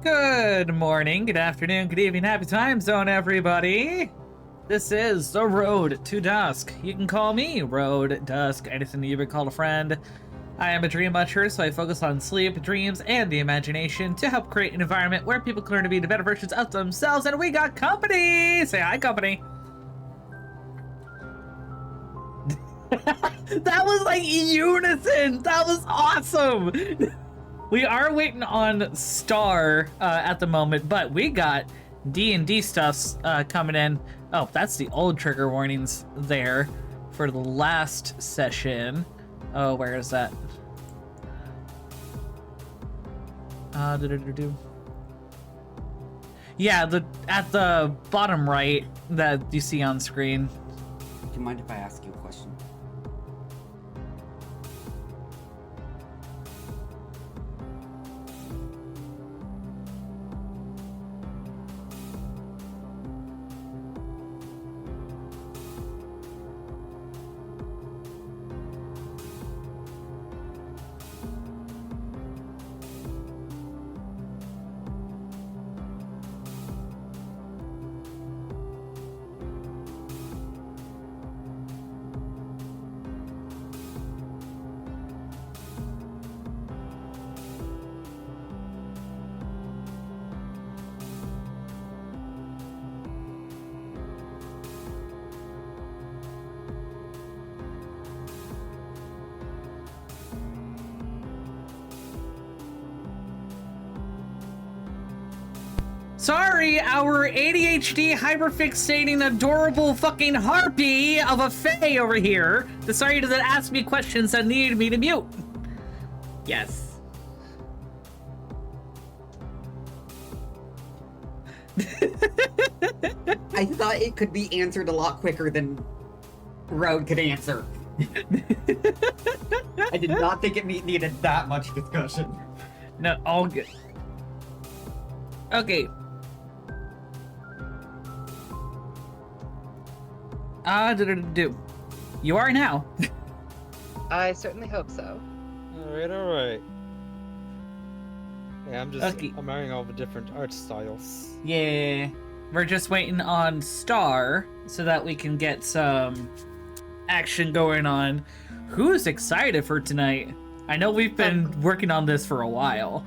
Good morning, good afternoon, good evening, happy time zone, everybody. This is The Road to Dusk. You can call me Road Dusk, anything you've been called a friend. I am a dream watcher, so I focus on sleep, dreams, and the imagination to help create an environment where people can learn to be the better versions of themselves, and we got company! Say hi, company. That was like unison! That was awesome! We are waiting on Star at the moment, but we got D&D stuffs coming in. Oh, that's the old trigger warnings there for the last session. Oh, where is that? Yeah, at the bottom right that you see on screen. Do you mind if I ask you a question? Sorry, our ADHD hyperfixating adorable fucking harpy of a fae over here decided to ask me questions that needed me to mute. Yes. I thought it could be answered a lot quicker than Road could answer. I did not think it needed that much discussion. No, all good. Okay. You are now. I certainly hope so. Alright. Yeah, I'm just Okay. admiring all the different art styles. Yeah. We're just waiting on Star so that we can get some action going on. Who's excited for tonight? I know we've been working on this for a while.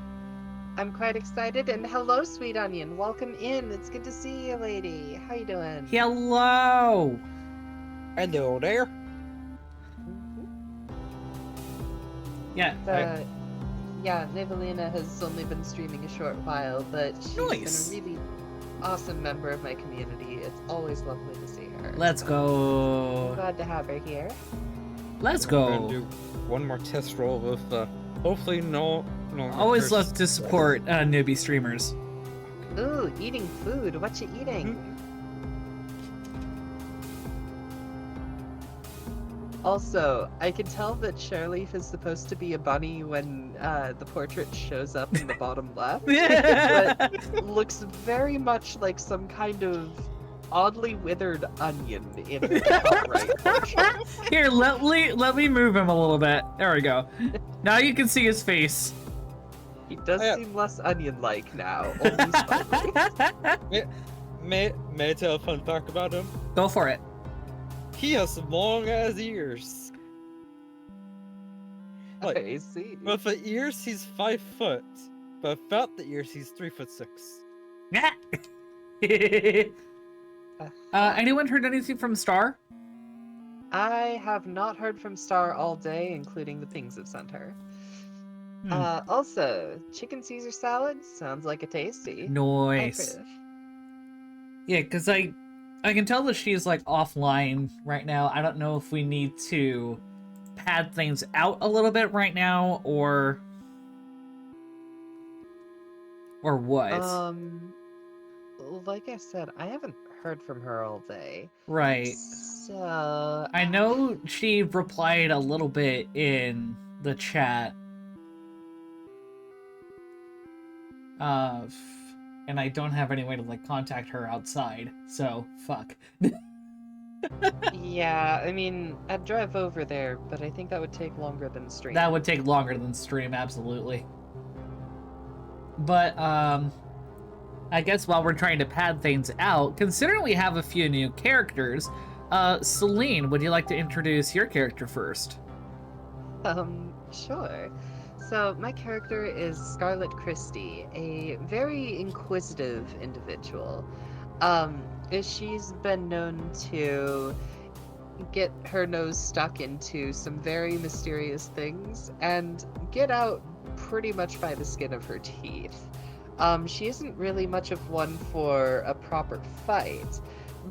I'm quite excited, and hello, Sweet Onion. Welcome in. It's good to see you, lady. How you doing? Hello! Hello there. Yeah. Yeah, Nevelina has only been streaming a short while, but she's Nice. been a really awesome member of my community. It's always lovely to see her. Let's I'm go. glad to have her here. Let's I'm gonna go. do one more test roll with hopefully no Always curse. love to support newbie streamers. Ooh, eating food. What you eating? Also, I can tell that Shareleaf is supposed to be a bunny when the portrait shows up in the bottom left, but looks very much like some kind of oddly withered onion in the top right portion. Here, let me move him a little bit. There we go. Now you can see his face. He does Yeah. seem less onion-like now, only slightly. May I tell a fun fact about him? Go for it. He has some long ass ears. Like, I see. with the ears, he's 5 foot, but without the ears, he's 3'6". Yeah. Anyone heard anything from Star? I have not heard from Star all day, including the pings I've sent her. Also, chicken Caesar salad sounds like a tasty. Nice. I approve. Yeah, because I can tell that she's like offline right now. I don't know if we need to pad things out a little bit right now or what. Like I said, I haven't heard from her all day. Right. So I know she replied a little bit in the chat. And I don't have any way to like contact her outside, so fuck. yeah, I mean, I'd drive over there, but I think that would take longer than stream. That would take longer than stream, absolutely. But I guess while we're trying to pad things out, considering we have a few new characters, Celine, would you like to introduce your character first? Sure. So my character is Scarlet Christie, a very inquisitive individual. She's been known to get her nose stuck into some very mysterious things and get out pretty much by the skin of her teeth. She isn't really much of one for a proper fight,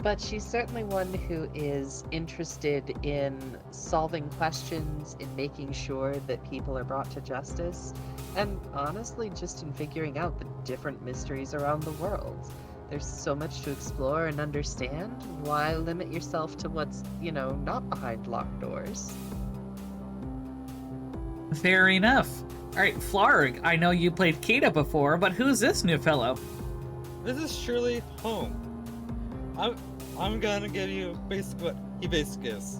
but she's certainly one who is interested in solving questions, in making sure that people are brought to justice, and honestly just in figuring out the different mysteries around the world. There's so much to explore and understand. Why limit yourself to what's, not behind locked doors? Fair enough. All right, Flarg, I know you played Kita before, but who's this new fellow? This is Shirley Home. I'm gonna give you basically what he basically is.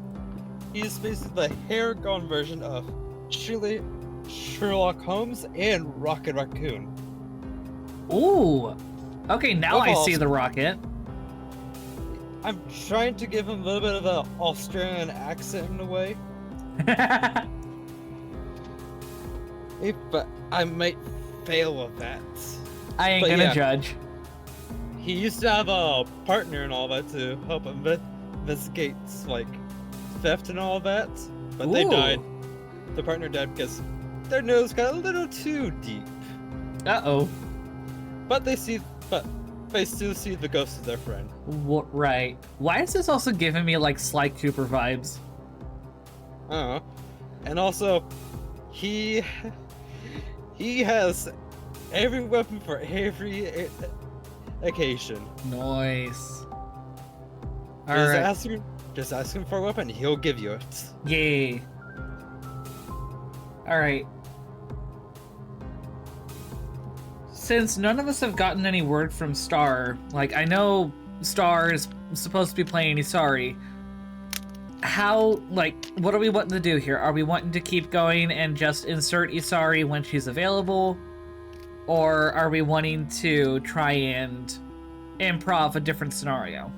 He's basically the hair-gone version of Sherlock Holmes and Rocket Raccoon. Ooh. Okay, now I see the rocket. I'm trying to give him a little bit of an Australian accent in a way. But I might fail with that. I ain't gonna judge. He used to have a partner and all that to help investigate, like, theft and all that. But they died. The partner died because their nose got a little too deep. Uh-oh. But they still see the ghost of their friend. Right. Why is this also giving me, like, Sly Cooper vibes? I don't know. And also, he has every weapon for every occasion. Nice. Just ask him for a weapon, he'll give you it. Yay. Alright. Since none of us have gotten any word from Star, like, I know Star is supposed to be playing Isari. How, like, what are we wanting to do here? Are we wanting to keep going and just insert Isari when she's available? Or are we wanting to try and improv a different scenario?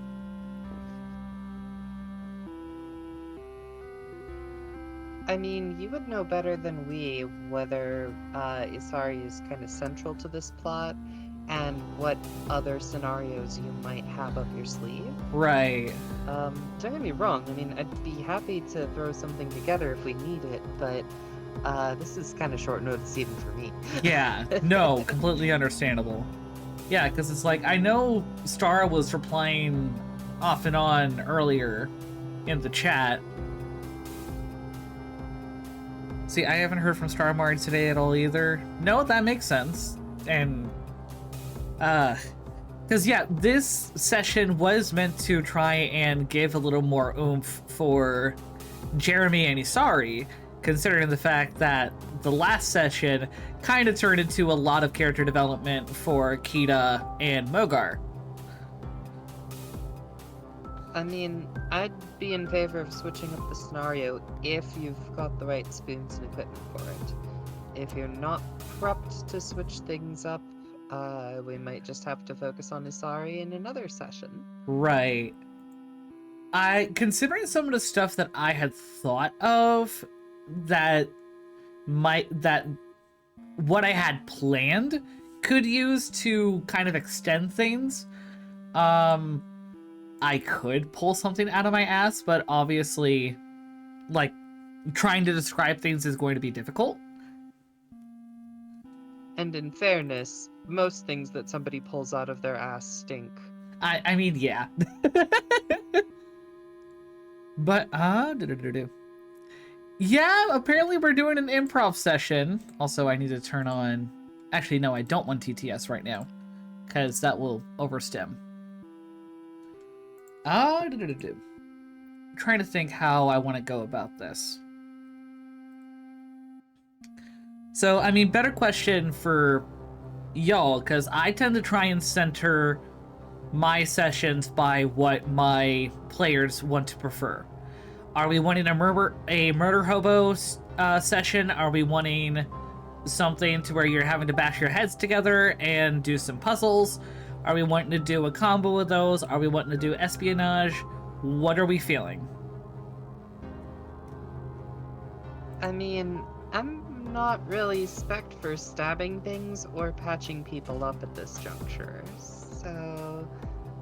I mean, you would know better than we whether Isari is kind of central to this plot and what other scenarios you might have up your sleeve. Right. Don't get me wrong, I mean, I'd be happy to throw something together if we need it, but this is kind of short notice even for me. Yeah, no, completely understandable. Yeah, because it's like, I know Star was replying off and on earlier in the chat. See, I haven't heard from Star Mars today at all either. No, that makes sense. And, because yeah, this session was meant to try and give a little more oomph for Jeremy and Isari, considering the fact that the last session kind of turned into a lot of character development for Kita and Mogar. I mean, I'd be in favor of switching up the scenario if you've got the right spoons and equipment for it. If you're not prepped to switch things up, we might just have to focus on Isari in another session. Right. Considering some of the stuff that I had thought of, that what I had planned could use to kind of extend things, I could pull something out of my ass, but obviously, like, trying to describe things is going to be difficult. And in fairness, most things that somebody pulls out of their ass stink. I mean, yeah. But, yeah, apparently we're doing an improv session. Also, I need to turn on... Actually, no, I don't want TTS right now, because that will overstim. Trying to think how I want to go about this. So, I mean, better question for y'all, because I tend to try and center my sessions by what my players want to prefer. Are we wanting a murder hobo session? Are we wanting something to where you're having to bash your heads together and do some puzzles? Are we wanting to do a combo of those? Are we wanting to do espionage? What are we feeling? I mean, I'm not really spec'd for stabbing things or patching people up at this juncture, so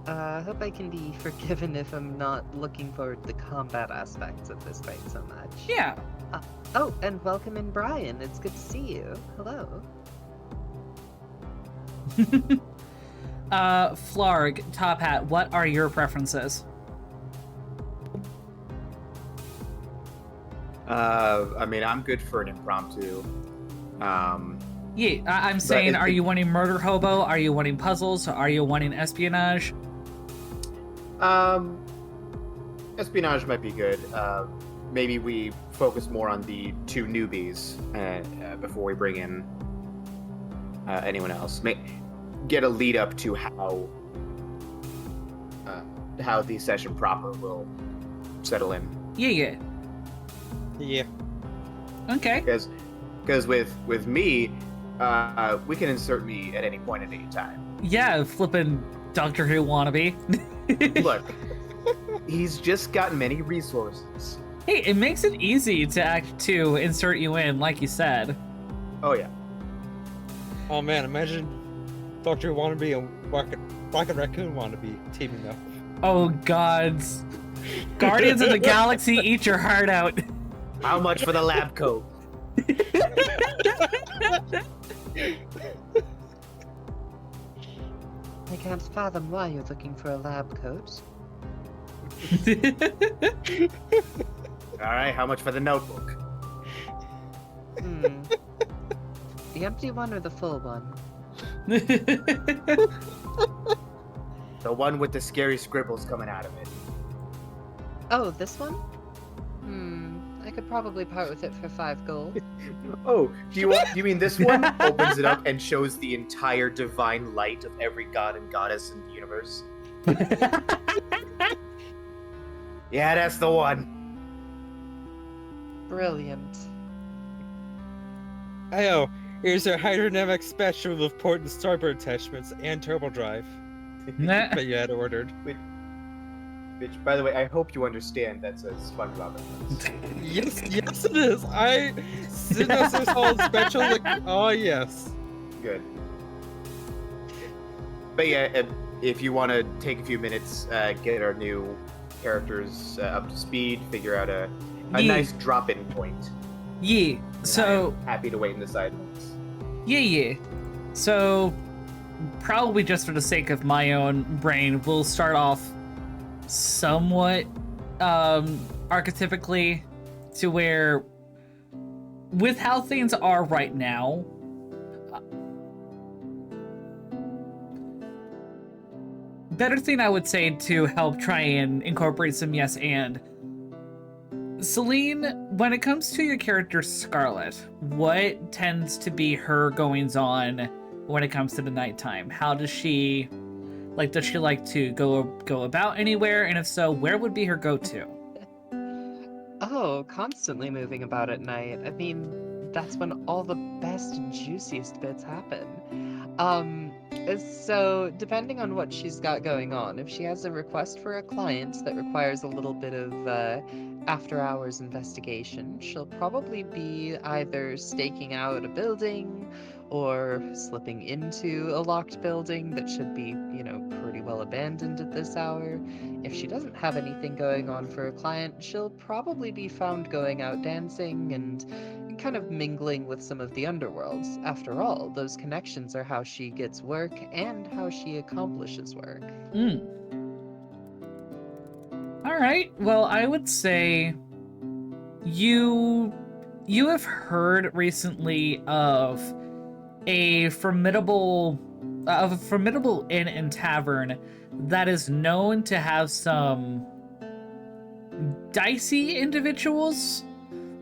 I hope I can be forgiven if I'm not looking forward to the combat aspects of this quite so much. Yeah. Oh, and welcome in, Brian. It's good to see you. Hello. Flarg, Top Hat, what are your preferences? I mean, I'm good for an impromptu. Yeah, I'm saying, are you wanting murder hobo? Are you wanting puzzles? Are you wanting espionage? Espionage might be good. Maybe we focus more on the two newbies before we bring in anyone else. Get a lead up to how the session proper will settle in. Yeah. Yeah. Okay. Because with me, we can insert me at any point at any time. Yeah, flipping Doctor Who wannabe. Look, he's just got many resources. Hey, it makes it easy to insert you in, like you said. Oh yeah. Oh man, imagine Dr. Wannabe and Rocket Raccoon Wannabe teaming up. Oh gods. Guardians of the Galaxy, eat your heart out. How much for the lab coat? I can't fathom why you're looking for a lab coat. All right, how much for the notebook? The empty one or the full one? The one with the scary scribbles coming out of it. Oh, this one? I could probably part with it for 5 gold. Oh, do you mean this one? Opens it up and shows the entire divine light of every god and goddess in the universe. Yeah, that's the one. Brilliant. Oh, here's our hydrodynamic special with port and starboard attachments and turbo drive Nah. that you had ordered. Which, by the way, I hope you understand that's a SpongeBob reference. Yes it is. I soon as I saw the special, like, oh yes. Good. But yeah, if you want to take a few minutes, get our new characters up to speed, figure out a nice drop-in point. Yeah, so... I'm happy to wait in the sidelines. Yeah. So, probably just for the sake of my own brain, we'll start off somewhat archetypically to where, with how things are right now, better thing I would say to help try and incorporate some yes and. Celine, when it comes to your character Scarlet, what tends to be her goings on when it comes to the nighttime? How does she like to go about anywhere? And if so, where would be her go-to? Oh, constantly moving about at night. I mean, that's when all the best and juiciest bits happen. So depending on what she's got going on, if she has a request for a client that requires a little bit of after-hours investigation, she'll probably be either staking out a building or slipping into a locked building that should be, pretty well abandoned at this hour. If she doesn't have anything going on for a client, she'll probably be found going out dancing and kind of mingling with some of the underworlds. After all, those connections are how she gets work and how she accomplishes work. All right. Well, I would say you have heard recently of a formidable inn and tavern that is known to have some dicey individuals.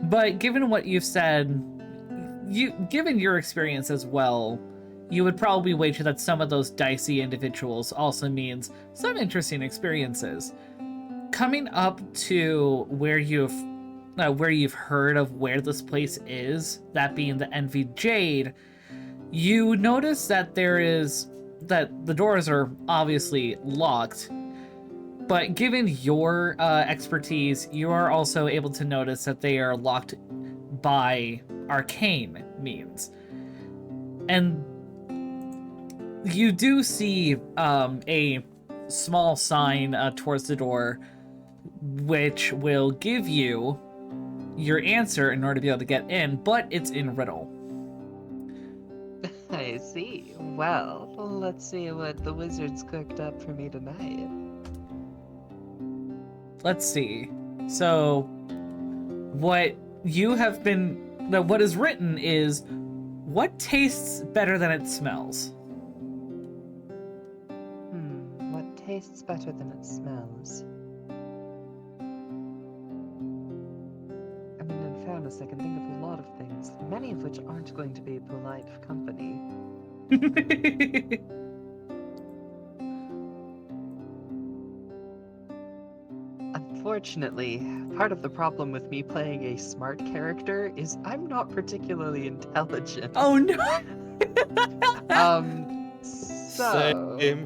But given what you've said, given your experience as well, you would probably wager that some of those dicey individuals also means some interesting experiences. Coming up to where you've heard of where this place is, that being the Envy Jade, you notice that there is that the doors are obviously locked, but given your expertise, you are also able to notice that they are locked by arcane means. And you do see a small sign towards the door, which will give you your answer in order to be able to get in, but it's in riddle. I see. Well, let's see what the wizard's cooked up for me tonight. Let's see. So, what is written is, what tastes better than it smells? What tastes better than it smells? I mean, in fairness, I can think of a lot of things, many of which aren't going to be polite company. Unfortunately, part of the problem with me playing a smart character is I'm not particularly intelligent. Oh no! So... Same.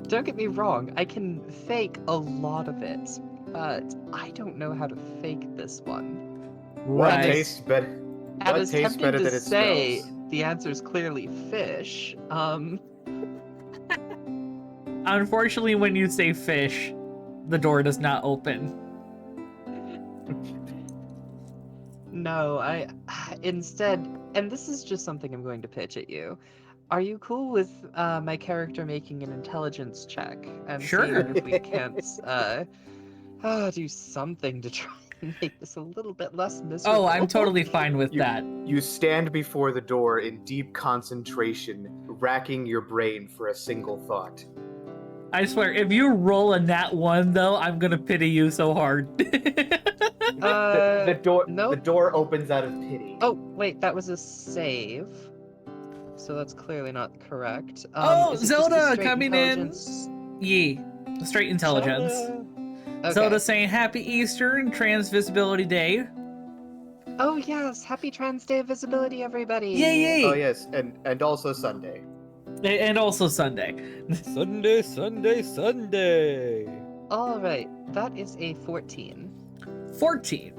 Don't get me wrong, I can fake a lot of it, but I don't know how to fake this one. What Right. tastes better? And What as tastes tempting better to than it say, smells? the answer is clearly fish. Unfortunately, when you say fish, the door does not open. No, I instead, and this is just something I'm going to pitch at you. Are you cool with my character making an intelligence check and Sure. seeing if we can't do something to try and make this a little bit less miserable? Oh, I'm totally fine with that. You stand before the door in deep concentration, racking your brain for a single thought. I swear, if you roll a nat 1, though, I'm gonna pity you so hard. The door. nope. The door opens out of pity. Oh, wait, that was a save. So that's clearly not correct. Oh, is it just a Zelda straight coming in. intelligence? Yee. Straight intelligence. Okay. Zelda saying Happy Easter and Trans Visibility Day. Oh yes, happy Trans Day of Visibility, everybody! Yay! Oh yes, and also Sunday. And also Sunday. Sunday, Sunday, Sunday. All right, that is a 14. 14.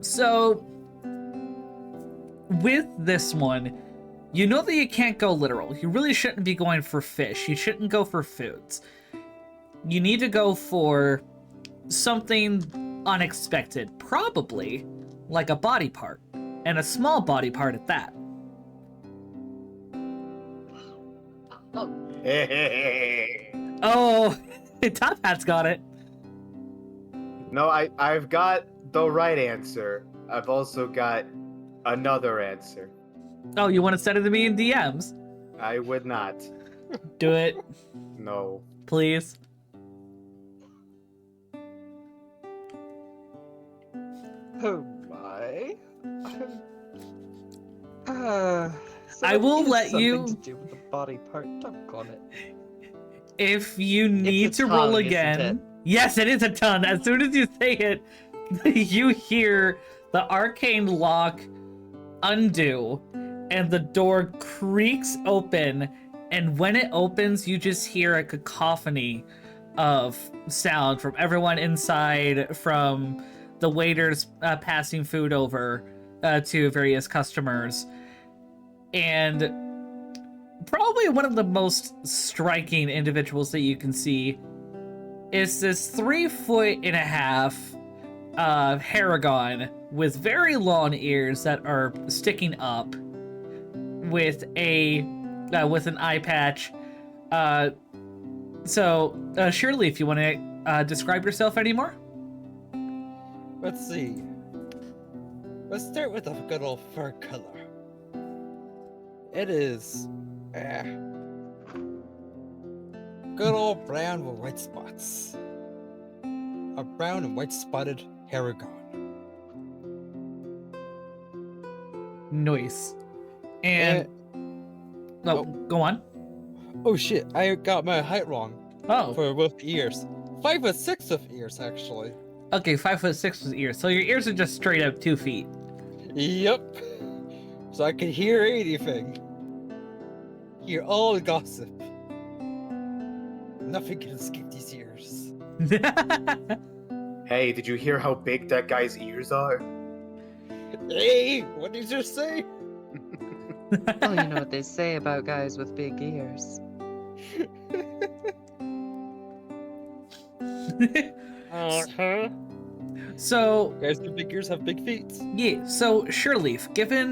So, with this one, you know that you can't go literal. You really shouldn't be going for fish. You shouldn't go for foods. You need to go for something unexpected. Probably like a body part. And a small body part at that. Oh, Top Hat's got it. No, I've got the right answer. I've also got another answer. Oh, you want to send it to me in DMs? I would not. Do it, No. please. Oh my. So I that will is let something you- to do with the body part. Doggone it. If you need It's to a roll tongue, isn't again, it? yes, it is a ton. As soon as you say it, you hear the arcane lock undo, and the door creaks open. And when it opens, you just hear a cacophony of sound from everyone inside, from the waiters passing food over to various customers. And probably one of the most striking individuals that you can see is this 3.5 foot Haragon with very long ears that are sticking up, with an eye patch. So Shirley, if you want to describe yourself anymore. Let's see. Let's start with a good old fur color. It is good old brown with white spots. A brown and white spotted Haragon. Nice. And oh. go on. Oh shit, I got my height wrong Oh, for both ears. 5'6" of ears, actually. okay, 5'6" with ears. So your ears are just straight up 2 feet. Yep. So I can hear anything. hear all gossip. Nothing can escape these ears. Hey, did you hear how big that guy's ears are? Hey, what did you say? Well, you know what they say about guys with big ears. Uh-huh. So, Guys with big ears have big feet. yeah, so Sureleaf, given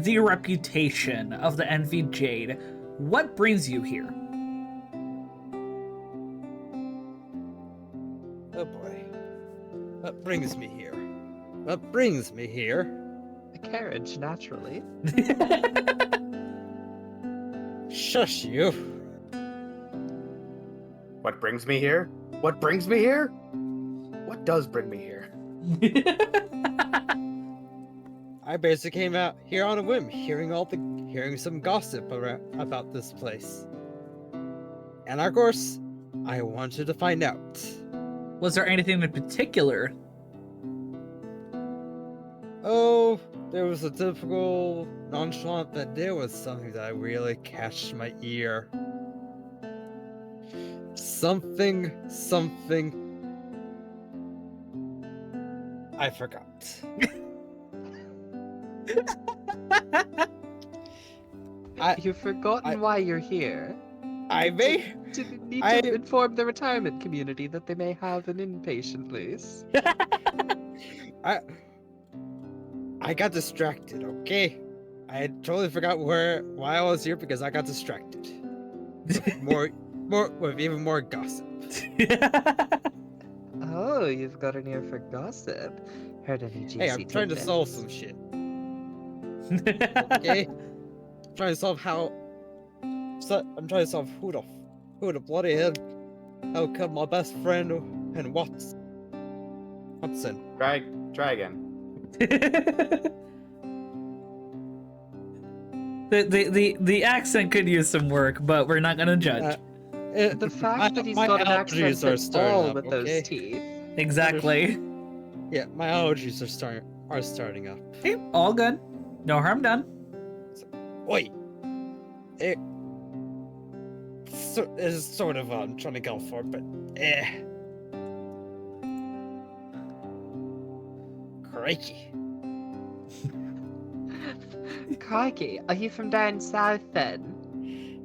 the reputation of the Envied Jade, what brings you here? Oh boy. What brings me here? What brings me here? A carriage, naturally. Shush you. What brings me here? What brings me here? What does bring me here? I basically came out here on a whim, hearing some gossip about this place. And of course, I wanted to find out. Was there anything in particular? Oh, there was a typical nonchalant, but there was something that really catched my ear. Something. I forgot. You've forgotten why you're here. I may. Do you need to inform the retirement community that they may have an inpatient lease? I got distracted, okay? I totally forgot why I was here because I got distracted. With even more gossip. Oh, you've got an ear for gossip. Heard any juicy Hey, I'm trying to solve some shit. Okay? I'm trying to solve I'm trying to solve who the bloody hell killed my best friend and Watson. Try again. The accent could use some work, but we're not gonna judge. The fact that he's my got an allergies accent are at starting all up, with okay? those teeth. Exactly. Yeah, my allergies are starting up. Hey, all good. No harm done. Wait. It is sort of what I'm trying to go for, but crikey. Crikey, are you from down south then?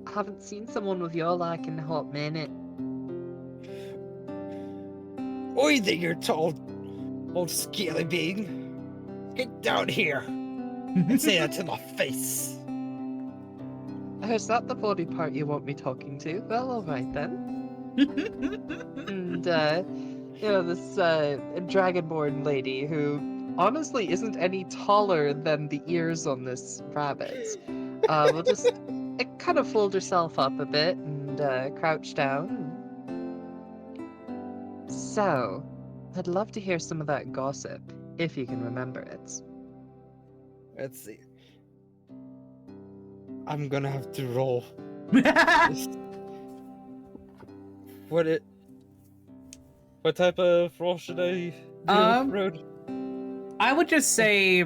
I haven't seen someone with your like in a hot minute. Oi there, you tall, old scaly being. Get down here and say that to my face. Is that the body part you want me talking to? Well, alright then. And, this dragonborn lady who honestly isn't any taller than the ears on this rabbit. Will just kind of fold herself up a bit and crouch down. So, I'd love to hear some of that gossip, if you can remember it. Let's see. I'm gonna have to roll. What type of roll should I do, Road? I would just say,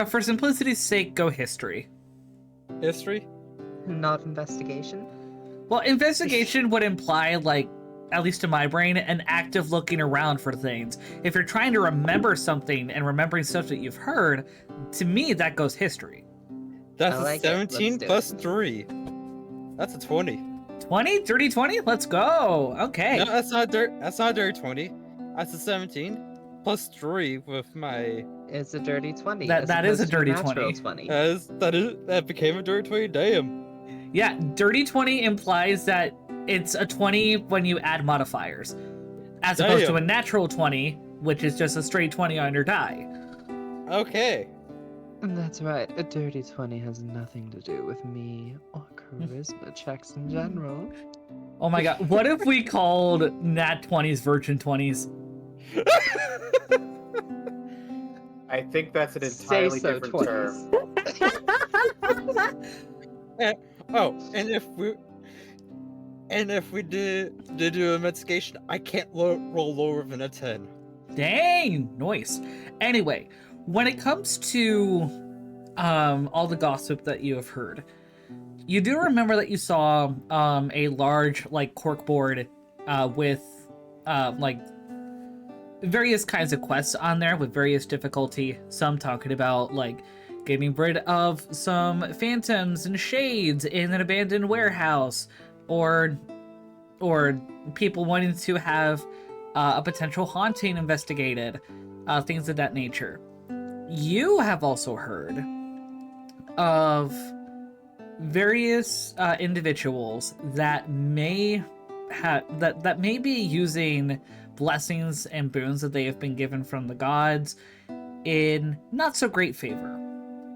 for simplicity's sake, go history. History? Not investigation? Well, investigation would imply, like, at least in my brain, an active looking around for things. If you're trying to remember something and remembering stuff that you've heard, to me, that goes history. That's I like a it. 17 Let's do plus 3. That's a 20. 20? Dirty 20? Let's go. Okay. No, that's not dirty 20. That's a 17 plus 3 with my. It's a dirty 20. That is a opposed to dirty natural 20. That became a dirty 20. Damn. Yeah, dirty 20 implies that it's a 20 when you add modifiers, as opposed to a natural 20, which is just a straight 20 on your die. Okay. That's right. A dirty 20 has nothing to do with me or charisma checks in general. Oh my god, what if we called nat 20s virgin 20s? I think that's an entirely Say so, different term. 20s. Oh, and if we did do a investigation, I can't roll lower than a 10. Dang, nice. Anyway, when it comes to all the gossip that you have heard. You do remember that you saw a large like corkboard with like various kinds of quests on there with various difficulty. Some talking about like getting rid of some phantoms and shades in an abandoned warehouse, or people wanting to have a potential haunting investigated, things of that nature. You have also heard of various individuals that may that may be using blessings and boons that they have been given from the gods in not so great favor.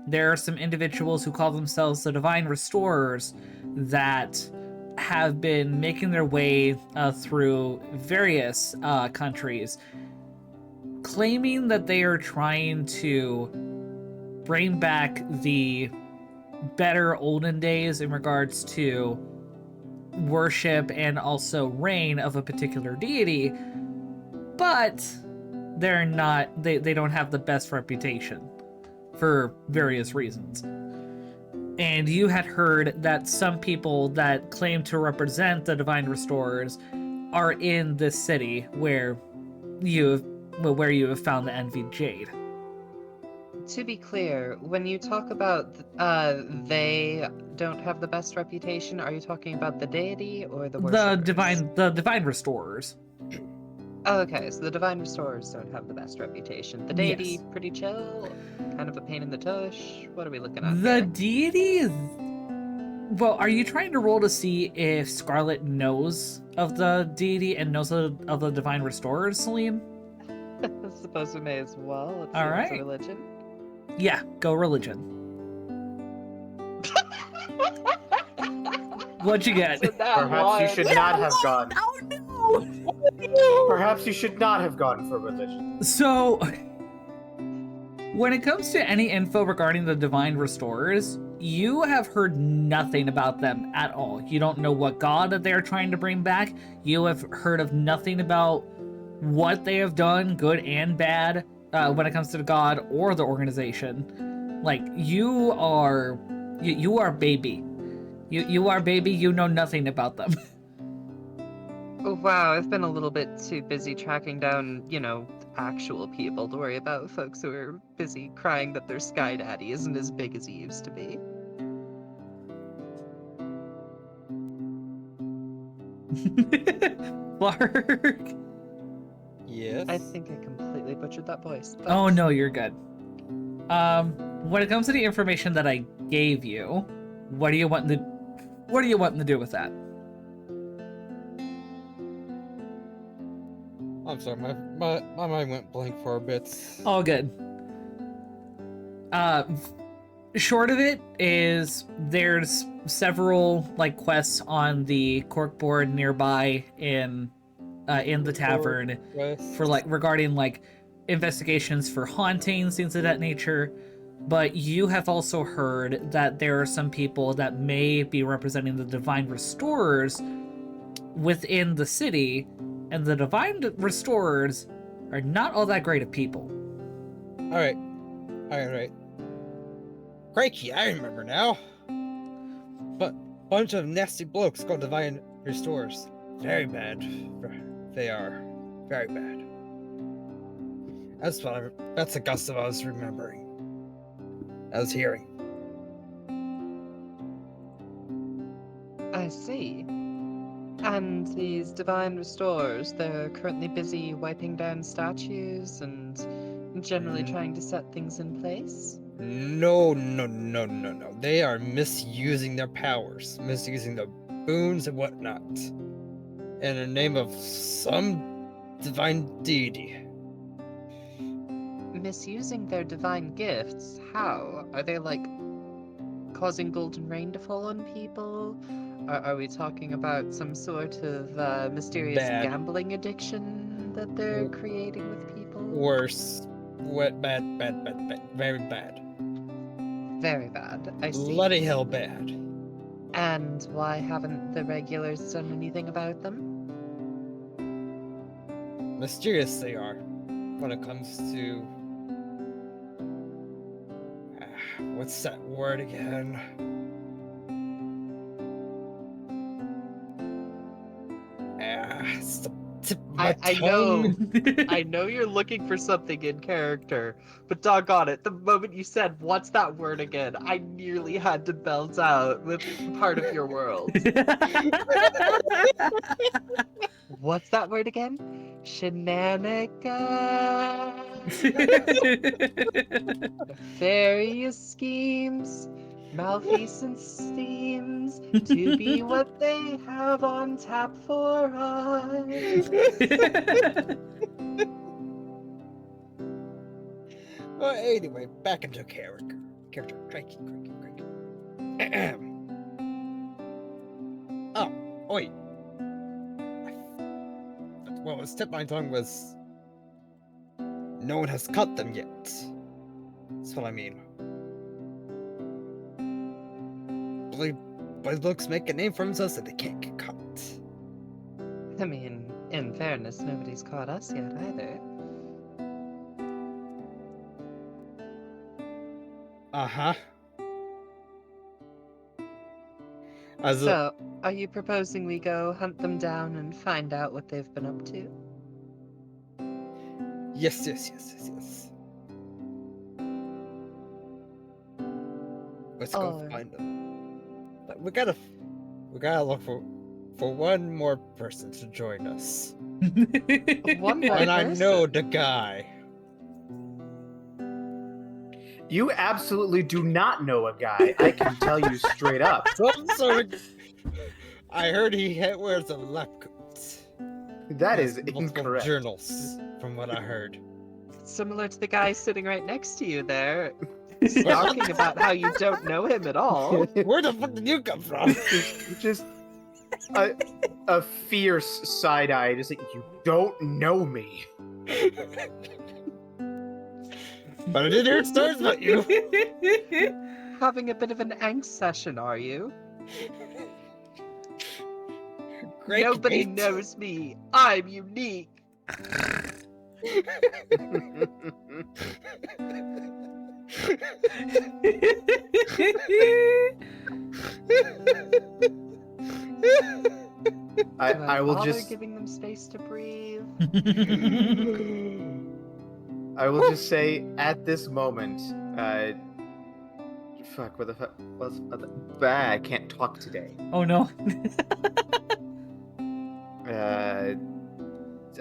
There are some individuals who call themselves the Divine Restorers that have been making their way through various countries, claiming that they are trying to bring back the better olden days in regards to worship and also reign of a particular deity, but they're not, they don't have the best reputation for various reasons. And you had heard that some people that claim to represent the Divine Restorers are in this city where you have found the Envied Jade. To be clear, when you talk about they don't have the best reputation, are you talking about the deity or the worshippers? The Divine Restorers. Oh, okay, so the Divine Restorers don't have the best reputation. The deity, Yes. pretty chill, kind of a pain in the tush. What are we looking at The here? deity. Well, are you trying to roll to see if Scarlet knows of the deity and knows of the Divine Restorers, Celine? I suppose we may as well. Let's All see what's right. a religion. Yeah, go religion. What'd you get? So that Perhaps you one- should not have gone. Oh no! Perhaps you should not have gone for religion. So, when it comes to any info regarding the Divine Restorers, you have heard nothing about them at all. You don't know what god that they are trying to bring back. You have heard of nothing about what they have done, good and bad, when it comes to the god or the organization. Like, you are baby. You are baby, you know nothing about them. Oh, wow, I've been a little bit too busy tracking down, actual people to worry about folks who are busy crying that their Sky Daddy isn't as big as he used to be. Lark. Yes. I think I completely butchered that voice. Oh no, you're good. When it comes to the information that I gave you, what are you wanting to do with that? I'm sorry, my mind went blank for a bit. All good. Short of it is there's several like quests on the corkboard nearby in the tavern for like regarding like investigations for hauntings, things of that nature. But you have also heard that there are some people that may be representing the Divine Restorers within the city, and the Divine Restorers are not all that great of people. Alright. Crikey, I remember now. But bunch of nasty blokes called Divine Restorers. Very bad. They are. Very bad. That's the gossip I was remembering. I was hearing. I see. And these Divine Restorers, they're currently busy wiping down statues and generally trying to set things in place? No. They are misusing their powers, misusing the boons and whatnot, in the name of some divine deity. Misusing their divine gifts? How? Are they, causing golden rain to fall on people? Are we talking about some sort of mysterious Bad. gambling addiction that they're creating with people? Worse. Bad. Very bad. Very bad, I see. Bloody hell bad. And why haven't the regulars done anything about them? Mysterious they are when it comes to What's that word again? It's the tip of my I know. tongue. I know you're looking for something in character, but doggone it, the moment you said, "What's that word again?" I nearly had to belt out with part of your world. What's that word again? Shenanigans. Nefarious schemes, malfeasant schemes, to be what they have on tap for us. Well, anyway, back into character. Crikey. Oh, wait. What was tipped my tongue was... No one has caught them yet. That's what I mean. Blue Looks make a name for themselves so they can't get caught. I mean, in fairness, nobody's caught us yet either. Uh-huh. So, are you proposing we go hunt them down and find out what they've been up to? Yes. Let's go find them. But we gotta look for one more person to join us. One more And I person? know the guy. You absolutely do not know a guy. I can tell you straight up. Some sort of... I heard he wears a lab coat. That He is has multiple incorrect. journals, from what I heard. Similar to the guy sitting right next to you there, talking about how you don't know him at all. Where the fuck did you come from? Just a fierce side eye, just like, you don't know me. But I didn't hear stories about you. Having a bit of an angst session, are you? Great Nobody date. knows me. I'm unique. I will bother just giving them space to breathe. I will just say at this moment, fuck, what the fuck? I can't talk today. Oh no.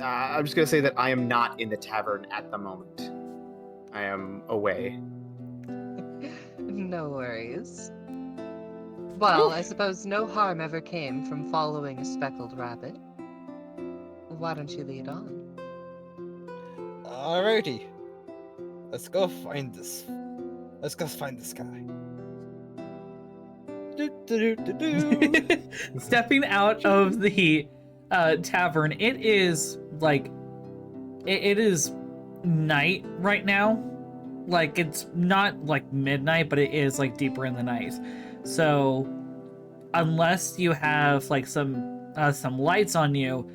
I'm just gonna say that I am not in the tavern at the moment. I am away. No worries. Well, I suppose no harm ever came from following a speckled rabbit. Why don't you lead on? Alrighty. Let's go find this guy. Stepping out of the tavern, it is like it is night right now. Like, it's not like midnight, but it is like deeper in the night. So unless you have like some lights on you,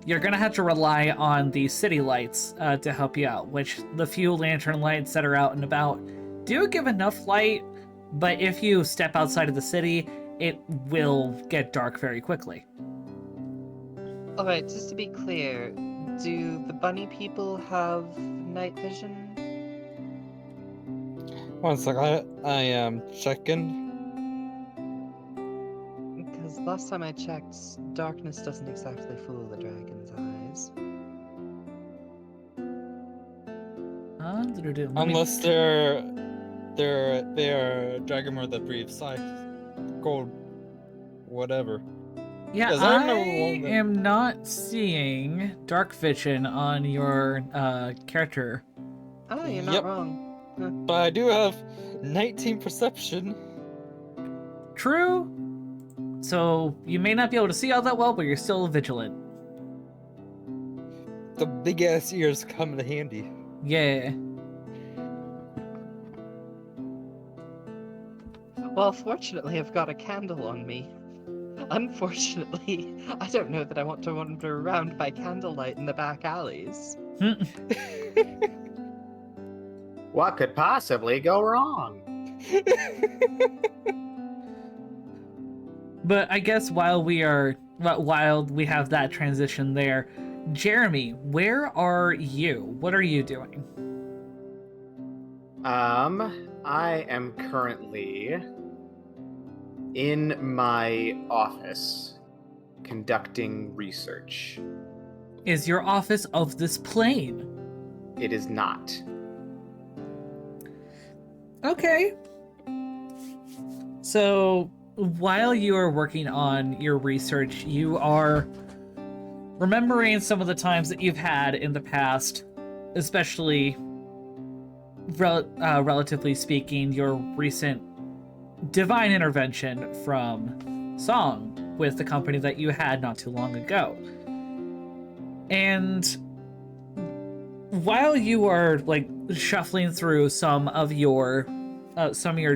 you're gonna have to rely on the city lights to help you out, which the few lantern lights that are out and about do give enough light, but if you step outside of the city, it will get dark very quickly. Alright, just to be clear, do the bunny people have night vision? One second, I am checking. Because last time I checked, darkness doesn't exactly fool the dragon's eyes. Unless they are Dragonmore that breathes life, gold, whatever. Yeah, 'Cause I remember one that- am not seeing dark vision on your character. Oh, you're not Yep. wrong. But I do have 19 perception. True. So you may not be able to see all that well, but you're still vigilant. The big ass ears come in handy. Yeah. Well, fortunately, I've got a candle on me. Unfortunately, I don't know that I want to wander around by candlelight in the back alleys. What could possibly go wrong? But I guess while we have that transition there, Jeremy, where are you? What are you doing? I am currently in my office conducting research. Is your office of this plane? It is not. Okay. So while you are working on your research, you are remembering some of the times that you've had in the past, especially relatively speaking, your recent divine intervention from Song with the company that you had not too long ago. And while you are like shuffling through some of your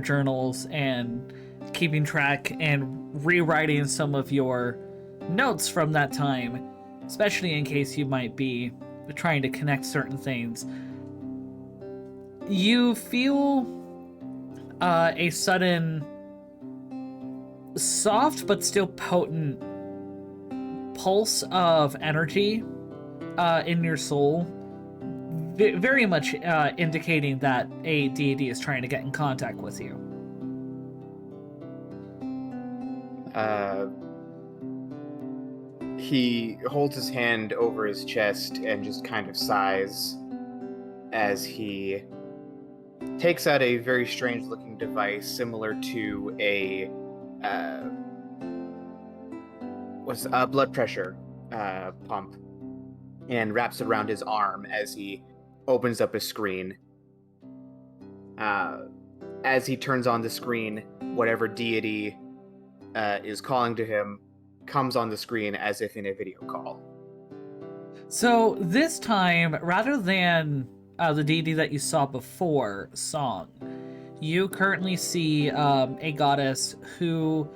journals and keeping track and rewriting some of your notes from that time, especially in case you might be trying to connect certain things, you feel a sudden soft but still potent pulse of energy in your soul, very much indicating that a deity is trying to get in contact with you. He holds his hand over his chest and just kind of sighs as he takes out a very strange looking device similar to a blood pressure pump, and wraps it around his arm as he opens up his screen. As he turns on the screen, whatever deity is calling to him comes on the screen as if in a video call. So this time, rather than the deity that you saw before, Song, you currently see a goddess who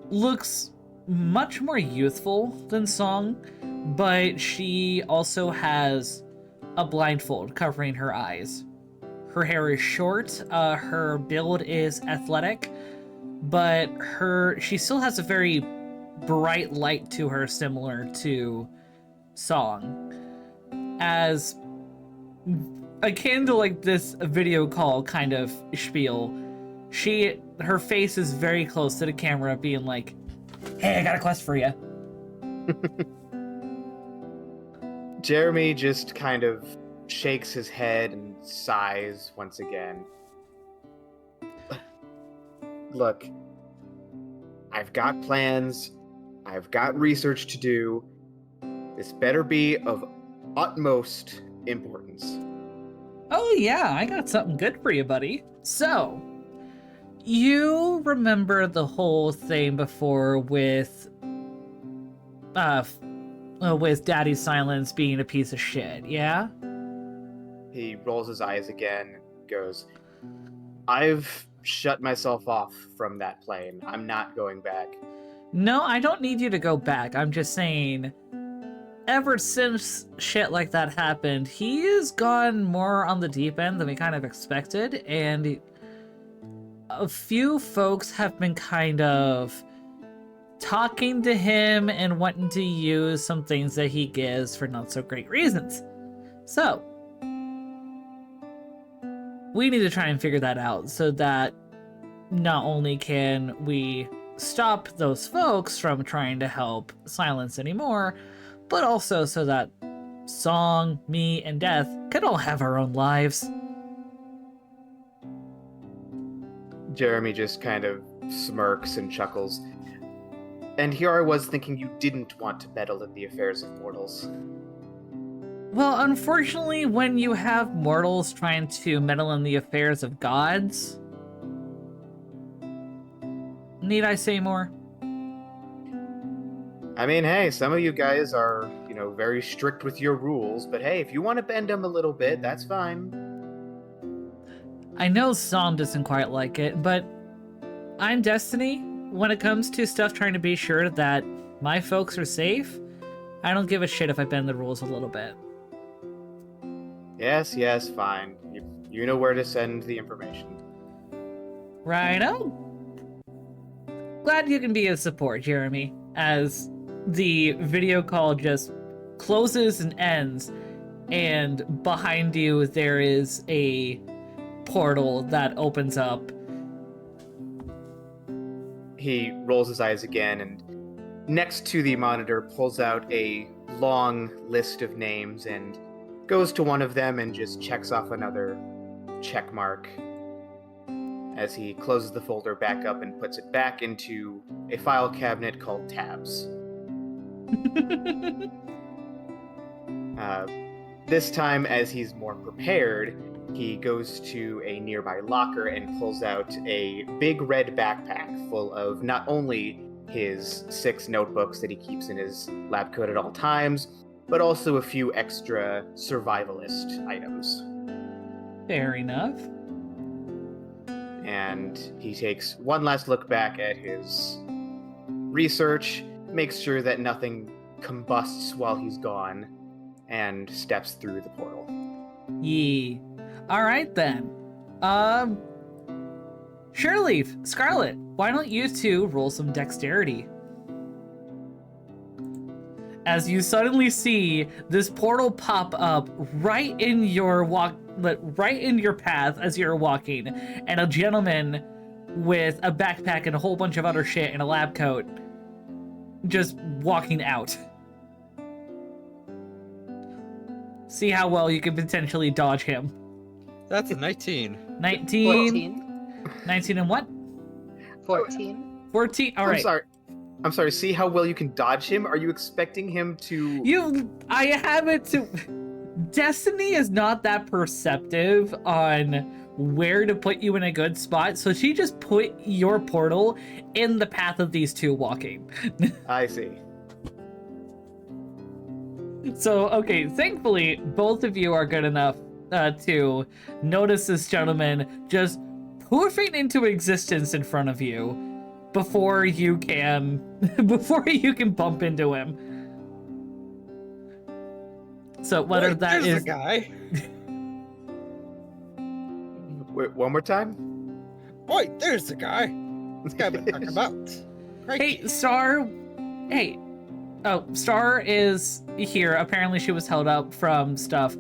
looks much more youthful than Song, but she also has a blindfold covering her eyes. Her hair is short, her build is athletic, but she still has a very bright light to her, similar to Song. As akin to like this video call kind of spiel, her face is very close to the camera, being like, "Hey, I got a quest for you." Jeremy just kind of shakes his head and sighs once again. Look, I've got plans. I've got research to do. This better be of utmost importance. Oh yeah, I got something good for you, buddy. So, you remember the whole thing before with Daddy Silence being a piece of shit, yeah? He rolls his eyes again and goes, I've shut myself off from that plane. I'm not going back. No, I don't need you to go back. I'm just saying, ever since shit like that happened, he has gone more on the deep end than we kind of expected, and a few folks have been kind of talking to him and wanting to use some things that he gives for not so great reasons. So, we need to try and figure that out so that not only can we stop those folks from trying to help Silence anymore, but also so that Song, me, and Death can all have our own lives. Jeremy just kind of smirks and chuckles. And here I was thinking you didn't want to meddle in the affairs of mortals. Well, unfortunately, when you have mortals trying to meddle in the affairs of gods... Need I say more? I mean, hey, some of you guys are, very strict with your rules, but hey, if you want to bend them a little bit, that's fine. I know Song doesn't quite like it, but I'm Destiny. When it comes to stuff trying to be sure that my folks are safe, I don't give a shit if I bend the rules a little bit. Yes, fine. You know where to send the information. Rhino? Glad you can be of support, Jeremy, as the video call just closes and ends, and behind you there is a portal that opens up. He rolls his eyes again and next to the monitor pulls out a long list of names and goes to one of them and just checks off another check mark as he closes the folder back up and puts it back into a file cabinet called Tabs. This time, as he's more prepared, he goes to a nearby locker and pulls out a big red backpack full of not only his 6 notebooks that he keeps in his lab coat at all times, but also a few extra survivalist items. Fair enough. And he takes one last look back at his research, makes sure that nothing combusts while he's gone, and steps through the portal. Yee. Alright then. Sureleaf, Scarlet, why don't you two roll some dexterity? As you suddenly see this portal pop up right in your path as you're walking, and a gentleman with a backpack and a whole bunch of other shit in a lab coat just walking out. See how well you can potentially dodge him. That's a 19. 19. 14. 19 and what? 14. 14. All right. I'm sorry. See how well you can dodge him? Are you expecting him to... I have it to... Destiny is not that perceptive on where to put you in a good spot, so she just put your portal in the path of these two walking. I see. So, okay, thankfully, both of you are good enough to notice this gentleman just poofing into existence in front of you before you can bump into him. So whether Wait, that there's is a guy. Wait, one more time? Wait, there's the guy. This guy I've been talking about. Hey, Star. Hey. Oh, Star is here. Apparently she was held up from stuff.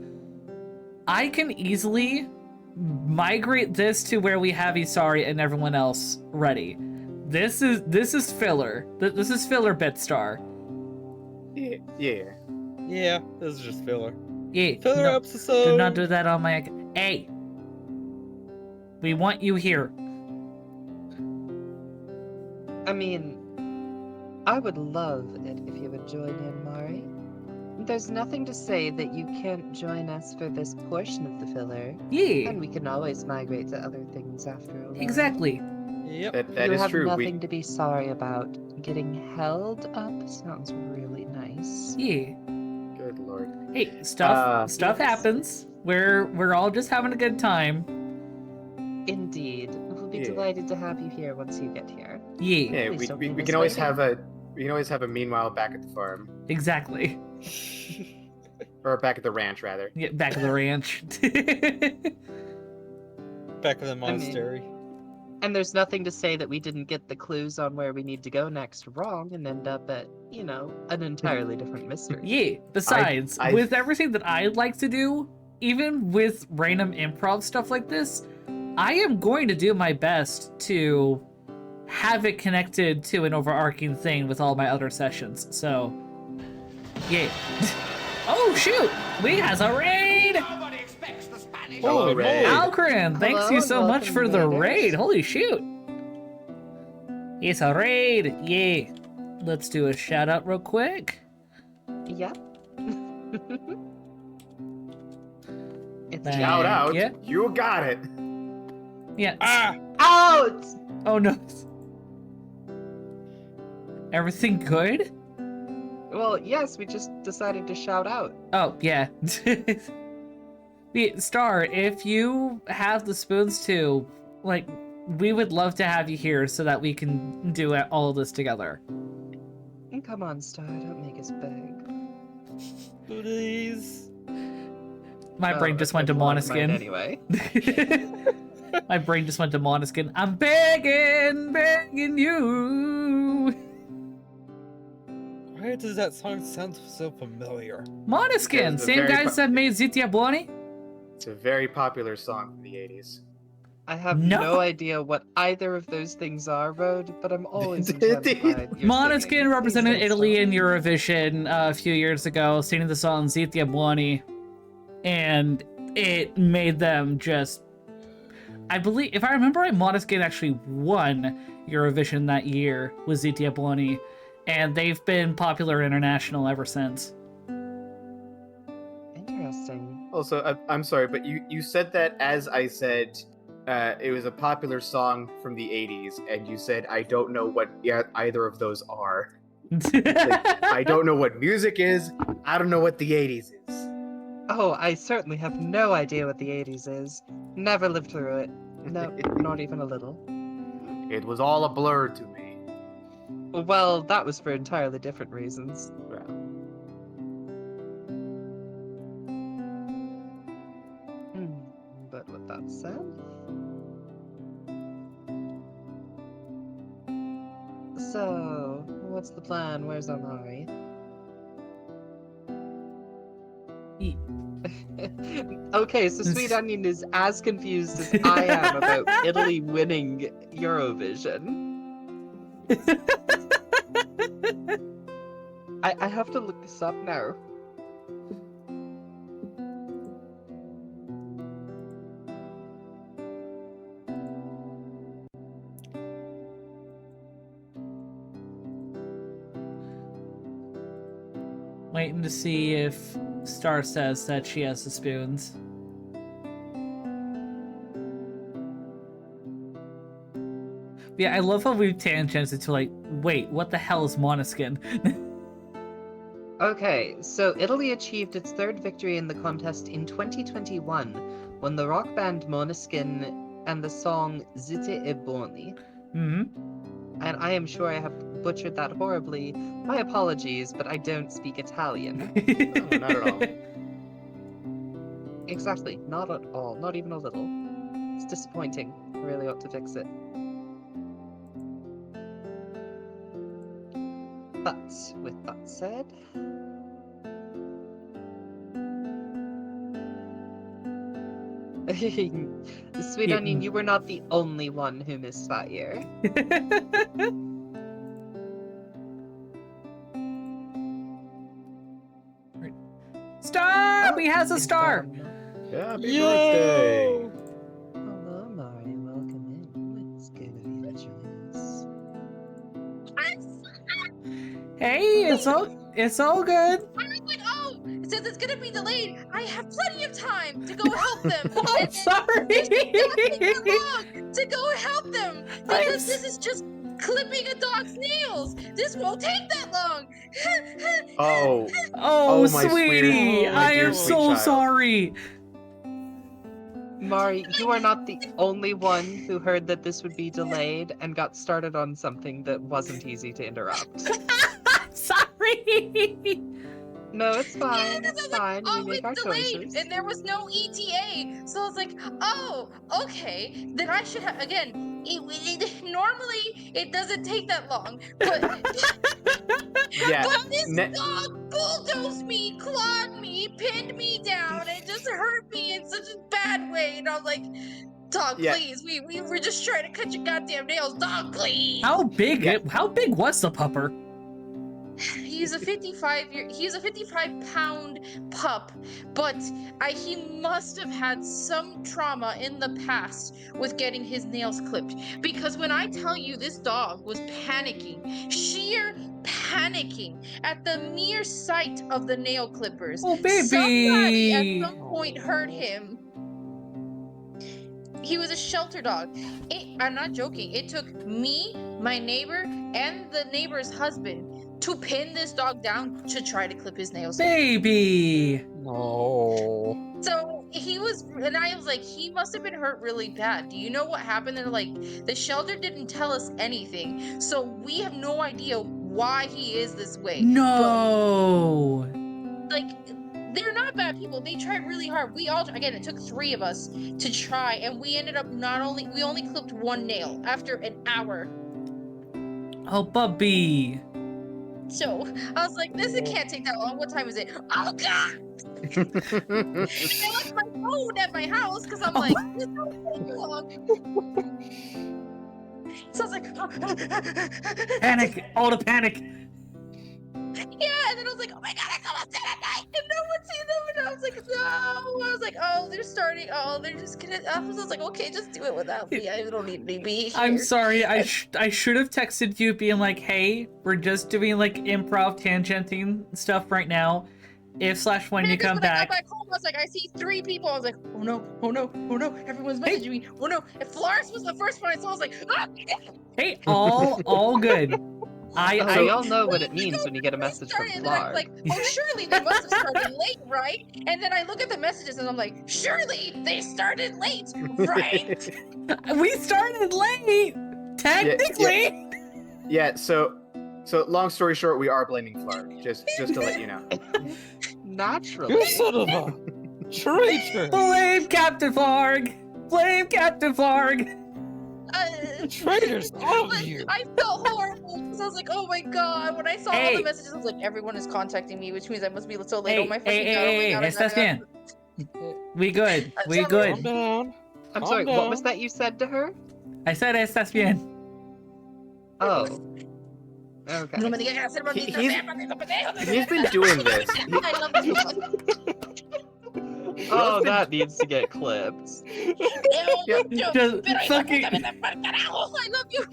I can easily migrate this to where we have Isari and everyone else ready. This is filler. This is filler bit, Star. Yeah. Yeah, this is just filler. Yeah. Filler no, episode. do not do that on my... Hey. We want you here. I mean, I would love it if you would join in, Mari. There's nothing to say that you can't join us for this portion of the filler, Yeah. and we can always migrate to other things after a while. Exactly. Yep. That you is have true. nothing to be sorry about. Getting held up sounds really nice. Yeah. Good lord. Hey, stuff Yes. happens. We're all just having a good time. Indeed. We'll be Yeah. delighted to have you here once you get here. Yeah. Yeah, Please we, don't we, keep we us can always waiting. have a meanwhile back at the farm. Exactly. Or back at the ranch rather. Get back to the ranch. Back to the monastery. And there's nothing to say that we didn't get the clues on where we need to go next wrong and end up at, an entirely different mystery. Yeah. Besides, I- with everything that I like to do, even with random improv stuff like this, I am going to do my best to have it connected to an overarching thing with all my other sessions. So, yeah. Oh shoot! We has a raid! Hello, Holy Ray. moly. Alcran, thanks Hello you and so much welcome, for the raiders. raid. Holy shoot! It's a raid. Yeah. Let's do a shout out real quick. Yep. It's Thank Shout out. Yeah. You got it. Yeah. Ah! out! Oh no. Everything good? Well, yes, we just decided to shout out. Oh, yeah. The Star, if you have the spoons too, we would love to have you here so that we can do all of this together. And come on, Star, don't make us beg. Please. My brain just went to I've lost mine Monoskin. Anyway. My brain just went to Måneskin. I'm begging you. Why does that song sound so familiar? Måneskin, Because the same very guys that made Zitia Bloni? It's a very popular song from the 80s. I have No. no idea what either of those things are, Road, but I'm always enchanted by your Måneskin singing. represented Please don't Italy stop. in Eurovision a few years ago, singing the song Zitia Bloni, and it made them just... I believe, if I remember right, Måneskin actually won Eurovision that year with Zitia Bloni, and they've been popular international ever since. Interesting. Also, I'm sorry, but you said that as I said it was a popular song from the 80s, and you said, I don't know what either of those are. Like, I don't know what music is, I don't know what the 80s is. Oh, I certainly have no idea what the 80s is. Never lived through it. No, not even a little. It was all a blur to me. Well, that was for entirely different reasons. Well, But with that said... So, what's the plan? Where's Amari? Okay, so Sweet Onion is as confused as I am about Italy winning Eurovision. I have to look this up now. Waiting to see if Star says that she has the spoons. Yeah, I love how we've tangented to like, wait, what the hell is Måneskin? Okay, so Italy achieved its third victory in the contest in 2021 when the rock band Måneskin and the song Zitte e Buoni. Mm-hmm. And I am sure I have butchered that horribly. My apologies, but I don't speak Italian. no, not at all. Exactly, not at all, not even a little. It's disappointing. I really ought to fix it. But with that said, Sweet Yeah. Onion, you were not the only one who missed that year. Stop! He has a It's star! Happy birthday! Hello, Mari. Welcome in. It's good of you to join us. Hey, it's all good. I'm like, oh, it says it's gonna be delayed. I have plenty of time to go help them. I'm And sorry. There's nothing wrong to go help them because this is just clipping a dog's nails. This won't take that long. Oh, Oh, my sweetie, sweet- my I dear am sweet so child. sorry. Mari, you are not the only one who heard that this would be delayed and got started on something that wasn't easy to interrupt. I'm sorry. No, it's fine. Yeah, It's I was like, fine. oh, We make it's our delayed, choices. and there was no ETA. So I was like, oh, okay. Then I should have again. Normally, it doesn't take that long, but yeah. but this Ne- dog bulldozed me, clawed me, pinned me down, and just hurt me in such a bad way. And I was like, dog, Yeah. please, we were just trying to cut your goddamn nails, dog, please. How big? Yeah. How big was the pupper? He's a 55-pound pup, but he must have had some trauma in the past with getting his nails clipped. Because when I tell you this dog was panicking, sheer panicking at the mere sight of the nail clippers. Oh, baby. Somebody at some point hurt him. He was a shelter dog. I'm not joking. It took me, my neighbor, and the neighbor's husband to pin this dog down to try to clip his nails. Baby. No. So he was, and I was like, he must have been hurt really bad. Do you know what happened? They're like, the shelter didn't tell us anything, so we have no idea why he is this way. No. Like, They're not bad people. They tried really hard. We all, again, it took 3 of us to try, and we ended up we only clipped 1 nail after an hour. Oh, Bubby. So I was like, this can't take that long. What time is it? Oh god! And I left my phone at my house because I'm like, this don't take too long. So I was like, Panic! All the panic! yeah, and then I was like, oh my god, it's almost 10 at night, and no one sees them, and I was like, no. I was like, oh, they're starting. Oh, they're just gonna. I was like, okay, just do it without me. I don't need to be here. I'm sorry, I should have texted you being like, hey, we're just doing like improv tangenting stuff right now. If/when you come back. I got back home, I was like, I see 3 people. I was like, oh no, oh no, oh no, everyone's messaging me. Oh no. And Flores was the first one I saw. I was like, ah! Hey, all good. So y'all know what it means when you get a message from Flarg. Like, oh, surely they must have started late, right? And then I look at the messages and I'm like, surely they started late, right? We started late, technically. Yeah. So long story short, we are blaming Flarg. Just to let you know. Naturally. You son of a traitor! Blame Captain Flarg. Blame Captain Flarg. Traitors, all of you! I felt horrible because I was like, oh my god. When I saw all the messages, I was like, everyone is contacting me, which means I must be so late. Oh my fucking god. Hey, estás bien? We good. We good. Calm down. I'm sorry, what was that you said to her? I said estás bien. Oh. Okay. He's been doing this. I love this one. Oh, that needs to get clipped. Just fucking. I love you.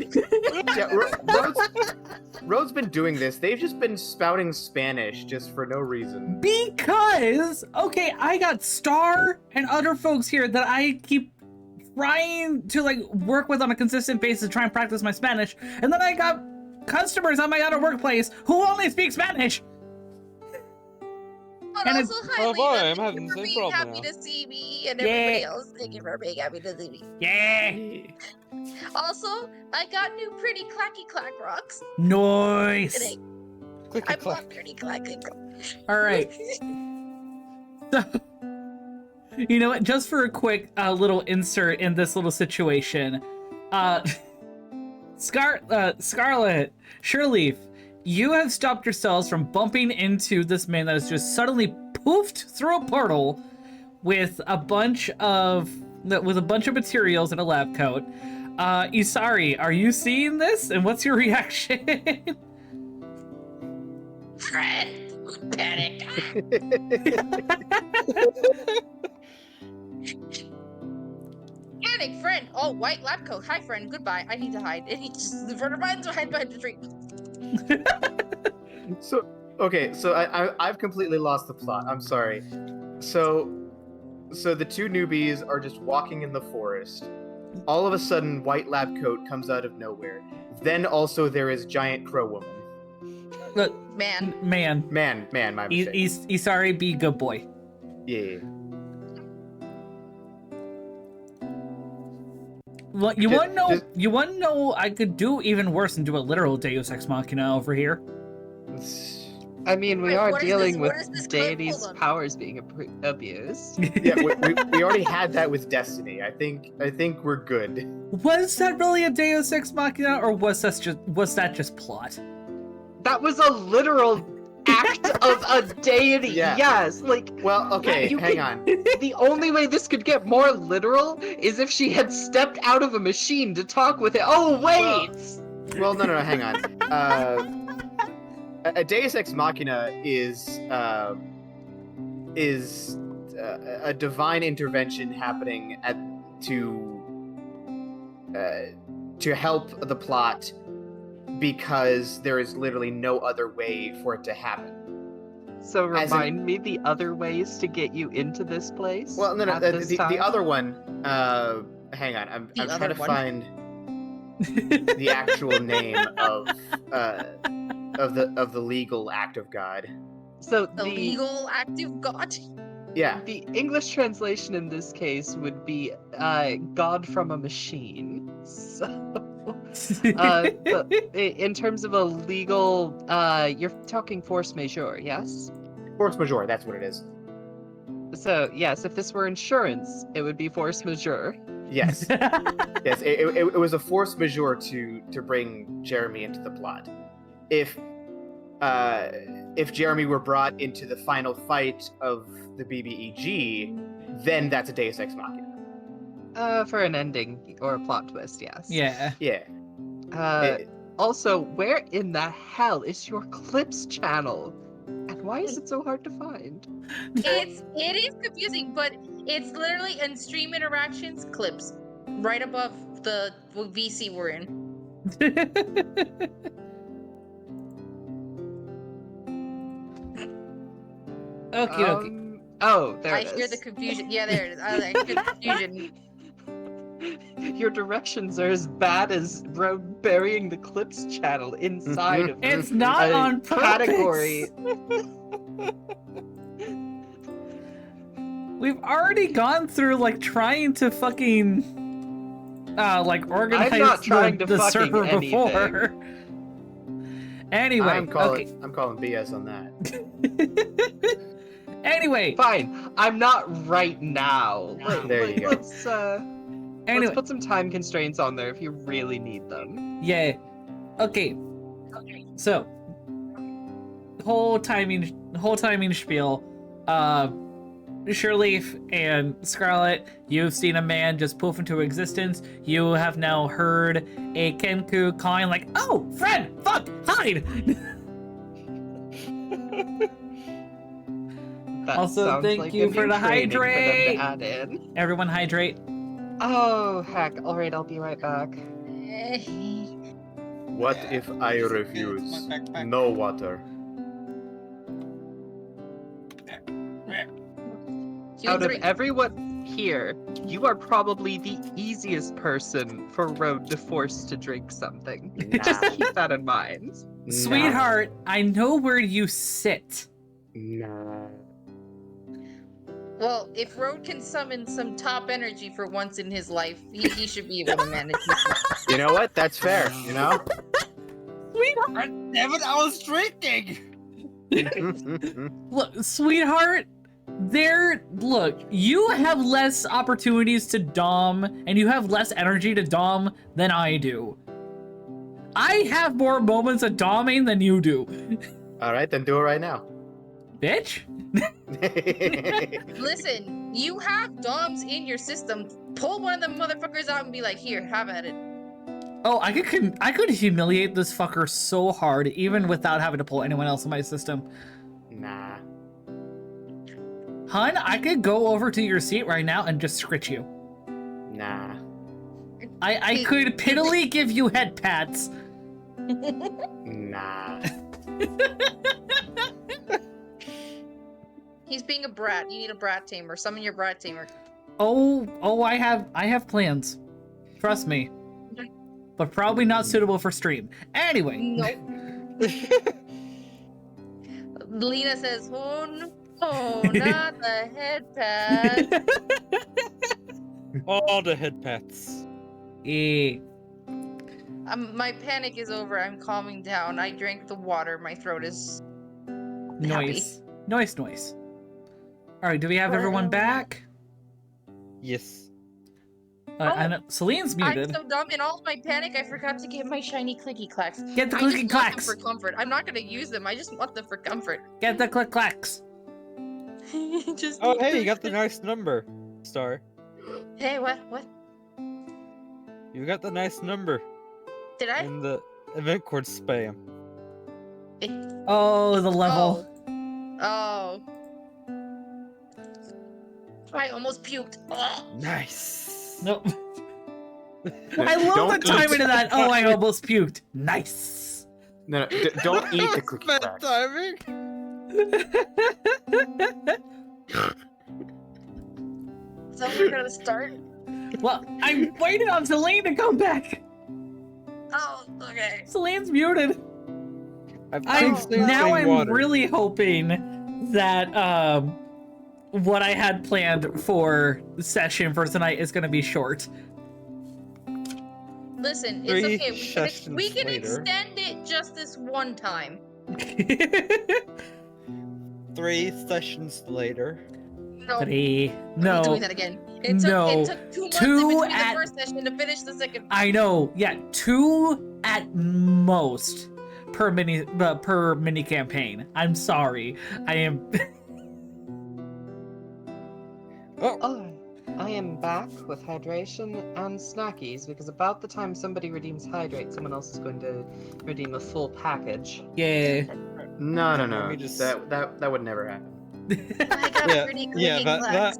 Yeah, Road's been doing this. They've just been spouting Spanish just for no reason. Because, okay, I got Star and other folks here that I keep trying to like work with on a consistent basis, try and practice my Spanish, and then I got customers on my other workplace who only speak Spanish. But And also, hi, oh boy, Lena. I'm having the Thank you same for being problem happy now. to see me, and Yeah. everybody else. Thank you for being happy to see me. Yeah. Also, I got new pretty clacky clack rocks Nice. today. Click, I click, clack. love pretty clacky clack. All right. So, you know what? Just for a quick little insert in this little situation, Scarlet, Sureleaf, you have stopped yourselves from bumping into this man that has just suddenly poofed through a portal with a bunch of materials in a lab coat. Isari, are you seeing this? And what's your reaction? Fred, panic. Panic, friend. Oh, white lab coat. Hi, friend. Goodbye. I need to hide. And he just the front of hide behind the tree. So I've completely lost the plot. I'm sorry. So the 2 newbies are just walking in the forest. All of a sudden, white lab coat comes out of nowhere. Then also there is giant crow woman. Look, Man. man. My mistake. Isari, be good boy. Yeah. Well, you want to know? I could do even worse and do a literal Deus Ex Machina over here. I mean, we Wait, are what is dealing this? with What is this clip? deities' Hold on. powers being abused. Yeah, we already had that with Destiny. I think we're good. Was that really a Deus Ex Machina, or was that just plot? That was a literal act of a deity. Yeah. Yes, like. Well, okay, hang on. The only way this could get more literal is if she had stepped out of a machine to talk with it. Oh wait. Well, no, hang on. A Deus Ex Machina is a divine intervention happening to help the plot because there is literally no other way for it to happen. So As in- remind me the other ways to get you into this place. Well, no, at this the time? other one. Hang on, I'm trying other to one. find the actual name of the legal act of God. So The legal active god. Yeah. The English translation in this case would be God from a machine. So, but in terms of a legal, you're talking force majeure, yes? Force majeure, that's what it is. So yes, if this were insurance, it would be force majeure. Yes. Yes, it was a force majeure to bring Jeremy into the plot. If Jeremy were brought into the final fight of the BBEG, then that's a Deus Ex Machina. For an ending or a plot twist, yes. Yeah. Yeah. Also, where in the hell is your clips channel? And why is it so hard to find? It is confusing, but it's literally in stream interactions clips right above the VC we're in. Okay. Oh, there I it is. hear the confusion. Yeah, there it is. I hear the confusion. Your directions are as bad as Road burying the clips channel inside of It's not a on purpose. category. We've already gone through like trying to fucking like organize I'm not trying the to fucking server anything. before. Anyway, I'm calling BS on that. Anyway, Fine, I'm not right now. There you go. Let's anyway, put some time constraints on there if you really need them. yeah. Okay. So, whole timing spiel. Shirleaf and Scarlet, you've seen a man just poof into existence. You have now heard a Kenku calling like, "Oh, friend, fuck, hide!" That Also, sounds thank like you a for new the training for them hydrate. to add in. Everyone hydrate. Oh heck! All right, I'll be right back. What if I refuse? No water. Out of everyone here, you are probably the easiest person for Road to force to drink something. Just Nah. keep that in mind. Sweetheart, I know where you sit. Nah. Well, if Road can summon some top energy for once in his life, he should be able to manage this. You know what? That's fair. You know. Sweetheart, Damn it, I was drinking! look, sweetheart. Look, you have less opportunities to dom, and you have less energy to dom than I do. I have more moments of doming than you do. All right, then do it right now. Bitch. Listen, you have DOMs in your system. Pull one of them motherfuckers out and be like, "Here, have at it." Oh, I could humiliate this fucker so hard, even without having to pull anyone else in my system. Nah. Hun, I could go over to your seat right now and just scritch you. Nah. I could pittily give you head pats. Nah. He's being a brat. You need a brat tamer. Summon your brat tamer. Oh, I have plans. Trust me. But probably not suitable for stream. Anyway. Nope. Lena says, "Oh no, not the head pad." All the head pats. Eh. My panic is over. I'm calming down. I drank the water. My throat is Noise. Noise. Alright, do we have everyone back? Yes. I know Celine's muted. I'm so dumb. In all of my panic, I forgot to get my shiny clicky clacks. Get the I clicky just want them clacks. for comfort. I'm not gonna use them. I just want them for comfort. Get the click clacks. Just Oh, hey, you got the nice number, Star. Hey, what? You got the nice number Did I? in the event cord spam. Oh, the level. Oh. I almost puked. Ugh. Nice. Nope. I love Don't the timing eat. of that. Oh, I almost puked. Nice. No, don't eat the cookie Bad crack. timing. So we're gonna start? Well, I'm waiting on Celine to come back. Oh, okay. Celine's muted. I'm water. really hoping that what I had planned for the session for tonight is going to be short. Listen, it's 3 okay. We can later. extend it just this one time. 3 sessions later. No, 3. I'm No. doing that again. It No. took 2 months 2 in between at- the first session to finish the second. I know. Yeah, 2 at most per mini campaign. I'm sorry. I am. Oh, I am back with hydration and snackies because about the time somebody redeems hydrate, someone else is going to redeem a full package. Yeah. No. Let me just- That would never happen. I got Yeah, pretty yeah, clean glass.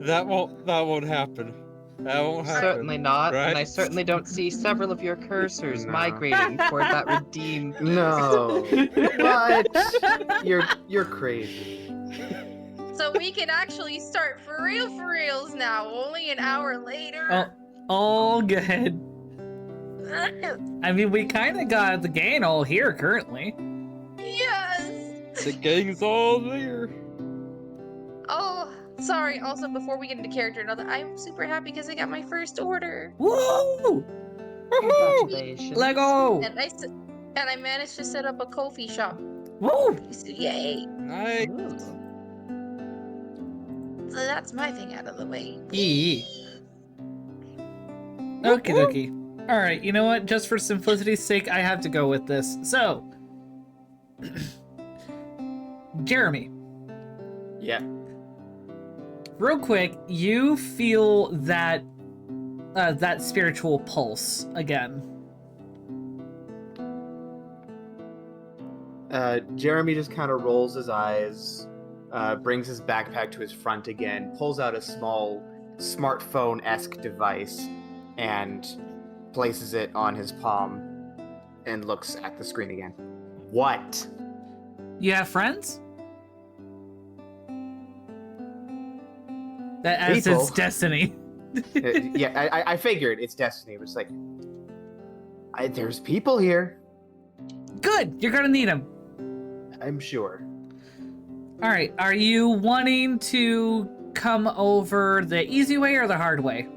that won't happen. That won't happen. Certainly not, right? and I certainly don't see several of your cursors No. migrating toward that redeem. No. What? You're crazy. So we can actually start for reals now, only an hour later. Oh, all good. I mean, we kind of got the gang all here currently. Yes! The gang's all there. Oh, sorry. Also, before we get into character, I'm super happy because I got my first order. Woo! Congratulations. Lego! And I managed to set up a coffee shop. Woo! So, yay. Nice. Ooh. So that's my thing out of the way. Okie dokie. Alright, you know what? Just for simplicity's sake, I have to go with this. So, Jeremy, Yeah. real quick, you feel that that spiritual pulse again. Jeremy just kind of rolls his eyes, brings his backpack to his front again, pulls out a small smartphone-esque device, and places it on his palm and looks at the screen again. What? You have friends? That as People. it's destiny. Yeah, I figured it's destiny. But it's like, there's people here. Good, you're gonna need them. I'm sure. All right, are you wanting to come over the easy way or the hard way?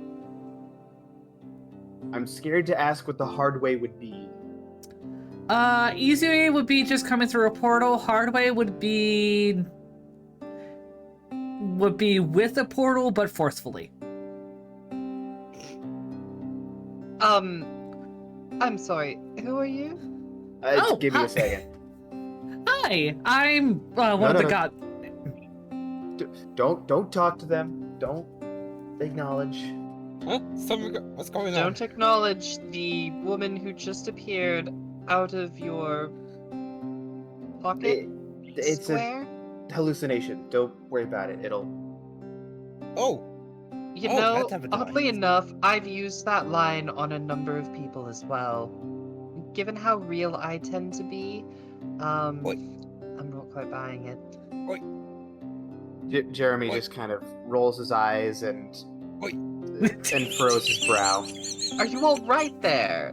I'm scared to ask what the hard way would be. Easy way would be just coming through a portal. Hard way would be with a portal, but forcefully. I'm sorry, who are you? Oh, Give me hi. a second. Hi, I'm one of the no. god. Don't talk to them. Don't acknowledge. Huh? What's going on? Don't acknowledge the woman who just appeared out of your pocket It's square. a hallucination. Don't worry about it. It'll. Oh, You Oh, know, that type of oddly device. enough, I've used that line on a number of people as well. Given how real I tend to be, Oi. I'm not quite buying it. Jeremy What? just kind of rolls his eyes and Oi. and furrows his brow. Are you all right there?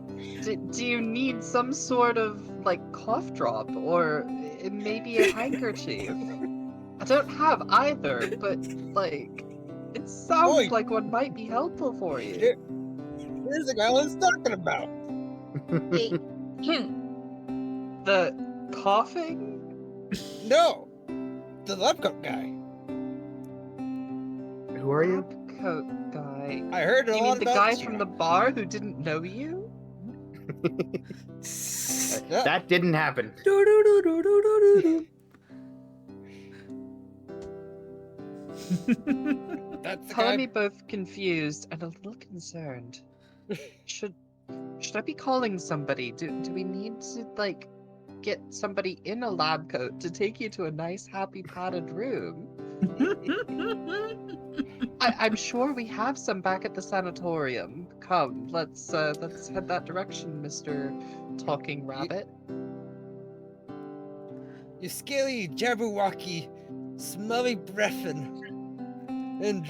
Do you need some sort of like cough drop or maybe a handkerchief? I don't have either, but like it sounds Oi. like one might be helpful for you. Yeah. Here's the guy I was talking about. Hey, The coughing? No, the lab coat guy. Who are you? Lab coat guy. I heard a You lot mean the about guy you. from the bar who didn't know you? Yeah. That didn't happen. That's the Calling guy. me both confused and a little concerned. Should I be calling somebody? Do we need to like get somebody in a lab coat to take you to a nice, happy, padded room? I'm sure we have some back at the sanatorium. Come, let's head that direction, Mr. Talking Rabbit. You scaly, jabberwocky, smelly breathin', and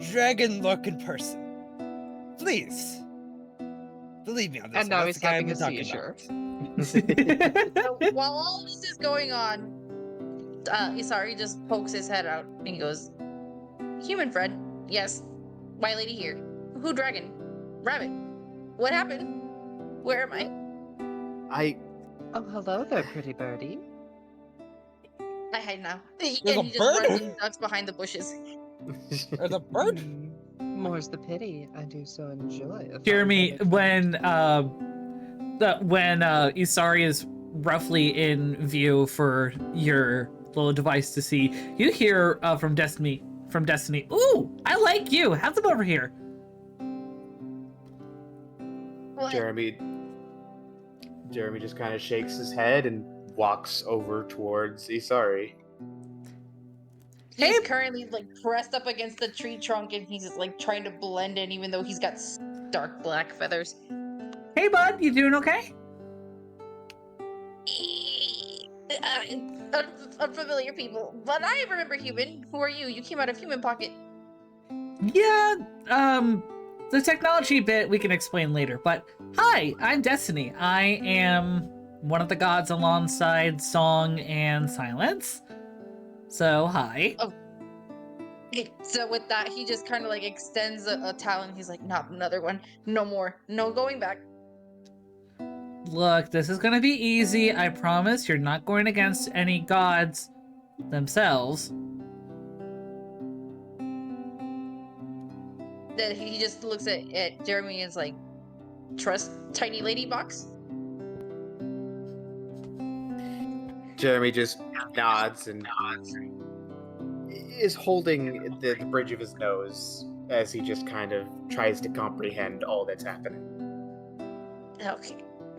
dragon-looking person. Please, believe me on this. And now one. he's That's the guy having I've a been talking seizure. about. so while all this is going on, Isari just pokes his head out and he goes, "Human friend, yes. My lady here. Who dragon? Rabbit. What happened? Where am I?" I Oh, hello there, pretty birdie. I hide now. There's And a he just bird? runs and ducks behind the bushes. There's a bird. More's the pity. I do so enjoy. a fine Jeremy, feathered when Isari is roughly in view for your little device to see, you hear from Destiny. Ooh, I like you. Have them over here. What? Jeremy just kind of shakes his head and walks over towards Isari. He's currently like pressed up against the tree trunk, and he's like trying to blend in, even though he's got dark black feathers. Hey, bud, you doing okay? Unfamiliar people, but I remember human. Who are you? You came out of human pocket. Yeah, the technology bit we can explain later, but hi, I'm Destiny. I am one of the gods alongside Song and Silence. So, hi. Okay, so with that, he just kind of like extends a talon. He's like, not another one. No more. No going back. Look, this is gonna be easy. I promise you're not going against any gods themselves. Then he just looks at Jeremy and is like, trust tiny lady box? Jeremy just nods and is holding the bridge of his nose as he just kind of tries to comprehend all that's happening.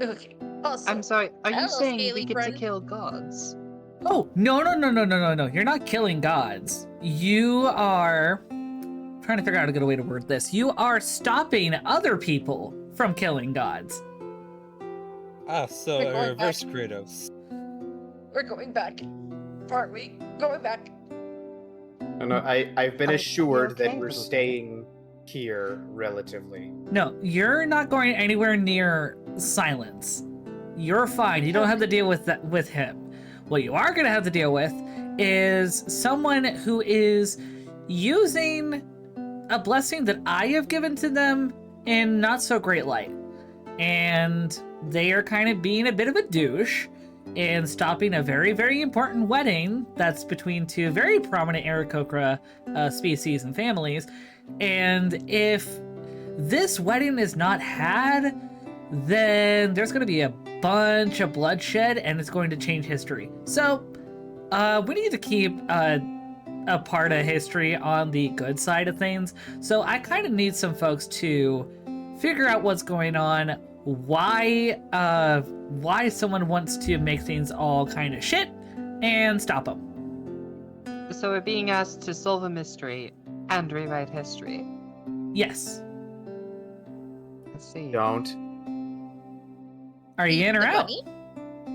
Okay. Also, I'm sorry, are you hello, saying we scaly get friend. to kill gods? Oh, no. You're not killing gods. You are... trying to figure out a good way to word this. You are stopping other people from killing gods. Ah, so We're a going reverse back. Kratos. We're going back. Aren't we? Going back. No, I've been Are you assured okay, that we're little guy? staying here relatively. No, you're not going anywhere near Silence. You're fine. You don't have to deal with that with him. What you are going to have to deal with is someone who is using a blessing that I have given to them in not so great light. And they are kind of being a bit of a douche and stopping a very, very important wedding that's between two very prominent Aarakocra species and families. And if this wedding is not had, then there's going to be a bunch of bloodshed and it's going to change history. So we need to keep a part of history on the good side of things. So I kind of need some folks to figure out what's going on, why someone wants to make things all kind of shit, and stop them. So we're being asked to solve a mystery and rewrite history. Yes. Let's see. Don't. Are you in or The out? bunny?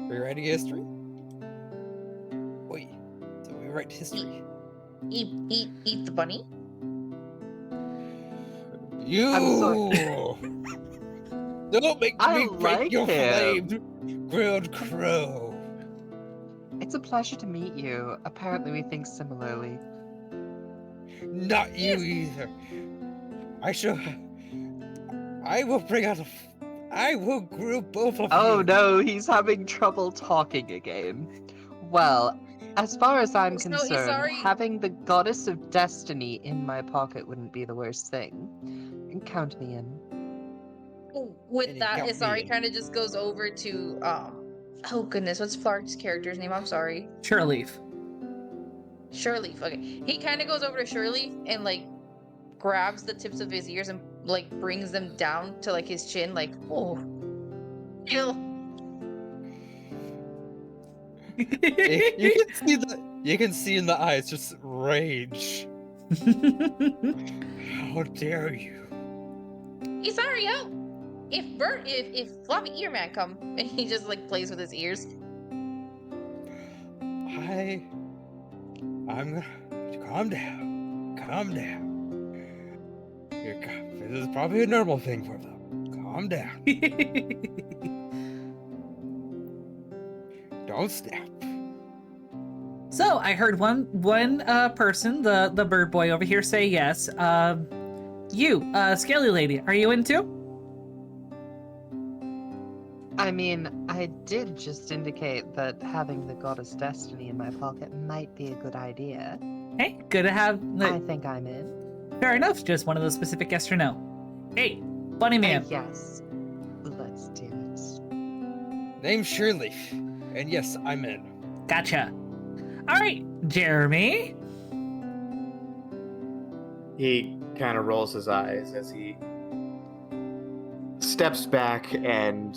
Rewriting history? Wait, so we write history. Eat the bunny? You! I'm sorry. Don't make I me break like your him. flame, grilled crow. It's a pleasure to meet you. Apparently we think similarly. Not you either. I will bring out I will group both of you. Oh no, he's having trouble talking again. Well, as far as I'm So he's concerned, already- having the goddess of destiny in my pocket wouldn't be the worst thing. Count me in. With And that, got me Isari in. kind of just goes over to oh goodness, what's Flark's character's name? I'm sorry. Sureleaf. Shirley. Okay. He kind of goes over to Shirley and like grabs the tips of his ears and like brings them down to like his chin, like, oh, kill. You can see in the eyes just rage. How dare you? Isari out. If Floppy Earman come and he just like plays with his ears. I'm calm down. Calm down. This is probably a normal thing for them. Calm down. Don't snap. So I heard one person, the bird boy over here, say yes. Scaly lady, are you in too? I mean, I I did just indicate that having the goddess Destiny in my pocket might be a good idea. Hey, good to have. I think I'm in. Fair enough. Just one of those specific yes or no. Hey, Bunny Man. Yes. Let's do it. Name's Shirley, and yes, I'm in. Gotcha. All right, Jeremy. He kind of rolls his eyes as he steps back and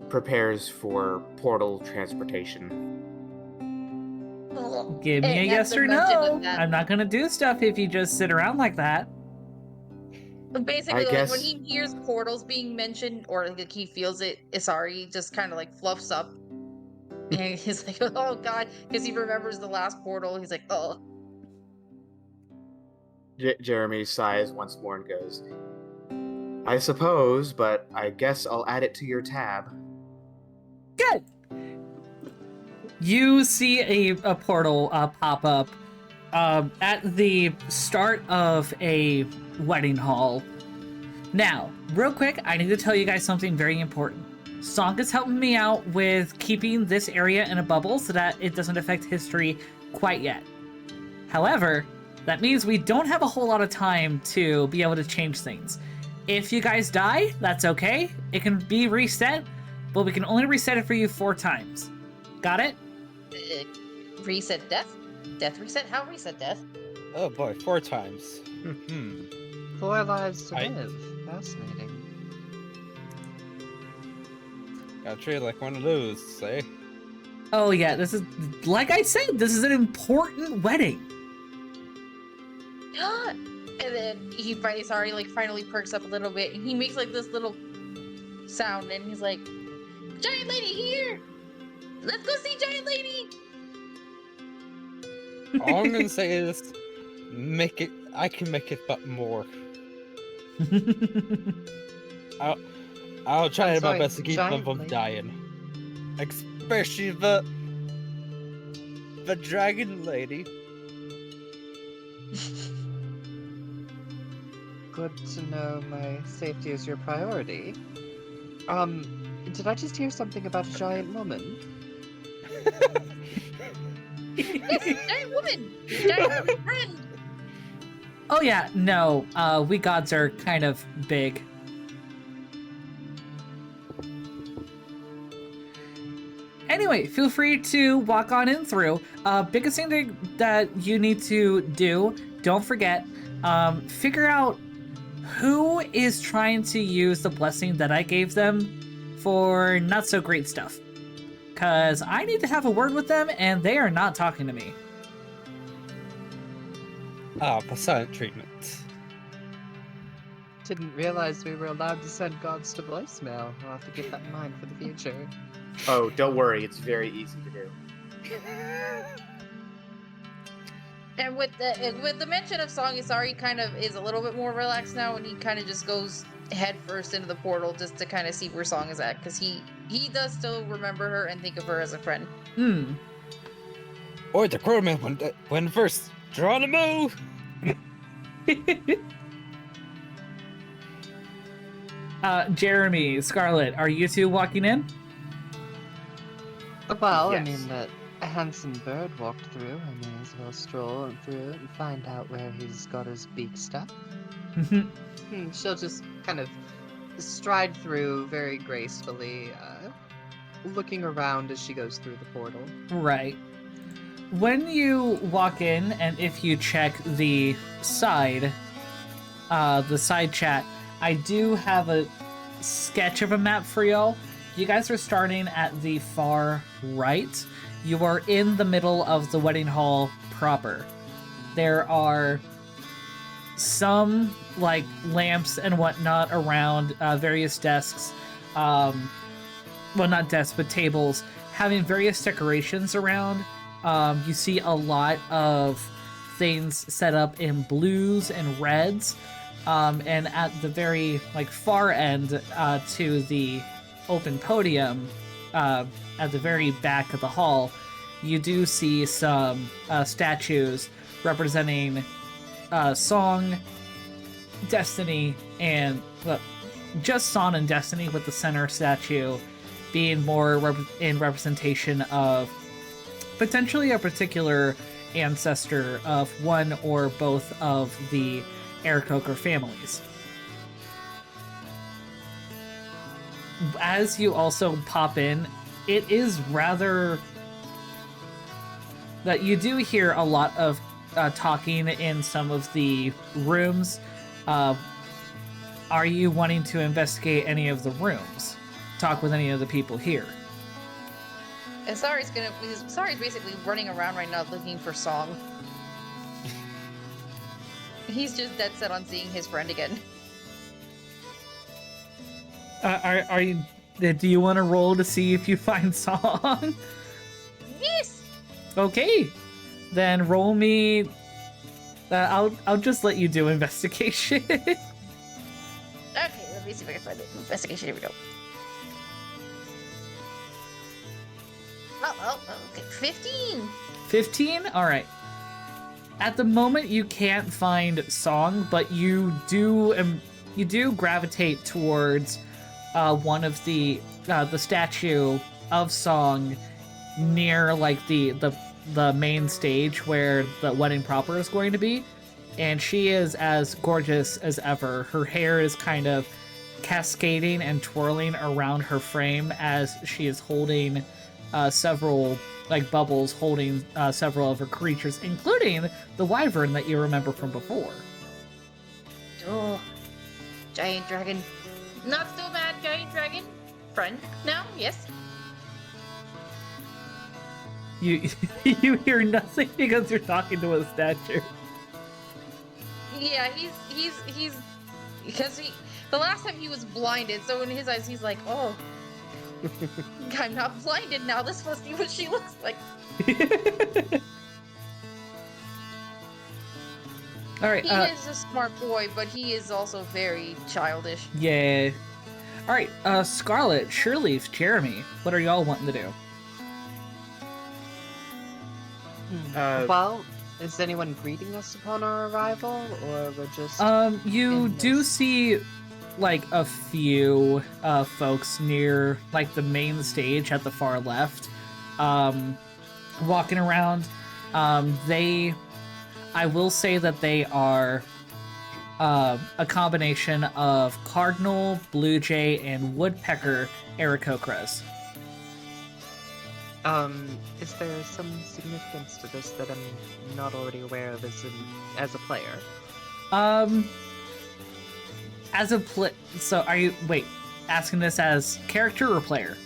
prepares for portal transportation. Give me a And yes at the or mention no. of that- I'm not gonna do stuff if you just sit around like that. Basically, I like, guess- when he hears portals being mentioned, or like he feels it, sorry, he just kind of like fluffs up. And he's like, oh god, because he remembers the last portal. He's like, oh. Jeremy sighs once more and goes, I suppose, but I guess I'll add it to your tab. Good. You see a portal pop up at the start of a wedding hall. Now, real quick, I need to tell you guys something very important. Song is helping me out with keeping this area in a bubble so that it doesn't affect history quite yet. However, that means we don't have a whole lot of time to be able to change things. If you guys die, that's okay. It can be reset, but we can only reset it for you 4 times. Got it? Reset death? Death reset? How reset death? Oh boy, 4 times. 4 lives to I- live. Fascinating. Gotta treat it like one of those, say. Oh yeah, this is, like I said, this is an important wedding. And then he finally perks up a little bit, and he makes like this little sound, and he's like, "Giant lady here! Let's go see giant lady!" All I'm gonna say is, I can make it but more. I'll try I'm my sorry, best to keep them giant from lady? dying. Especially the dragon lady. Good to know my safety is your priority. Did I just hear something about a giant woman? Yes, giant woman, giant woman friend. Oh yeah, no, we gods are kind of big. Anyway, feel free to walk on in through. Biggest thing that you need to do, don't forget, figure out who is trying to use the blessing that I gave them for not so great stuff. Because I need to have a word with them, and they are not talking to me. The silent treatment. Didn't realize we were allowed to send gods to voicemail. I'll have to keep that in mind for the future. Oh, don't worry, it's very easy to do. And with the mention of Song Isari, kind of is a little bit more relaxed now, and he kind of just goes head first into the portal just to kind of see where Song is at, because he does still remember her and think of her as a friend. Or the crowman went first. Draw the move. Jeremy, Scarlet, are you two walking in? Well, I Yes. mean, that a handsome bird walked through. I may as well stroll through it and find out where he's got his beak stuck. She'll just kind of stride through very gracefully, looking around as she goes through the portal. Right. When you walk in, and if you check the side chat, I do have a sketch of a map for y'all. You guys are starting at the far right. You are in the middle of the wedding hall proper. There are some like lamps and whatnot around various desks. Well, not desks, but tables having various decorations around. You see a lot of things set up in blues and reds. And at the very far end to the open podium at the very back of the hall, you do see some statues representing Song, Destiny, and just Son and Destiny, with the center statue being more in representation of potentially a particular ancestor of one or both of the Aarakocra families. As you also pop in, it is rather that you do hear a lot of talking in some of the rooms. Are you wanting to investigate any of the rooms? Talk with any of the people here? And Sari's basically running around right now looking for Song. He's just dead set on seeing his friend again. Are you? Do you want to roll to see if you find Song? Yes. Okay, then roll me. I'll just let you do investigation. Okay, let me see if I can find it. Investigation. Here we go. Oh, okay. 15. 15. All right. At the moment, you can't find Song, but you do gravitate towards one of the statue of Song near like the main stage where the wedding proper is going to be, and she is as gorgeous as ever. Her hair is kind of cascading and twirling around her frame as she is holding several like bubbles, holding several of her creatures, including the wyvern that you remember from before. Oh, giant dragon. Not so bad, giant dragon. Friend now, yes. You you hear nothing because you're talking to a statue. Yeah, he's because the last time he was blinded, so in his eyes he's like, oh, I'm not blinded now. This must be what she looks like. All right. He is a smart boy, but he is also very childish. Yeah. All right. Scarlet, Sureleaf, Jeremy, what are y'all wanting to do? Well, is anyone greeting us upon our arrival, or we're just... You do see like a few folks near like the main stage at the far left, walking around. I will say that they are a combination of cardinal, blue jay, and woodpecker Aarakocras. Is there some significance to this that I'm not already aware of as a player? So are you, asking this as character or player?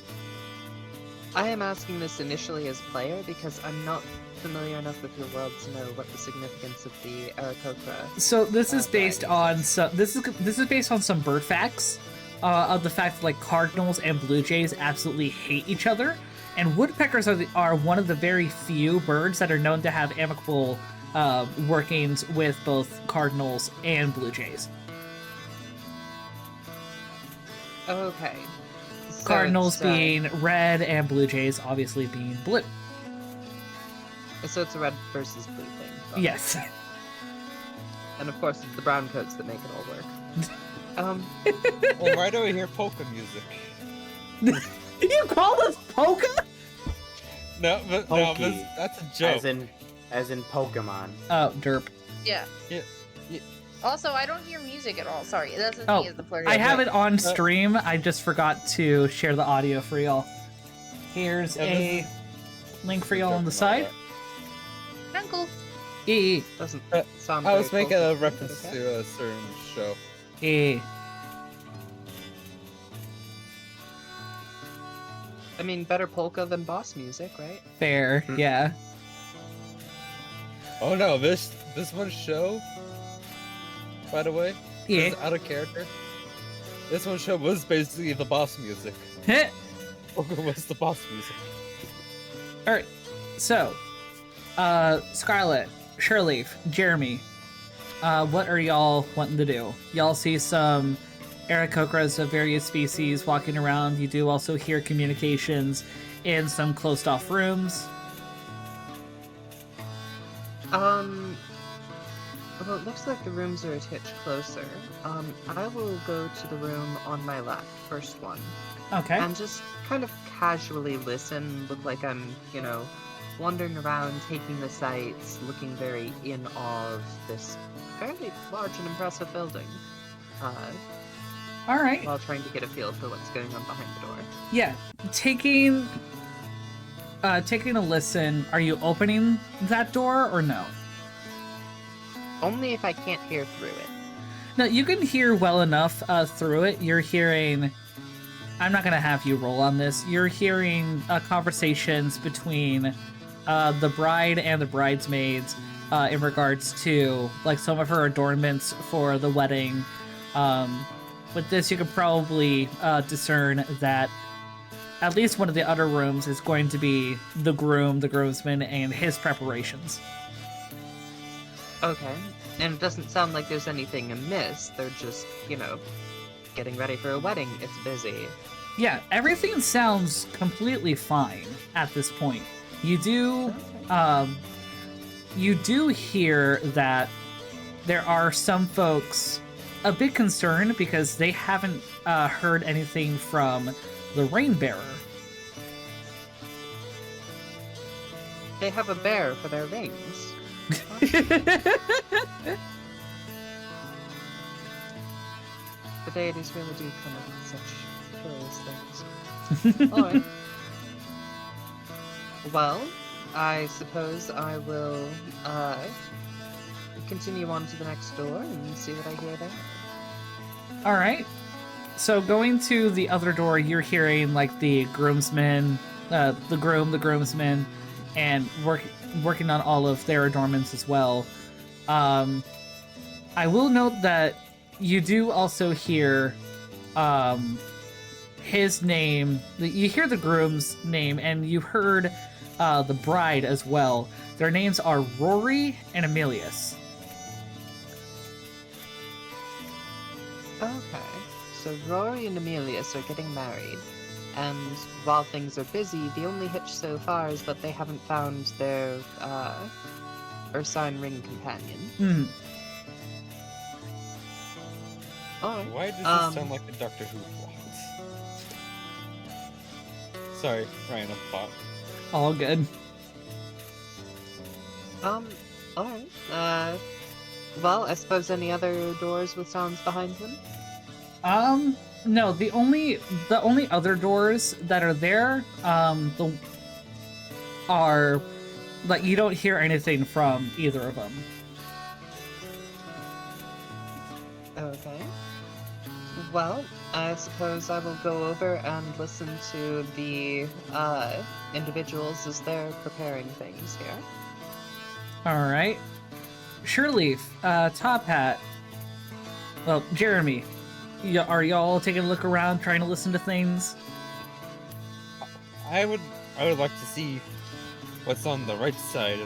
I am asking this initially as player because I'm not familiar enough with your world to know what the significance of the Aarakocra. So this is based on this is based on some bird facts of the fact that like cardinals and blue jays absolutely hate each other, and woodpeckers are one of the very few birds that are known to have amicable workings with both cardinals and blue jays. Okay. So Cardinals being red and blue jays obviously being blue. So it's a red versus blue thing. Yes. And of course it's the brown coats that make it all work. Well, why do we hear polka music? You call this polka? No, but Pokey. that's a joke. As in Pokemon. Oh, derp. Yeah. Yeah. Also, I don't hear music at all. Sorry, that's me as the player. I have it on stream. I just forgot to share the audio for y'all. Here's a link for y'all on the side. Uncle. Doesn't sound I was very making a focused, reference okay? to a certain show. I mean, better polka than boss music, right? Fair, yeah. Oh no, this one show, by the way, Yeah. is out of character. This one show was basically the boss music. Polka was the boss music. Alright, so, Scarlet, Sureleaf, Jeremy, what are y'all wanting to do? Y'all see some Aarakocras of various species walking around. You do also hear communications in some closed off rooms. Well, it looks like the rooms are a titch closer. I will go to the room on my left, first one, Okay. and just kind of casually listen, look like I'm, wandering around, taking the sights, looking very in awe of this fairly large and impressive building, All right. while trying to get a feel for what's going on behind the door. Yeah. Taking a listen, are you opening that door or no? Only if I can't hear through it. No, you can hear well enough through it. You're hearing... I'm not going to have you roll on this. You're hearing conversations between the bride and the bridesmaids in regards to like some of her adornments for the wedding. With this, you could probably discern that at least one of the other rooms is going to be the groom, the groomsman, and his preparations. Okay. And it doesn't sound like there's anything amiss. They're just, getting ready for a wedding. It's busy. Yeah, everything sounds completely fine at this point. You do hear that there are some folks a bit concerned because they haven't heard anything from the rain bearer. They have a bear for their rings. The deities really do come up with such curious things. Alright. Well, I suppose I will continue on to the next door and see what I hear there. All right. So going to the other door, you're hearing like the groomsmen, the groom, the groomsmen, and working on all of their adornments as well. I will note that you do also hear his name. You hear the groom's name, and you heard the bride as well. Their names are Rory and Emilius. Okay, so Rory and Emilius are getting married, and while things are busy, the only hitch so far is that they haven't found their Ursine ring companion. Hmm. Alright. Why does this sound like a Doctor Who plot? Sorry, random thought. All good. Alright. Well, I suppose any other doors with sounds behind them? No, the only other doors that are there, are like you don't hear anything from either of them. Okay. Well, I suppose I will go over and listen to the individuals as they're preparing things here. All right. Sureleaf, Top Hat. Well, Jeremy, are y'all taking a look around, trying to listen to things? I would like to see what's on the right side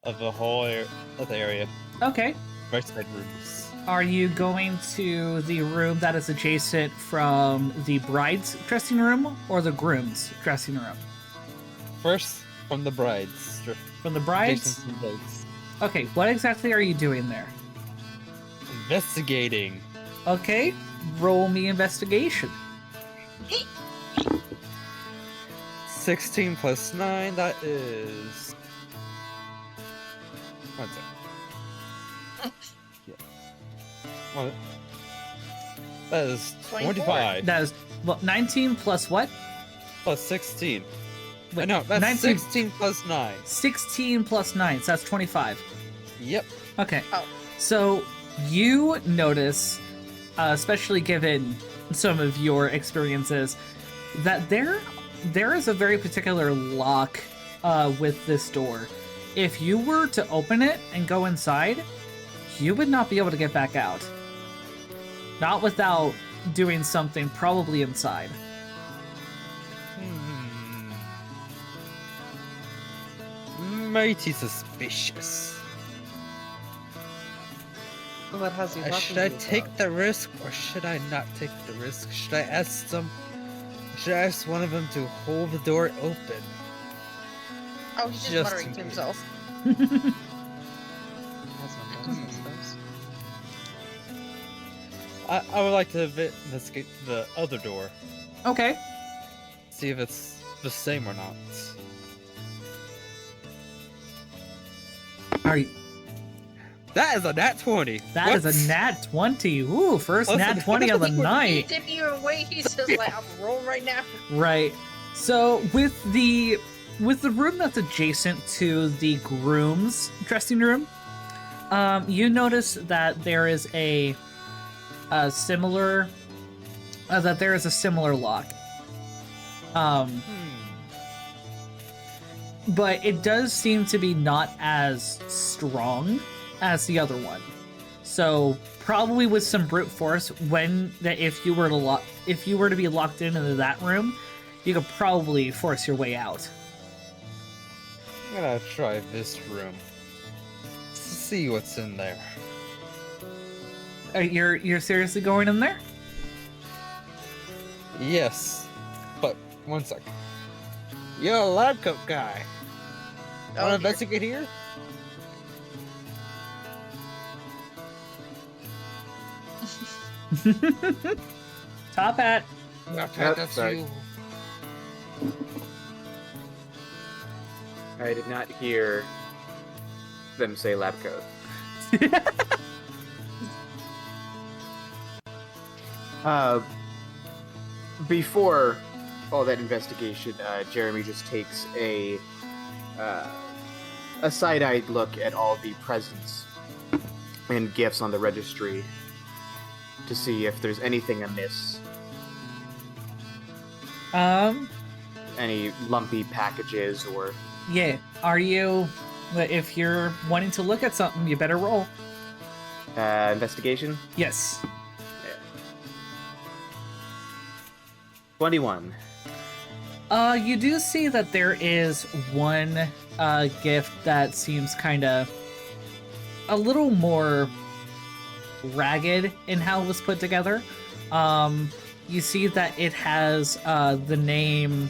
of the whole of the area. Okay. Right side rooms. Are you going to the room that is adjacent from the bride's dressing room or the groom's dressing room? First, from the brides. From the bride's? Adjacent to the brides. Okay, what exactly are you doing there? Investigating. Okay, roll me investigation. 16 plus 9, that is... One sec. Yeah. What? That is 25. That is, well, 19 plus what? Plus 16. Wait, No, that's 19 16 plus 9. 16 plus 9, so that's 25. Yep. Okay. Oh. So you notice, especially given some of your experiences, that there is a very particular lock with this door. If you were to open it and go inside, you would not be able to get back out. Not without doing something probably inside. Mighty suspicious. What has you talking Should to I you take about? the risk or should I not take the risk? Should I ask one of them to hold the door open? Oh, he's just Just muttering in to case. himself. As one does, as I would like to investigate the other door. Okay. See if it's the same or not. Are you... That is a nat 20. That is a nat 20. Ooh, first nat 20 of the He night. didn't even wait. He's just like, I'm rolling right now. Right. So with the room that's adjacent to the groom's dressing room, you notice that there is a similar lock. But it does seem to be not as strong as the other one. So probably with some brute force, if you were to be locked into that room, you could probably force your way out. I'm gonna try this room. See what's in there. You're seriously going in there? Yes, but one sec. You're a lab coat guy. Wanna dear. investigate here? Top hat. That's sorry. you. I did not hear them say lab coat. Before all that investigation, Jeremy just takes a side-eyed look at all the presents and gifts on the registry to see if there's anything amiss. Any lumpy packages or... Yeah. If you're wanting to look at something, you better roll. Investigation? Yes. 21. You do see that there is one gift that seems kind of a little more ragged in how it was put together. You see that it has the name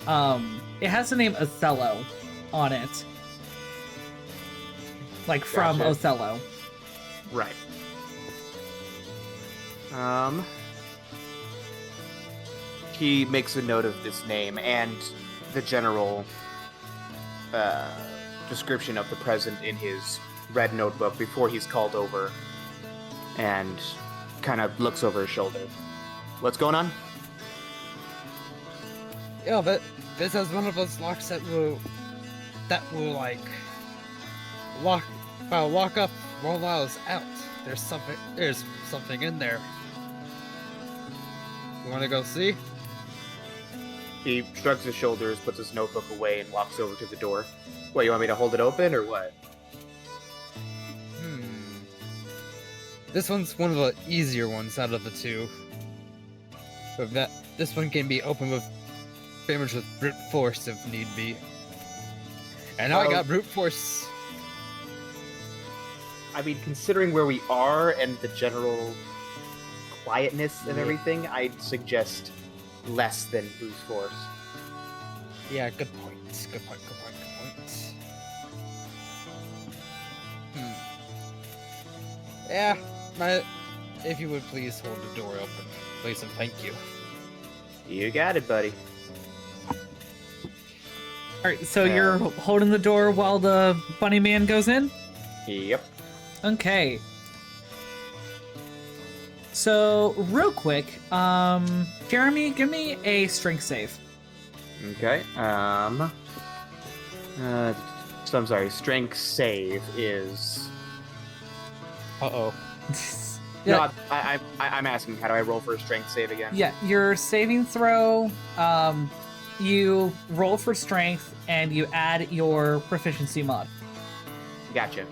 Othello on it, like from Gotcha. Othello. Right. He makes a note of this name and the general description of the present in his red notebook before he's called over, and kind of looks over his shoulder. What's going on? Yeah, but this is one of those locks that will like lock up won't allow us out. There's something in there. You wanna go see? He shrugs his shoulders, puts his notebook away, and walks over to the door. What, you want me to hold it open, or what? This one's one of the easier ones out of the two. But this one can be opened with pretty much with brute force if need be. And now I got brute force. I mean, considering where we are and the general quietness and everything, I'd suggest less than brute force. Yeah, good point. Good point. Yeah, if you would please hold the door open, please, and thank you. You got it, buddy. Alright, so you're holding the door while the bunny man goes in? Yep. Okay. So, real quick, Jeremy, give me a strength save. Okay. So I'm sorry. Strength save is. Uh-oh. No, I'm asking. How do I roll for a strength save again? Yeah, your saving throw, you roll for strength, and you add your proficiency mod. Gotcha.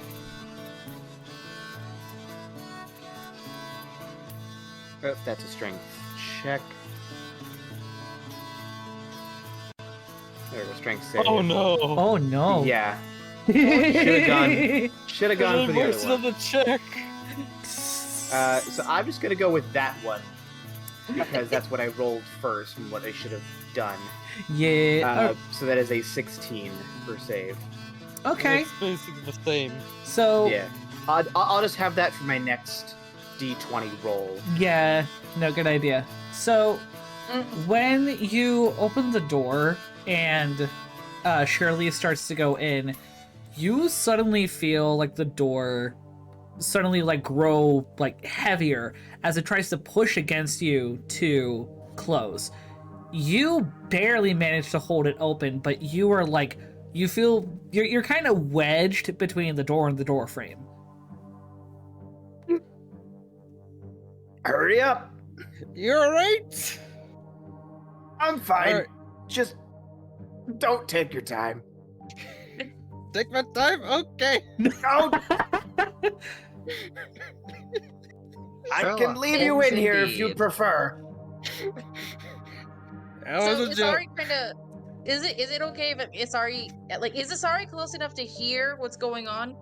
Oh, that's a strength check. There we go, strength save. Oh no! Oh no. Yeah. Should have gone for the Worst other of one. the check. So I'm just gonna go with that one because that's what I rolled first and what I should have done. Yeah. So that is a 16 for save. Okay. It's basically the same. So Yeah. I'll just have that for my next D20 roll. Yeah, no, good idea. So, when you open the door and Shirley starts to go in, you suddenly feel like the door suddenly like grow like heavier as it tries to push against you to close. You barely manage to hold it open, but you are like, you feel you're kind of wedged between the door and the door frame. Hurry up! You're alright? I'm fine. Alright. Just don't take your time. Take my time? Okay. No! I can Sherlock leave you Holmes in here if indeed. you'd prefer. That So was a is joke. Ari kind of? Is it okay if Isari is Isari close enough to hear what's going on?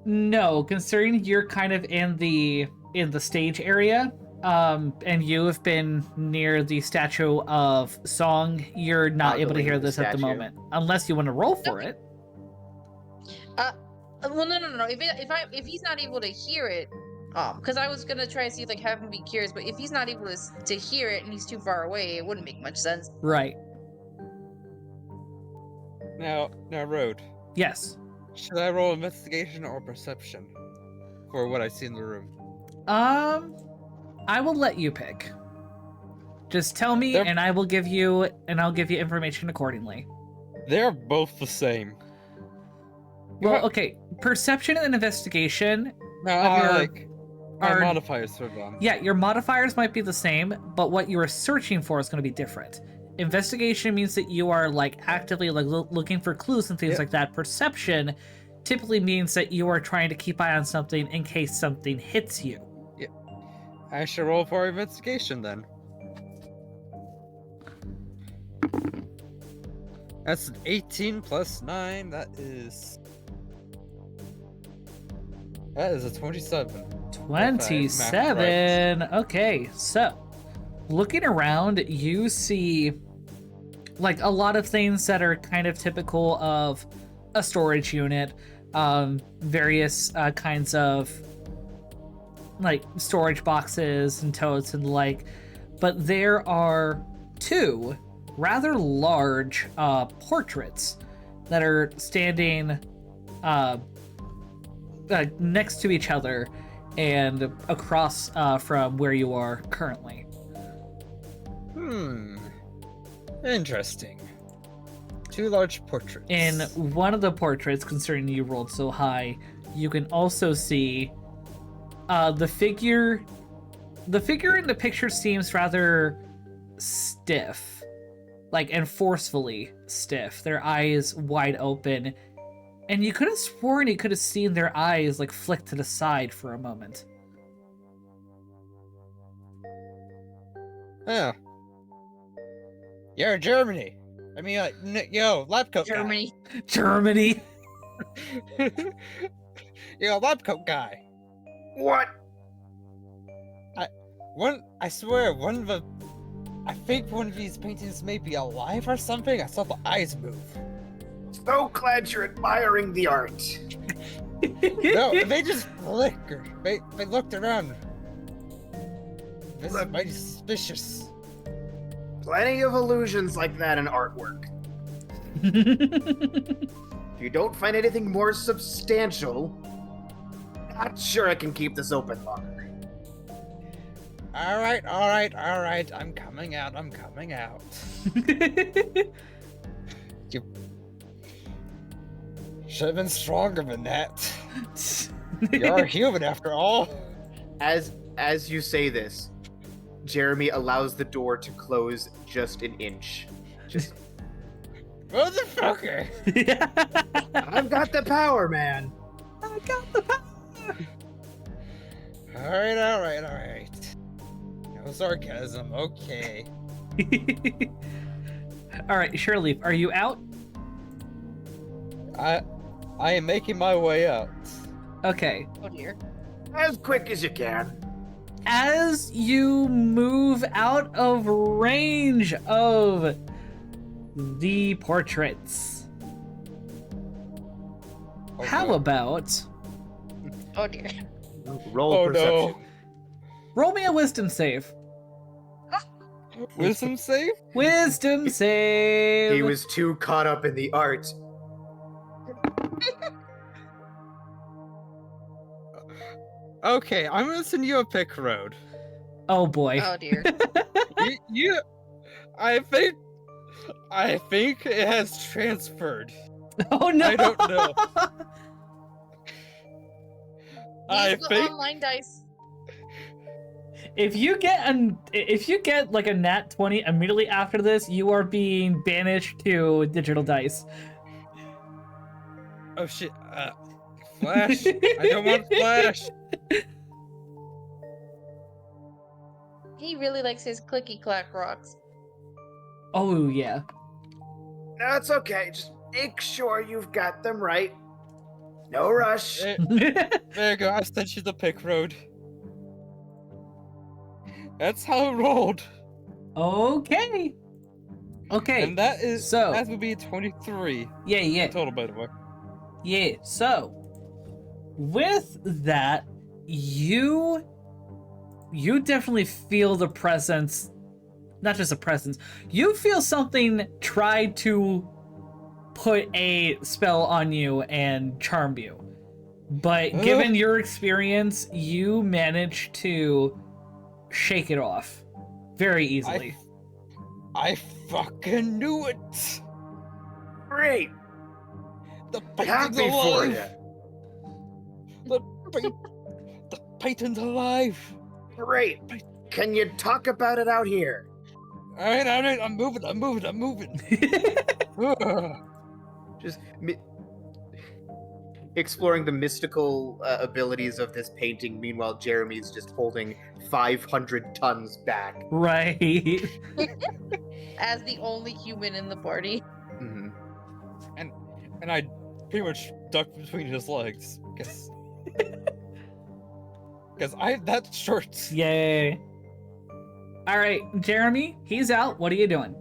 No, considering you're kind of in the stage area, and you have been near the statue of Song, you're not able to Ogling hear the this at the statue. moment, unless you want to roll for it. Well, no. If he's not able to hear it, because I was gonna try to see if have him be curious, but if he's not able to hear it and he's too far away, it wouldn't make much sense. Right. Now, Road. Yes. Should I roll investigation or perception for what I see in the room? I will let you pick. Just tell me, They're- and I'll give you information accordingly. They're both the same. Well, okay. Perception and investigation. No, I mean Are- like my are- modifiers for them. Yeah, your modifiers might be the same, but what you are searching for is going to be different. Investigation means that you are like actively like looking for clues and things Yep. like that. Perception typically means that you are trying to keep eye on something in case something hits you. I should roll for investigation then. That's an 18 plus 9. That is a 27. 27. Okay, so looking around, you see like a lot of things that are kind of typical of a storage unit, various kinds of like storage boxes and totes and the like, but there are two rather large portraits that are standing next to each other and across from where you are currently. Interesting. Two large portraits. In one of the portraits, considering you rolled so high, you can also see the figure. The figure in the picture seems rather stiff, and forcefully stiff. Their eyes wide open, and you could have sworn you could have seen their eyes flick to the side for a moment. Oh. You're Germany. I mean, yo, lab coat Germany. Germany. guy. Yo, lab coat guy. What? I swear, I think one of these paintings may be alive or something. I saw the eyes move. So glad you're admiring the art. No, they just flickered. They looked around. This is mighty suspicious. Plenty of illusions like that in artwork. If you don't find anything more substantial, not sure I can keep this open longer. All right. I'm coming out. You should have been stronger than that. You're a human after all. As you say this, Jeremy allows the door to close just an inch. Just, Motherfucker! I've got the power, man. I got the power. All right. No sarcasm, okay. All right, Shirley, are you out? I am making my way out. Okay. Oh dear. As quick as you can. As you move out of range of the portraits, Oh, how God. about Oh dear. Roll Oh perception. Roll me a wisdom save. no! Wisdom save? Wisdom save. He was too caught up in the art. Okay, I'm gonna send you a pick, Road. Oh boy. Oh dear. you, I think it has transferred. Oh no. I don't know. I Use the think online dice. If you get like a nat 20 immediately after this, you are being banished to digital dice. Oh shit! Flash! I don't want Flash. He really likes his clicky clack rocks. Oh yeah. No, it's okay. Just make sure you've got them right. No rush. There you go. I sent you the pick, Road. That's how it rolled. Okay. Okay. And that so would be 23 yeah. total, by the way. Yeah, so with that, you definitely feel the presence, not just a presence, you feel something try to put a spell on you and charm you. But given your experience, you manage to shake it off very easily. I fucking knew it! Great. The Python's Happy for alive! you. The Python's alive! Great. Can you talk about it out here? Alright, I'm moving. Just exploring the mystical abilities of this painting. Meanwhile, Jeremy's just holding 500 tons back. Right. As the only human in the party. Mm-hmm. And I pretty much ducked between his legs. Because I have that short. Yay. All right, Jeremy, he's out. What are you doing?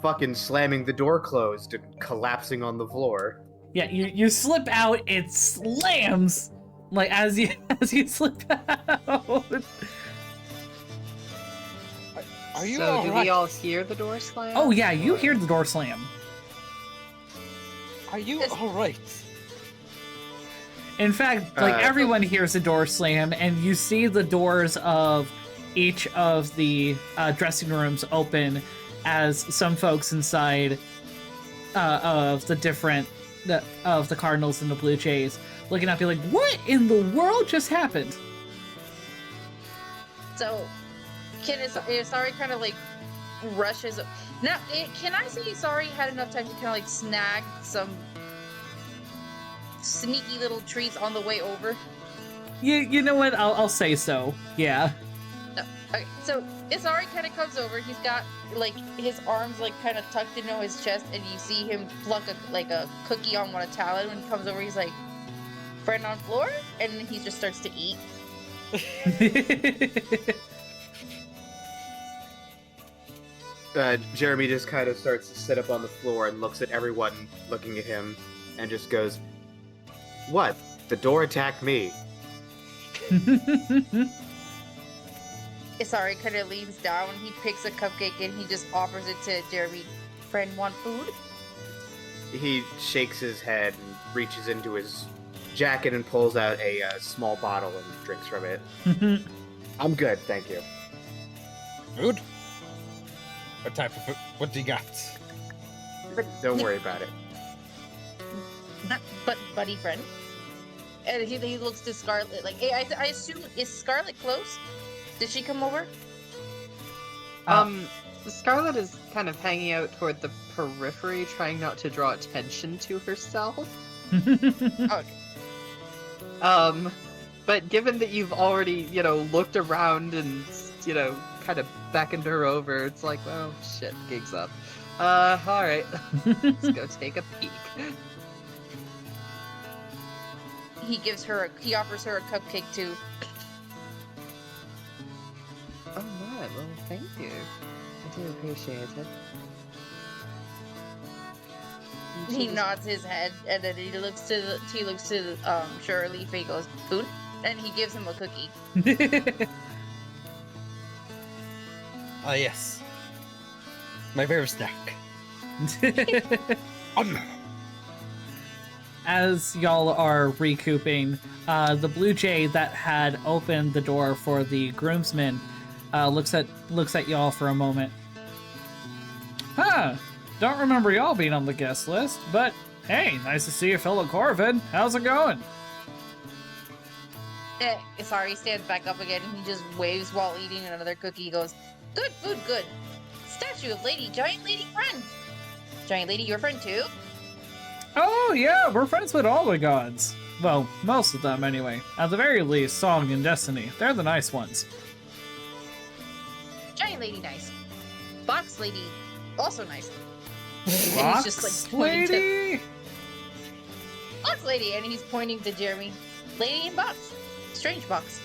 Fucking slamming the door closed and collapsing on the floor. Yeah, you slip out. It slams like as you slip out. Are you So do alright? we all hear the door slam? Oh yeah, you hear the door slam. Are you Yes. alright? In fact, like Uh, everyone hears the door slam, and you see the doors of each of the dressing rooms open as some folks inside of the different of the Cardinals and the Blue Jays looking up, be like, "What in the world just happened?" So, Isari kind of like rushes. Now, can I say Isari had enough time to kind of like snag some sneaky little treats on the way over? You know what? I'll say so. Yeah. No. Okay, so Isari kind of comes over. He's got like his arms like kind of tucked into his chest, and you see him pluck a cookie on one of Talon. When he comes over, he's like, "Friend on floor," and he just starts to eat. Jeremy just kind of starts to sit up on the floor and looks at everyone looking at him and just goes, "What? The door attacked me." Isari kind of leans down. He picks a cupcake and he just offers it to Jeremy. "Friend, want food?" He shakes his head and reaches into his jacket and pulls out a small bottle and drinks from it. "I'm good, thank you." Food? What type of food? What do you got? Don't worry about it. But buddy friend. And he looks to Scarlet. Like, I assume, is Scarlet close? Did she come over? Scarlet is kind of hanging out toward the periphery, trying not to draw attention to herself. Oh, But given that you've already, looked around and, kind of beckoned her over, it's like, well, shit, gig's up. Alright. Let's go take a peek. he offers her a cupcake too. Oh my, well, thank you. I do appreciate it. He nods his head and then he looks to Shirley and he goes, "Food?" And he gives him a cookie. Ah, yes. My favorite snack. As y'all are recouping, the blue jay that had opened the door for the groomsmen looks at y'all for a moment. Huh, don't remember y'all being on the guest list, but hey, nice to see you, fellow Corvid. How's it going? Sorry, he stands back up again and he just waves while eating another cookie. He goes, good food, good. Statue of giant lady friend. Giant lady, your friend too? Oh yeah, we're friends with all the gods. Well, most of them anyway. At the very least, Song and Destiny. They're the nice ones. Giant lady, nice. Box lady, also nice. Box he's just like pointing lady? Box lady, and he's pointing to Jeremy. Lady in box. Strange box.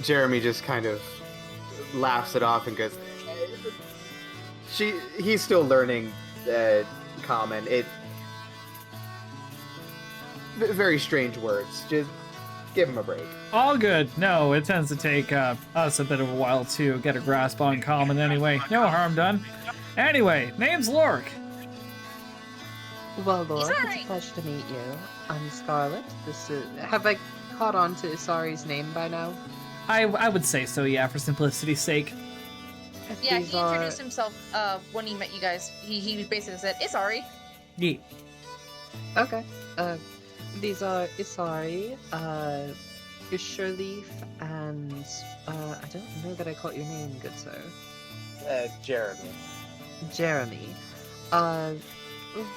Jeremy just kind of laughs it off and goes, he's still learning common. Very strange words. Just give him a break. All good. No, it tends to take us a bit of a while to get a grasp on common anyway. No harm done. Anyway, name's Lork. Well, Lord, it's Isari. a pleasure to meet you. I'm Scarlet. Have I caught on to Isari's name by now? I would say so, yeah, for simplicity's sake. Yeah, These he are- introduced himself when he met you guys. He basically said, it's Ari. Yeah. Okay. These are Isari, Isherleaf, and I don't know that I caught your name, good sir. Jeremy. Jeremy.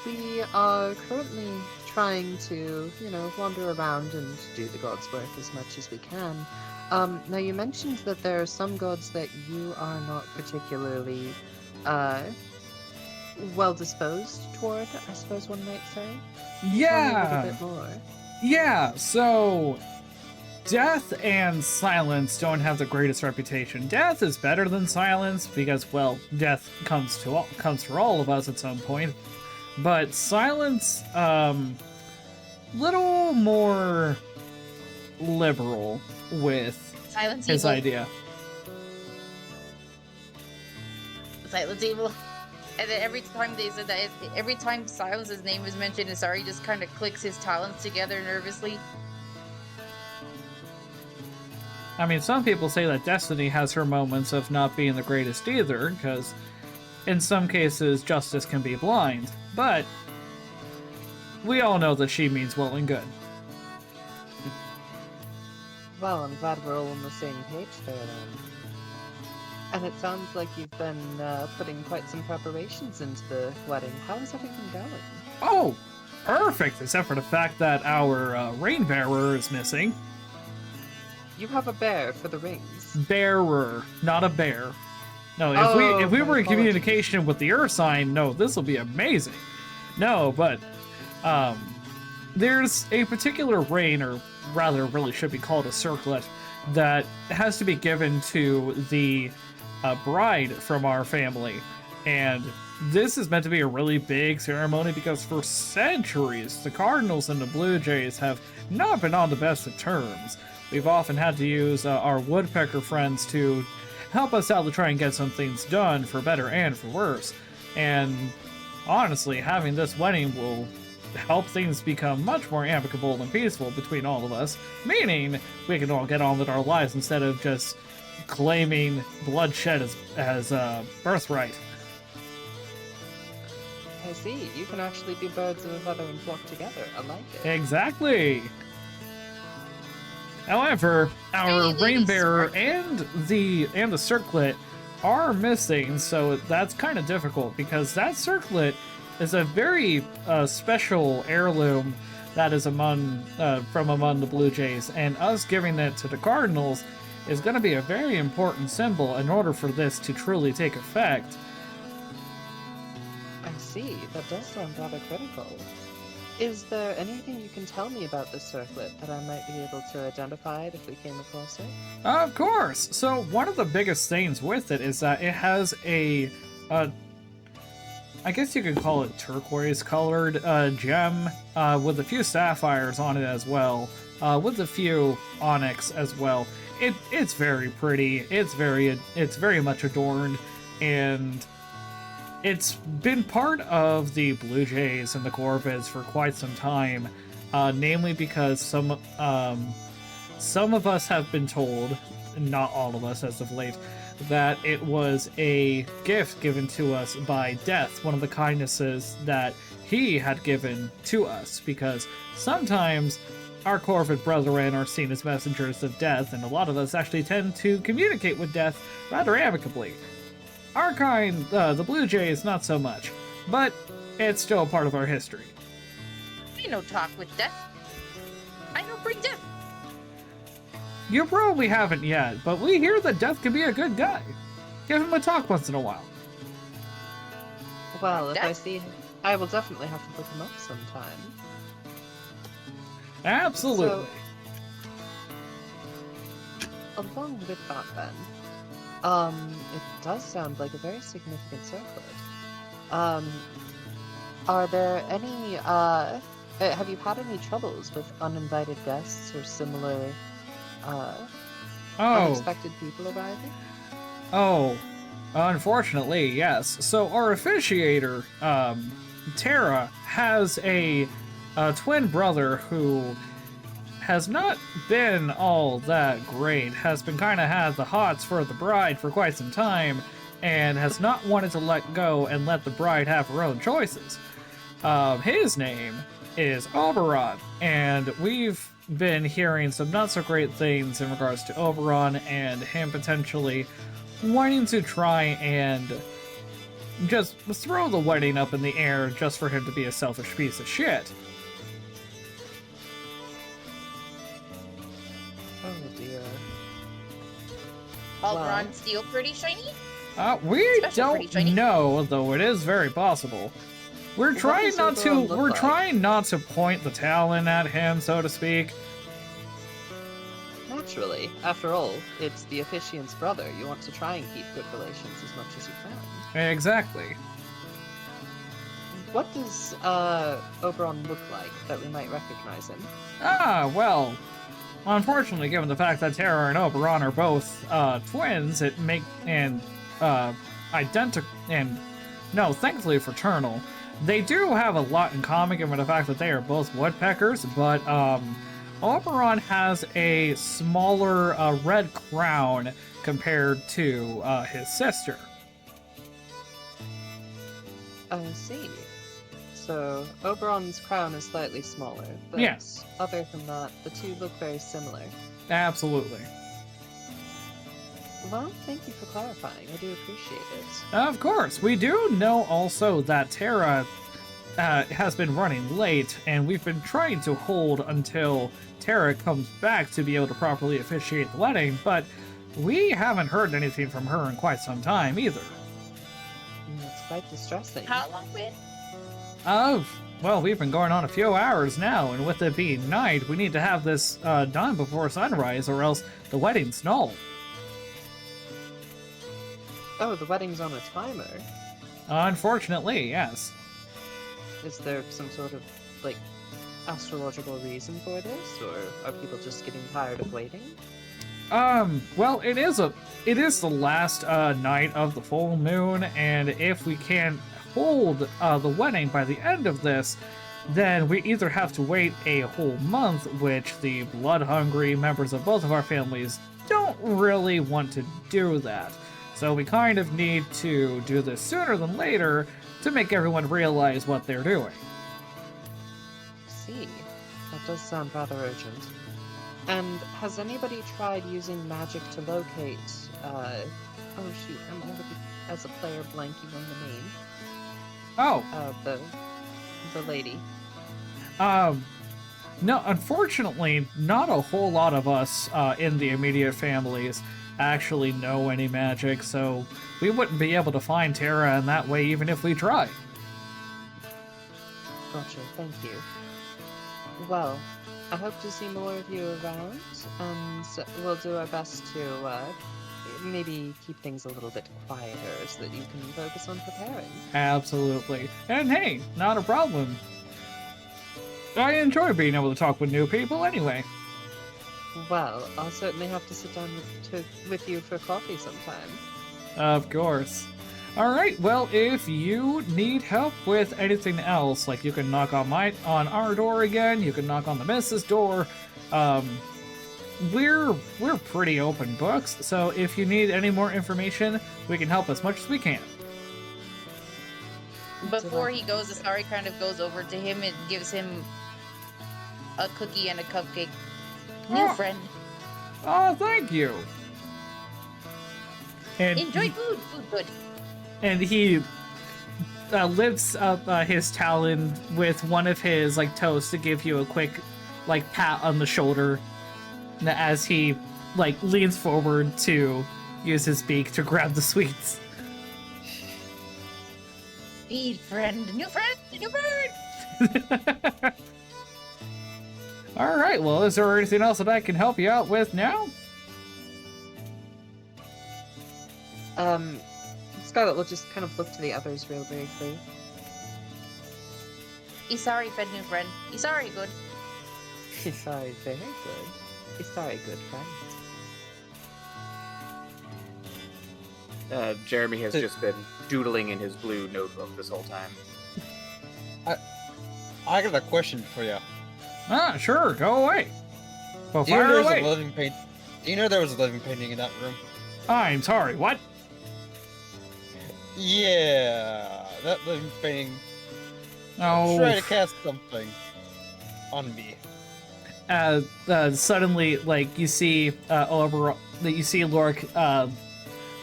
We are currently trying to, wander around and do the God's work as much as we can. Now you mentioned that there are some gods that you are not particularly, well disposed toward, I suppose one might say. Tell me a little bit more. Yeah, so Death and Silence don't have the greatest reputation. Death is better than Silence because, well, death comes for all of us at some point. But Silence, little more liberal with Silence his evil. idea. Silence evil. And then every time they said that, every time Silence's name is mentioned, Isari just kind of clicks his talons together nervously. I mean, some people say that Destiny has her moments of not being the greatest either, because in some cases justice can be blind, but we all know that she means well and good. Well, I'm glad we're all on the same page there then. And it sounds like you've been putting quite some preparations into the wedding. How is everything going? Oh, perfect, except for the fact that our rain bearer is missing. You have a bear for the rings. Bearer, not a bear. No, Oh, if we my were in apologies. communication with the Earth sign, no, this will be amazing. No, but there's a particular rain, or rather, really should be called a circlet, that has to be given to the bride from our family, and this is meant to be a really big ceremony because for centuries the Cardinals and the Blue Jays have not been on the best of terms. We've often had to use our woodpecker friends to help us out to try and get some things done, for better and for worse. And honestly, having this wedding will help things become much more amicable and peaceful between all of us, meaning we can all get on with our lives instead of just claiming bloodshed as birthright. I see. You can actually be birds of a feather and flock together. I like it. Exactly. However, our Hey, rain ladies. bearer and the circlet are missing, so that's kind of difficult because that circlet is a very special heirloom that is from among the Blue Jays, and us giving it to the Cardinals is going to be a very important symbol in order for this to truly take effect. I see. That does sound rather critical. Is there anything you can tell me about this circlet that I might be able to identify it if we came across it? Of course! So one of the biggest things with it is that it has a I guess you could call it turquoise colored gem with a few sapphires on it as well. with a few onyx as well. It's very pretty. It's very much adorned, and it's been part of the Blue Jays and the Corvids for quite some time, namely because some of us have been told, not all of us as of late, that it was a gift given to us by Death, one of the kindnesses that he had given to us, because sometimes our Corvid brethren are seen as messengers of Death, and a lot of us actually tend to communicate with Death rather amicably. Our kind, the Blue Jays, not so much, but it's still a part of our history. We no talk with Death. I don't bring Death. You probably haven't yet, but we hear that Death can be a good guy. Give him a talk once in a while. Well, if I Death? see him, I will definitely have to look him up sometime. Absolutely. Along with that, then, it does sound like a very significant circlet. Are there any, have you had any troubles with uninvited guests or similar, unexpected people arriving? Oh, unfortunately, yes. So our officiator, Tara, has a twin brother who has not been all that great, has been kind of had the hots for the bride for quite some time, and has not wanted to let go and let the bride have her own choices. His name is Oberon, and we've been hearing some not so great things in regards to Oberon and him potentially wanting to try and just throw the wedding up in the air just for him to be a selfish piece of shit. Oh dear. Alderon steel pretty shiny? We Especially pretty shiny. don't know, though it is very possible. We're What trying does not to. Oberon look We're like? trying not to point the talon at him, so to speak. Naturally, after all, it's the officiant's brother. You want to try and keep good relations as much as you can. Exactly. What does Oberon look like that we might recognize him? Well, unfortunately, given the fact that Terra and Oberon are both twins, it make and identical and no, thankfully fraternal. They do have a lot in common, given the fact that they are both woodpeckers, but Oberon has a smaller red crown compared to his sister. I see. So, Oberon's crown is slightly smaller, but Yes. other than that, the two look very similar. Absolutely. Well, thank you for clarifying. I do appreciate it. Of course. We do know also that Terra has been running late, and we've been trying to hold until Terra comes back to be able to properly officiate the wedding, but we haven't heard anything from her in quite some time either. It's quite distressing. How long been? Well, we've been going on a few hours now, and with it being night, we need to have this done before sunrise, or else the wedding's null. Oh, the wedding's on a timer. Unfortunately, yes. Is there some sort of, like, astrological reason for this, or are people just getting tired of waiting? Well, it is the last night of the full moon, and if we can't hold the wedding by the end of this, then we either have to wait a whole month, which the blood-hungry members of both of our families don't really want to do that. So we kind of need to do this sooner than later to make everyone realize what they're doing. See, that does sound rather urgent. And has anybody tried using magic to locate, oh shoot, I'm already, as a player, blanking on the name. Oh, The lady. no, unfortunately, not a whole lot of us in the immediate families actually know any magic, so we wouldn't be able to find Terra in that way even if we tried. Gotcha, thank you. Well, I hope to see more of you around, and we'll do our best to, maybe keep things a little bit quieter so that you can focus on preparing. Absolutely. And hey, not a problem. I enjoy being able to talk with new people anyway. Well, I'll certainly have to sit down with you for coffee sometime. Of course. Alright, well, if you need help with anything else, like you can knock on our door again, you can knock on the missus' door, we're pretty open books, so if you need any more information, we can help as much as we can. Before he goes, Asari kind of goes over to him and gives him a cookie and a cupcake. New Oh. friend. Oh, thank you. And Enjoy food. Food good. and he lifts up his talon with one of his like toes to give you a quick like pat on the shoulder as he like leans forward to use his beak to grab the sweets. Feed friend. New bird. All right, well, is there anything else that I can help you out with now? Scarlet will just kind of look to the others real briefly. Isari fed new friend. Isari good. Isari, very good. Isari, good friend. Jeremy has just been doodling in his blue notebook this whole time. I got a question for you. Ah, sure, go away. Well, Do you know fire there was away. a living paint? Do you know there was a living painting in that room? I'm sorry, what? Yeah, that living painting. Oh, Try to cast something on me. suddenly, like, you see Lork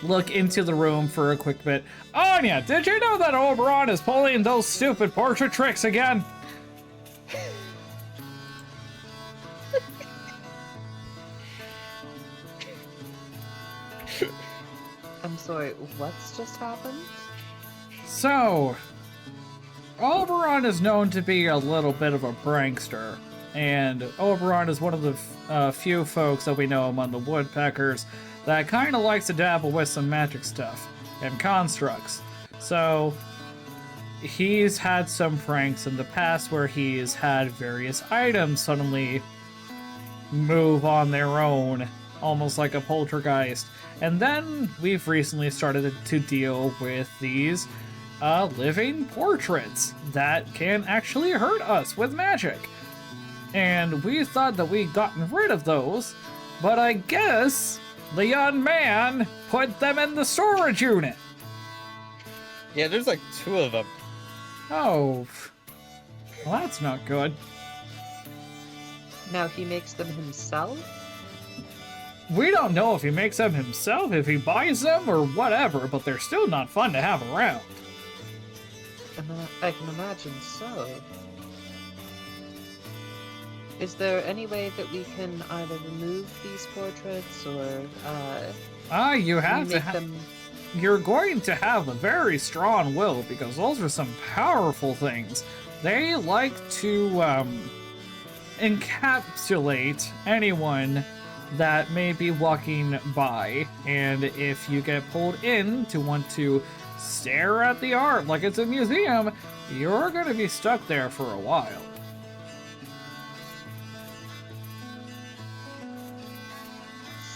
look into the room for a quick bit. Anya, did you know that Oberon is pulling those stupid portrait tricks again? I'm sorry, what's just happened? So, Oberon is known to be a little bit of a prankster, and Oberon is one of the few folks that we know among the woodpeckers that kind of likes to dabble with some magic stuff and constructs. So, he's had some pranks in the past where he's had various items suddenly move on their own, almost like a poltergeist. And then we've recently started to deal with these living portraits that can actually hurt us with magic. And we thought that we'd gotten rid of those, but I guess the young man put them in the storage unit. Yeah, there's like 2 of them. Oh, well, that's not good. Now he makes them himself? We don't know if he makes them himself, if he buys them, or whatever, but they're still not fun to have around. I can imagine so. Is there any way that we can either remove these portraits or You have to make them? You're going to have a very strong will, because those are some powerful things. They like to encapsulate anyone that may be walking by, and if you get pulled in to want to stare at the art like it's a museum, you're going to be stuck there for a while.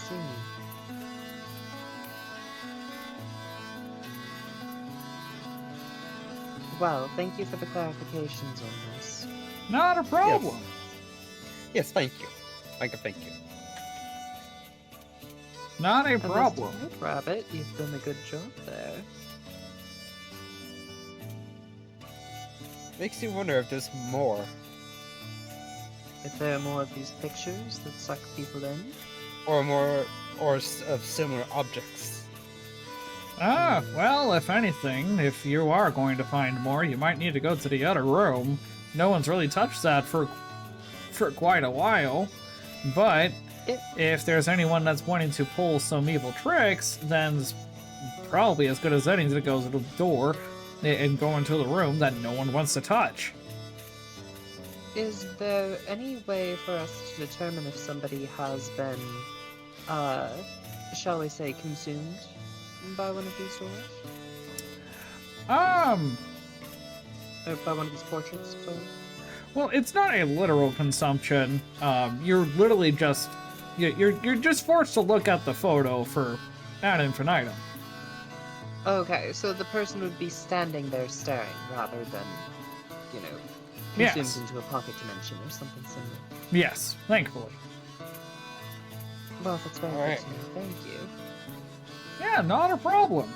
See. Well, thank you for the clarifications on this. Not a problem. Yes, thank you. Thank you. Not a I must problem. admit, Rabbit, you've done a good job there. Makes you wonder if there's more. If there are more of these pictures that suck people in, Or more, of similar objects. Ah, well, if anything, if you are going to find more, you might need to go to the other room. No one's really touched that for quite a while. But if there's anyone that's wanting to pull some evil tricks, then it's probably as good as any to go to the door and go into the room that no one wants to touch. is there any way for us to determine if somebody has been, shall we say, consumed by one of these doors? Or by one of these portraits, sorry? Well, it's not a literal consumption. You're literally just, You're just forced to look at the photo for ad infinitum. Okay, so the person would be standing there staring rather than, you know, Yes. consumed into a pocket dimension or something similar. Yes, thankfully. Well, that's very Alright. good to know. Thank you. Yeah, not a problem.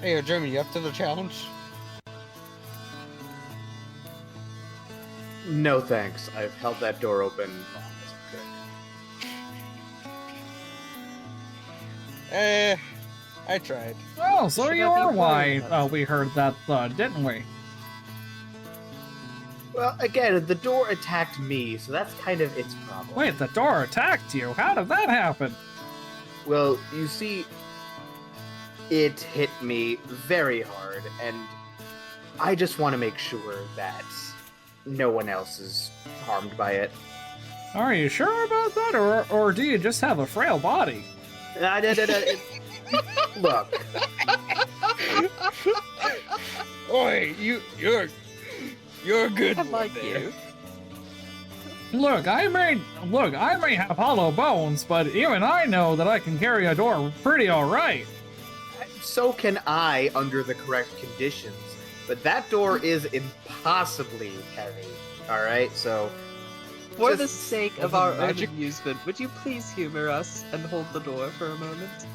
Hey, Jeremy, you up to the challenge? No thanks. I've held that door open long as I could. I tried. Oh, so Should you I be are why worried about we heard that thud, didn't we? Well, again, the door attacked me, so that's kind of its problem. Wait, the door attacked you? How did that happen? Well, you see, it hit me very hard, and I just want to make sure that no one else is harmed by it. Are you sure about that, or do you just have a frail body? Look, Oi, you're a good I one like there. you. Look, I may have hollow bones, but even I know that I can carry a door pretty all right. so can I under the correct conditions, but that door is impossibly heavy. All right, so For the Just- sake of was it our own magic? amusement, would you please humor us and hold the door for a moment?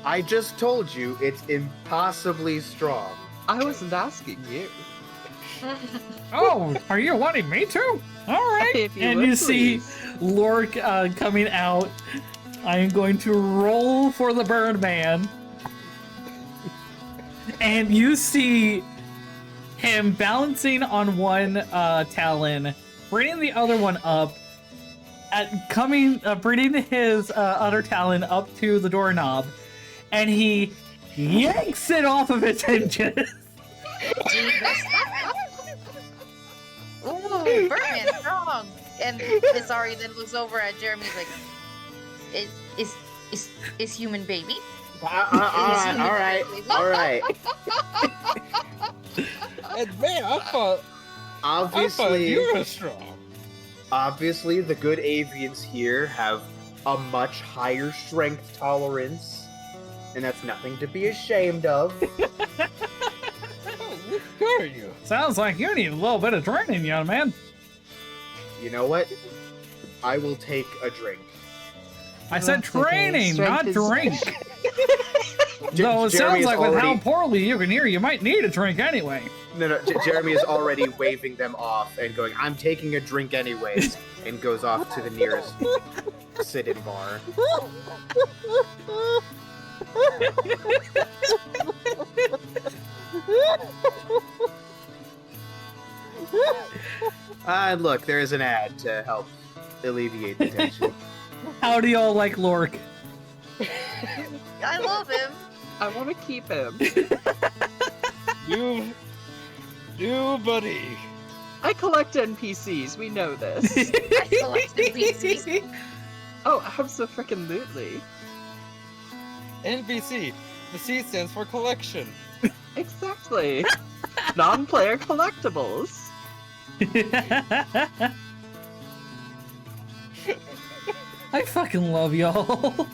I just told you it's impossibly strong. I wasn't asking you. Oh, are you wanting me to? All right. If you And would, you see please. Lork coming out. I am going to roll for the Birdman. And you see him balancing on one talon, bringing the other one up, bringing his other talon up to the doorknob, and he yanks it off of its hinges. Ooh, Birdman, strong. And Bizarre then looks over at Jeremy like, is human baby? All right. And man, I thought Obviously, you were strong. obviously, the good avians here have a much higher strength tolerance, and that's nothing to be ashamed of. Oh, look, who are you? Sounds like you need a little bit of training, young man. You know what? I will take a drink. I said That's okay. training, Strength not is- drink. J- Though it Jeremy sounds is like with how already- poorly you can hear, you might need a drink anyway. No, Jeremy is already waving them off and going, I'm taking a drink anyways, and goes off to the nearest sit-in bar. And look, there is an ad to help alleviate the tension. How do y'all like Lork? I love him. I want to keep him. You, buddy. I collect NPCs. We know this. I collect NPCs. Oh, absolutely. NPC. The C stands for collection. Exactly. Non-player collectibles. I fucking love y'all.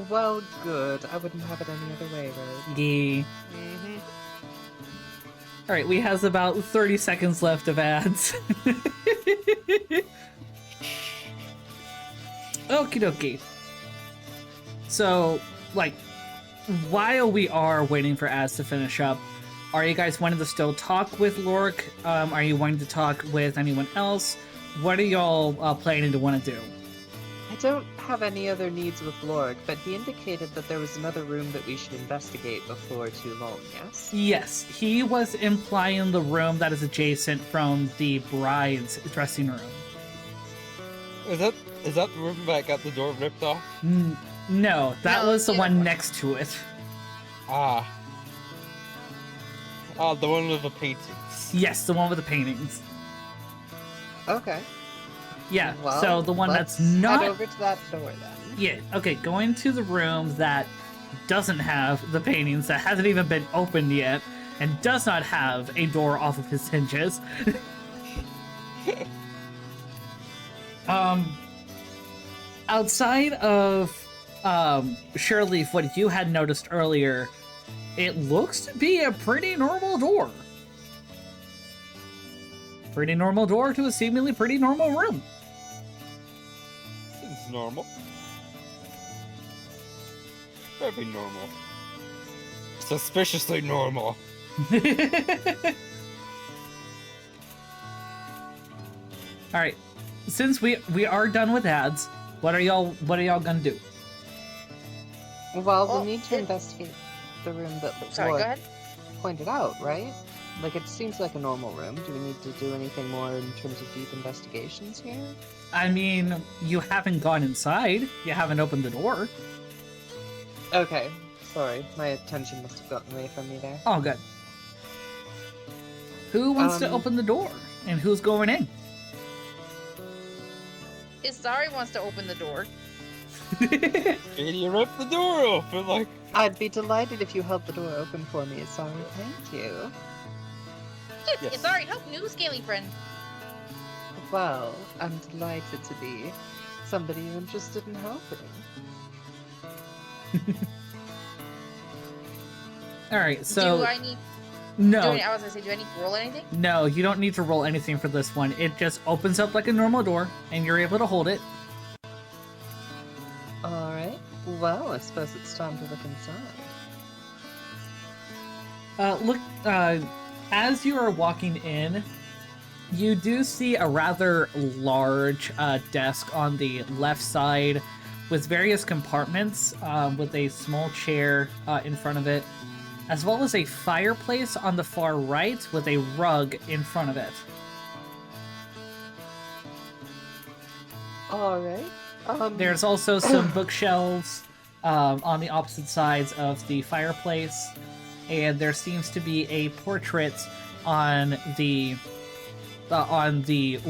Well, good. I wouldn't have it any other way, Road. Yeah. Mm-hmm. Alright, we has about 30 seconds left of ads. Okie dokie. So, like, while we are waiting for ads to finish up, are you guys wanting to still talk with Lork? Are you wanting to talk with anyone else? What are y'all planning to want to do? I don't have any other needs with Lork, but he indicated that there was another room that we should investigate before too long, yes? Yes, he was implying the room that is adjacent from the bride's dressing room. Is that the room that got the door ripped off? No, that No, was the the other one one. next to it. Ah, the one with the paintings. Yes, the one with the paintings. Okay. Yeah, Well, so the one let's that's not... head over to that door then. Yeah, okay, going to the room that doesn't have the paintings, that hasn't even been opened yet, and does not have a door off of his hinges. Outside of Sureleaf, what you had noticed earlier, it looks to be a pretty normal door. Pretty normal door to a seemingly pretty normal room. Seems normal. Very normal. Suspiciously normal. All right, since we are done with ads, what are y'all gonna do? Well, Oh, we need to it- investigate the room that the Sorry, go Lord ahead. pointed out, right? Like, it seems like a normal room. Do we need to do anything more in terms of deep investigations here? I mean, you haven't gone inside. You haven't opened the door. Okay, sorry. My attention must have gotten away from me there. Oh, good. Who wants to Um, open the door? And who's going in? Isari wants to open the door. And you rip the door open like. I'd be delighted if you held the door open for me, sorry. Thank you. Yes. Isari, help new scaly friend. Well, I'm delighted to be somebody interested in helping. All right, so do I need? no, I was gonna say, do I need to roll anything? no, you don't need to roll anything for this one. It just opens up like a normal door, and you're able to hold it. Alright. Well, I suppose it's time to look inside. Look, as you are walking in, you do see a rather large desk on the left side with various compartments, with a small chair in front of it, as well as a fireplace on the far right with a rug in front of it. Alright. There's also some bookshelves on the opposite sides of the fireplace, and there seems to be a portrait on the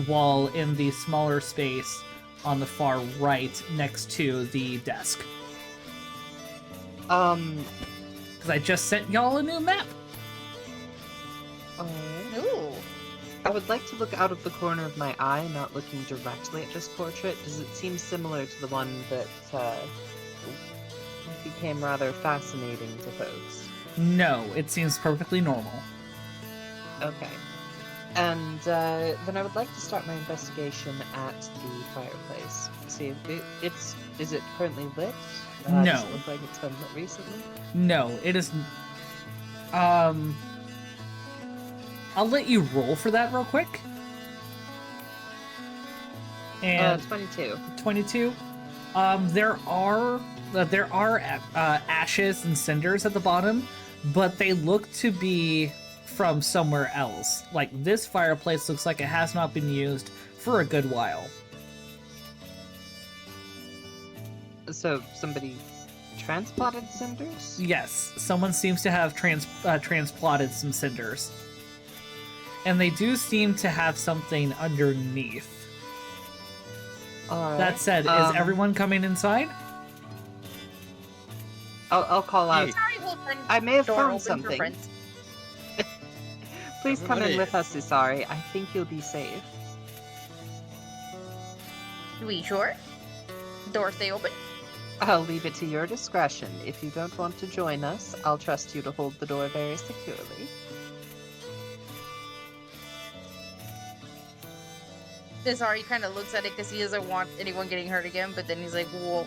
wall in the smaller space on the far right next to the desk. Because I just sent y'all a new map. Alright. Ooh. I would like to look out of the corner of my eye, not looking directly at this portrait. Does it seem similar to the one that became rather fascinating to folks? No, it seems perfectly normal. Okay. And then I would like to start my investigation at the fireplace. See if is it currently lit? No. Does it look like it's been lit recently? No, it is. I'll let you roll for that real quick. And 22. 22. There are ashes and cinders at the bottom, but they look to be from somewhere else. Like, this fireplace looks like it has not been used for a good while. So somebody transplanted cinders? Yes, someone seems to have transplanted some cinders. And they do seem to have something underneath. Alright. That said, is everyone coming inside? I'll call out. Sorry, hold friend. I may have Door found open for something. friends. Please come in Everybody. with us, Isari. I think you'll be safe. We sure? Door stay open? I'll leave it to your discretion. If you don't want to join us, I'll trust you to hold the door very securely. Isari kind of looks at it because he doesn't want anyone getting hurt again, but then he's like, well,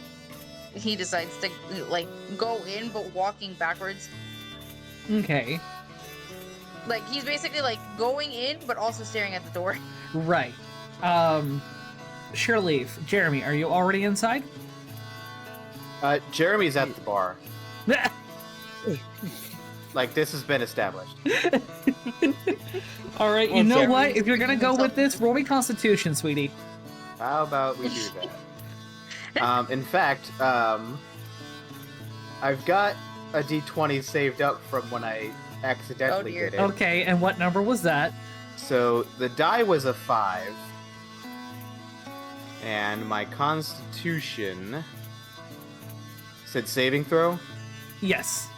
he decides to, like, go in, but walking backwards. Okay, Like, he's basically, like, going in, but also staring at the door. right. Sureleaf, Jeremy, are you already inside? Jeremy's at the bar. Like, this has been established. All right, you Well, know Jeremy- what? If you're gonna go with this, roll me Constitution, sweetie. How about we do that? In fact, I've got a d20 saved up from when I accidentally dear. did it. Okay, and what number was that? So the die was a 5. And my Constitution said saving throw. Yes.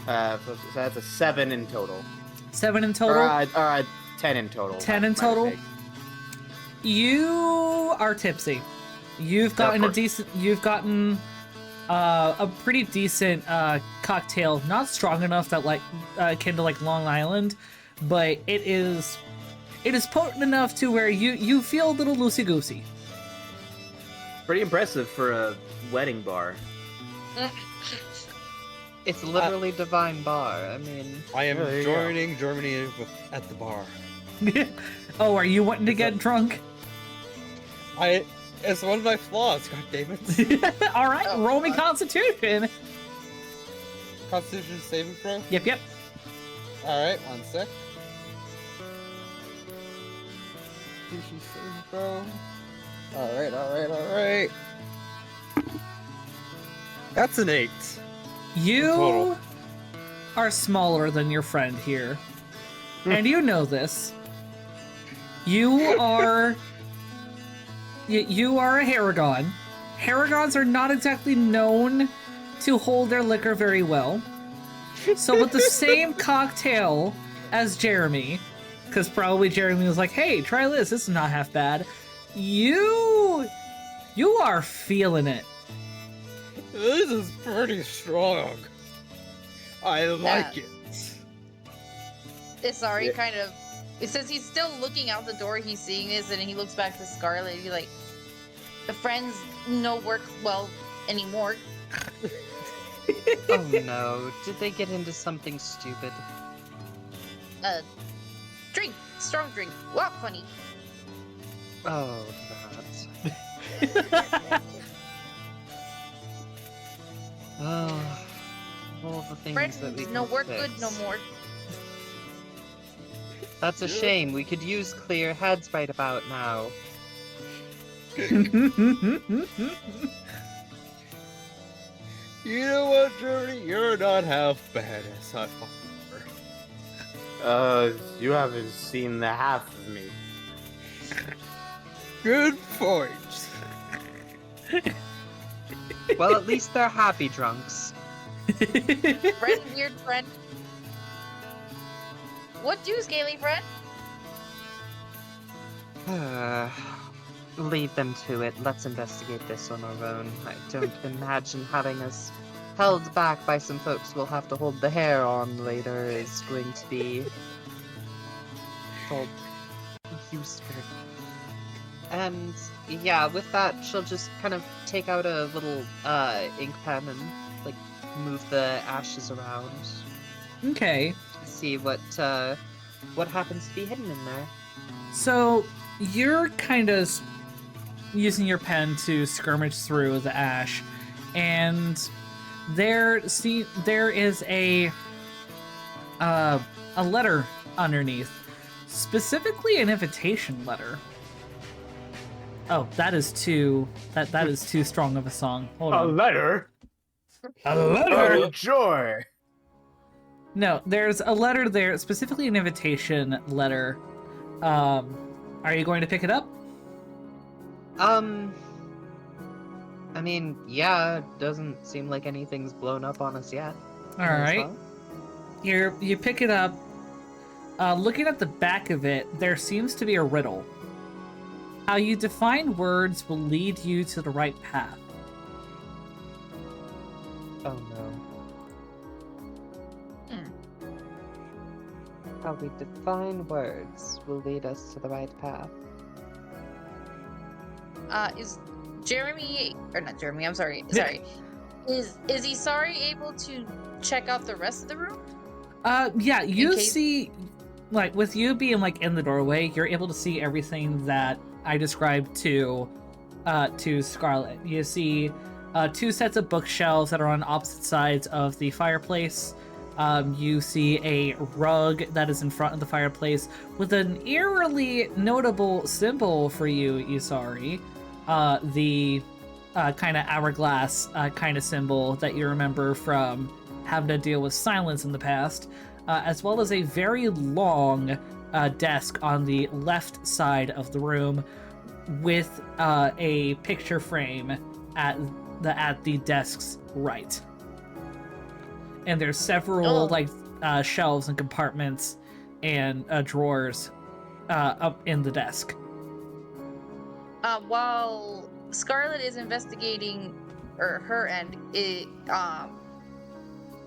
So that's a 7 in total. 7 in total. Or 10 in total. 10 in my total? mistake. You are tipsy. You've gotten a pretty decent cocktail. Not strong enough that like akin to like Long Island, but it is potent enough to where you feel a little loosey goosey. Pretty impressive for a wedding bar. It's literally divine bar. I mean, I am there you go. joining Germany at the bar. Oh, are you wanting to get drunk? It's one of my flaws, god damn it. All right, Oh, roll me Constitution. Constitution saving throw? Yep. Alright, 1 sec. Constitution saving throw. Alright. That's an 8. You Total. are smaller than your friend here, and you know this. You are a Haragon. Haragons are not exactly known to hold their liquor very well. So with the same cocktail as Jeremy, because probably Jeremy was like, hey, try this is not half bad. You are feeling it. This is pretty strong. I like it. Isari kind of, since he's still looking out the door, he's seeing this, and he looks back to Scarlet. He's like, "The friends no work well anymore." oh no, did they get into something stupid? Drink, strong drink. Walk funny. Oh, that. Oh, all the things Friends that we no can work fix. good no more. That's a shame. We could use clear heads right about now. You know what, Germany? You're not half bad as I thought. You haven't seen the half of me. Good point. Well, at least they're happy drunks. Friend, weird friend. What do, Scaly friend? Leave them to it. Let's investigate this on our own. I don't imagine having us held back by some folks we'll have to hold the hair on later is going to be all useful. And yeah, with that, she'll just kind of take out a little ink pen and like move the ashes around. Okay. See what happens to be hidden in there. So you're kind of using your pen to skirmish through the ash, and there is a letter underneath, specifically an invitation letter. Oh, that is too strong of a song. Hold on. letter? A letter? Oh, joy! No, there's a letter there, specifically an invitation letter. Are you going to pick it up? I mean, yeah, doesn't seem like anything's blown up on us yet. All right. You pick it up. Looking at the back of it, there seems to be a riddle. How you define words will lead you to the right path. Oh no. How we define words will lead us to the right path. Is Jeremy, or not Jeremy, I'm sorry. Is Isari able to check out the rest of the room? Yeah, you case- see, like, with you being, like, in the doorway, you're able to see everything that I described to Scarlet. You see 2 sets of bookshelves that are on opposite sides of the fireplace. You see a rug that is in front of the fireplace with an eerily notable symbol for you, Isari. The kind of hourglass kind of symbol that you remember from having to deal with silence in the past, as well as a very long desk on the left side of the room with a picture frame at the desk's right. and there's several shelves and compartments and drawers up in the desk. While Scarlet is investigating, or her end, is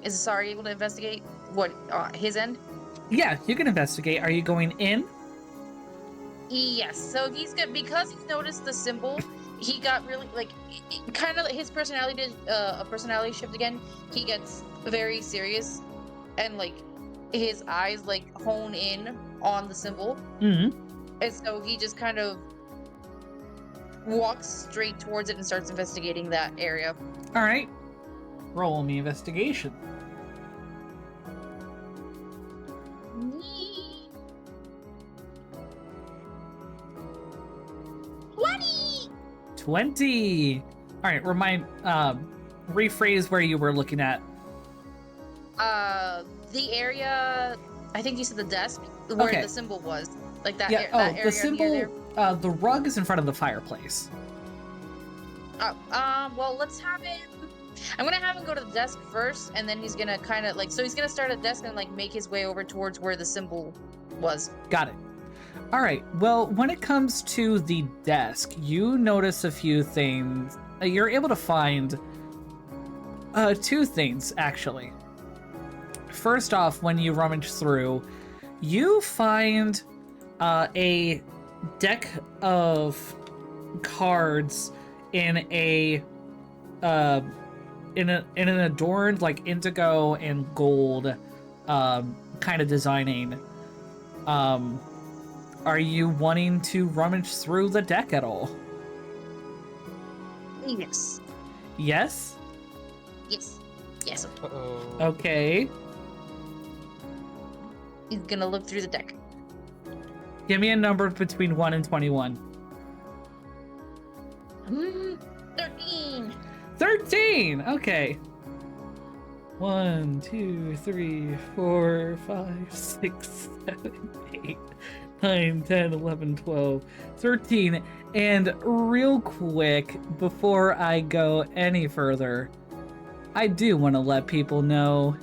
Asari able to investigate what his end? Yeah, you can investigate. Are you going in? Yes. So because he's noticed the symbol, he got really kind of his personality did a personality shift again. He gets very serious, and his eyes hone in on the symbol. Mm-hmm. And so he just kind of walks straight towards it and starts investigating that area. All right. Roll me investigation. 20. All right. Rephrase where you were looking at. The area. I think you said the desk where Okay. the symbol was. Like that. Yeah. That area The symbol. near The rug is in front of the fireplace. there. Well, let's have him. I'm gonna have him go to the desk first, and then he's gonna kind of so he's gonna start at the desk and make his way over towards where the symbol was. Got it. All right. Well, when it comes to the desk, you notice a few things. You're able to find two things, actually. First off, when you rummage through, you find a deck of cards in an adorned indigo and gold kind of designing. Are you wanting to rummage through the deck at all? Yes. Yes? Yes. Yes. Uh-oh. Okay. He's gonna look through the deck. Give me a number between 1 and 21. 13. 13! Okay. 1, 2, 3, 4, 5, 6, 7, 8, 9, 10, 11, 12, 13. And real quick, before I go any further, I do want to let people know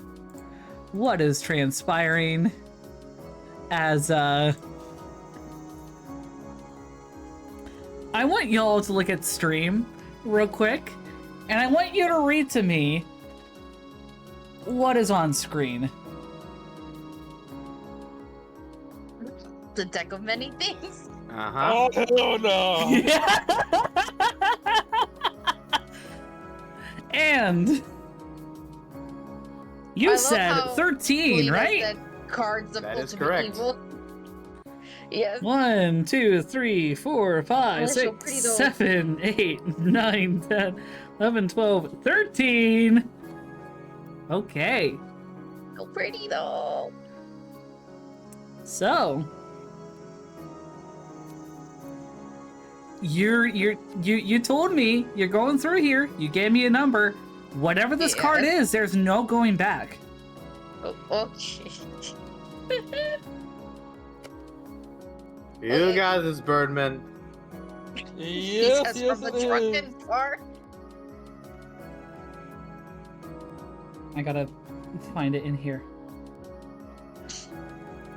what is transpiring as I want y'all to look at stream real quick, and I want you to read to me what is on screen. The deck of many things. Uh-huh. Oh no! Yeah. And you I love said how 13, Lena right? said cards of That is ultimate correct. evil. Yes. 1, 2, 3, 4, 5, That's so 6, pretty, though. 7, 8, 9, 10, 11, 12, 13. Okay. So pretty though. So you told me you're going through here. You gave me a number. Whatever this card Yes. is, there's no going back. Oh, okay. You got this, Birdman. Yes, Because yes, from it the is. drunken car. I gotta find it in here.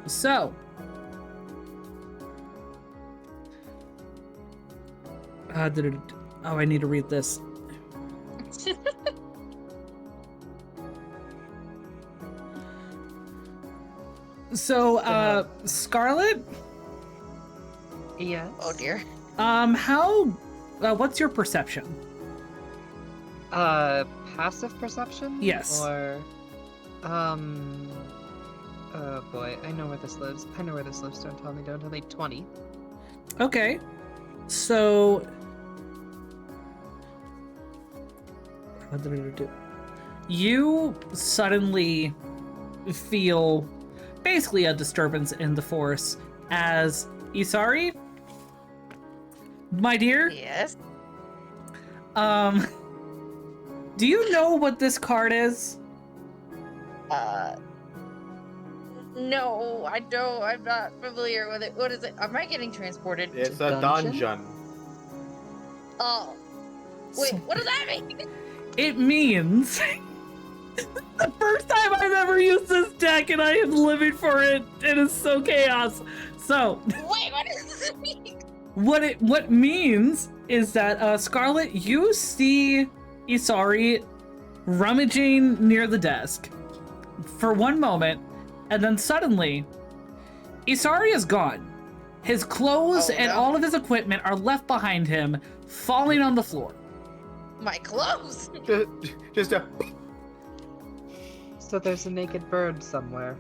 So, I need to read this. So, Scarlet, Yes. Oh dear. what's your perception? Passive perception? Yes. Or, oh boy, I know where this lives. Don't tell me. 20. Okay. So, you suddenly feel basically a disturbance in the force as Isari, my dear, Yes. do you know what this card is? No, I don't. I'm not familiar with it. What is it? Am I getting transported? It's a a dungeon? dungeon. Oh. Wait, So- what does that mean? It means The first time I've ever used this deck, and I am living for it. It is so chaos. So, Wait, what does this mean? what means is that Scarlet, you see Isari rummaging near the desk for one moment, and then suddenly, Isari is gone. His clothes and all of his equipment are left behind him, falling on the floor. My clothes. Just a. So there's a naked bird somewhere.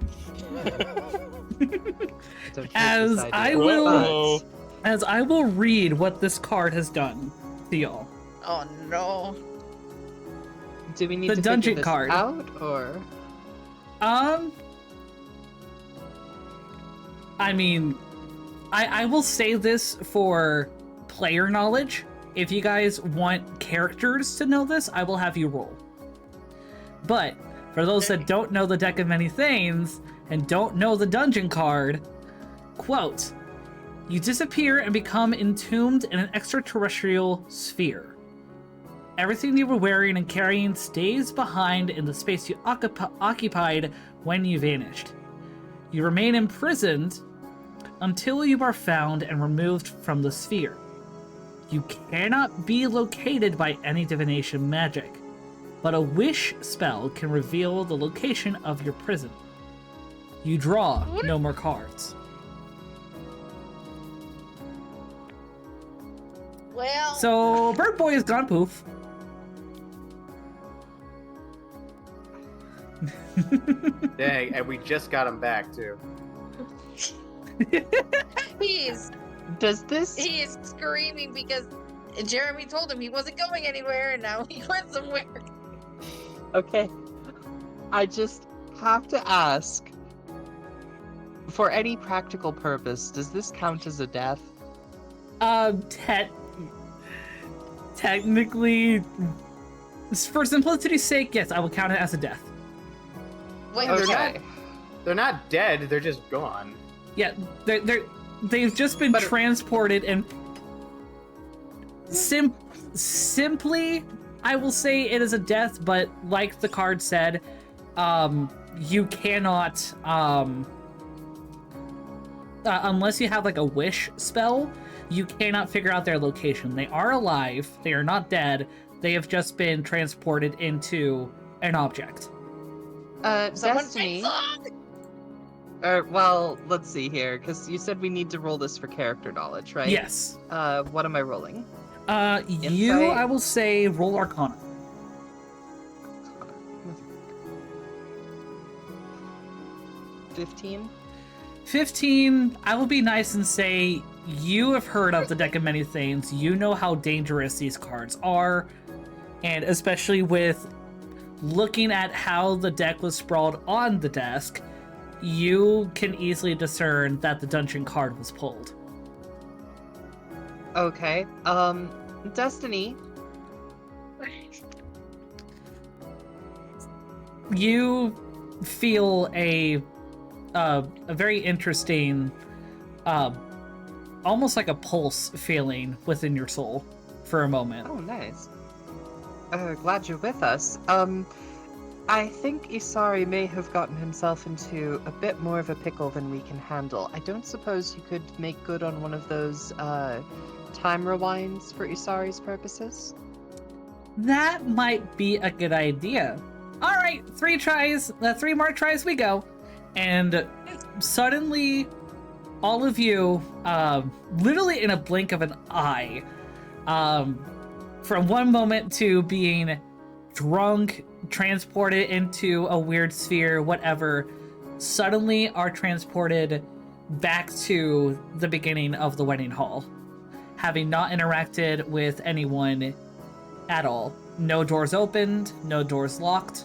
Don't hate As this idea. I will, Uh-oh. as I will read what this card has done to y'all. Oh no. Do we need the to dungeon figure this card. out, or I mean, I will say this for player knowledge. If you guys want characters to know this, I will have you roll. But for those that don't know the deck of many things and don't know the dungeon card, quote, you disappear and become entombed in an extraterrestrial sphere. Everything you were wearing and carrying stays behind in the space you occupied when you vanished. You remain imprisoned until you are found and removed from the sphere. You cannot be located by any divination magic, but a wish spell can reveal the location of your prison. You draw no more cards. Well. So, Bird Boy is gone poof. Dang, and we just got him back too. does this? He is screaming because Jeremy told him he wasn't going anywhere, and now he went somewhere. Okay. I just have to ask, for any practical purpose, does this count as a death? Technically, for simplicity's sake, yes, I will count it as a death. Wait, Okay. They're not dead. They're just gone. Yeah, they've just been But- transported, and simply, I will say it is a death. But like the card said, you cannot, unless you have like a wish spell, you cannot figure out their location. They are alive. They are not dead. They have just been transported into an object. Someone Destiny. say song! Well, let's see here, because you said we need to roll this for character knowledge, right? Yes. What am I rolling? You, Insight? I will say, roll Arcana. 15? 15, I will be nice and say you have heard of the deck of many things. You know how dangerous these cards are, and especially with looking at how the deck was sprawled on the desk, you can easily discern that the dungeon card was pulled. Okay. Destiny. You feel a very interesting, almost like a pulse feeling within your soul for a moment. Oh, nice. Glad you're with us. I think Isari may have gotten himself into a bit more of a pickle than we can handle. I don't suppose you could make good on one of those, time rewinds for Isari's purposes? That might be a good idea. All right, 3 tries, 3 more tries we go. And suddenly, all of you, literally in a blink of an eye, from one moment to being drunk, transported into a weird sphere, whatever, suddenly are transported back to the beginning of the wedding hall, having not interacted with anyone at all. No doors opened, no doors locked.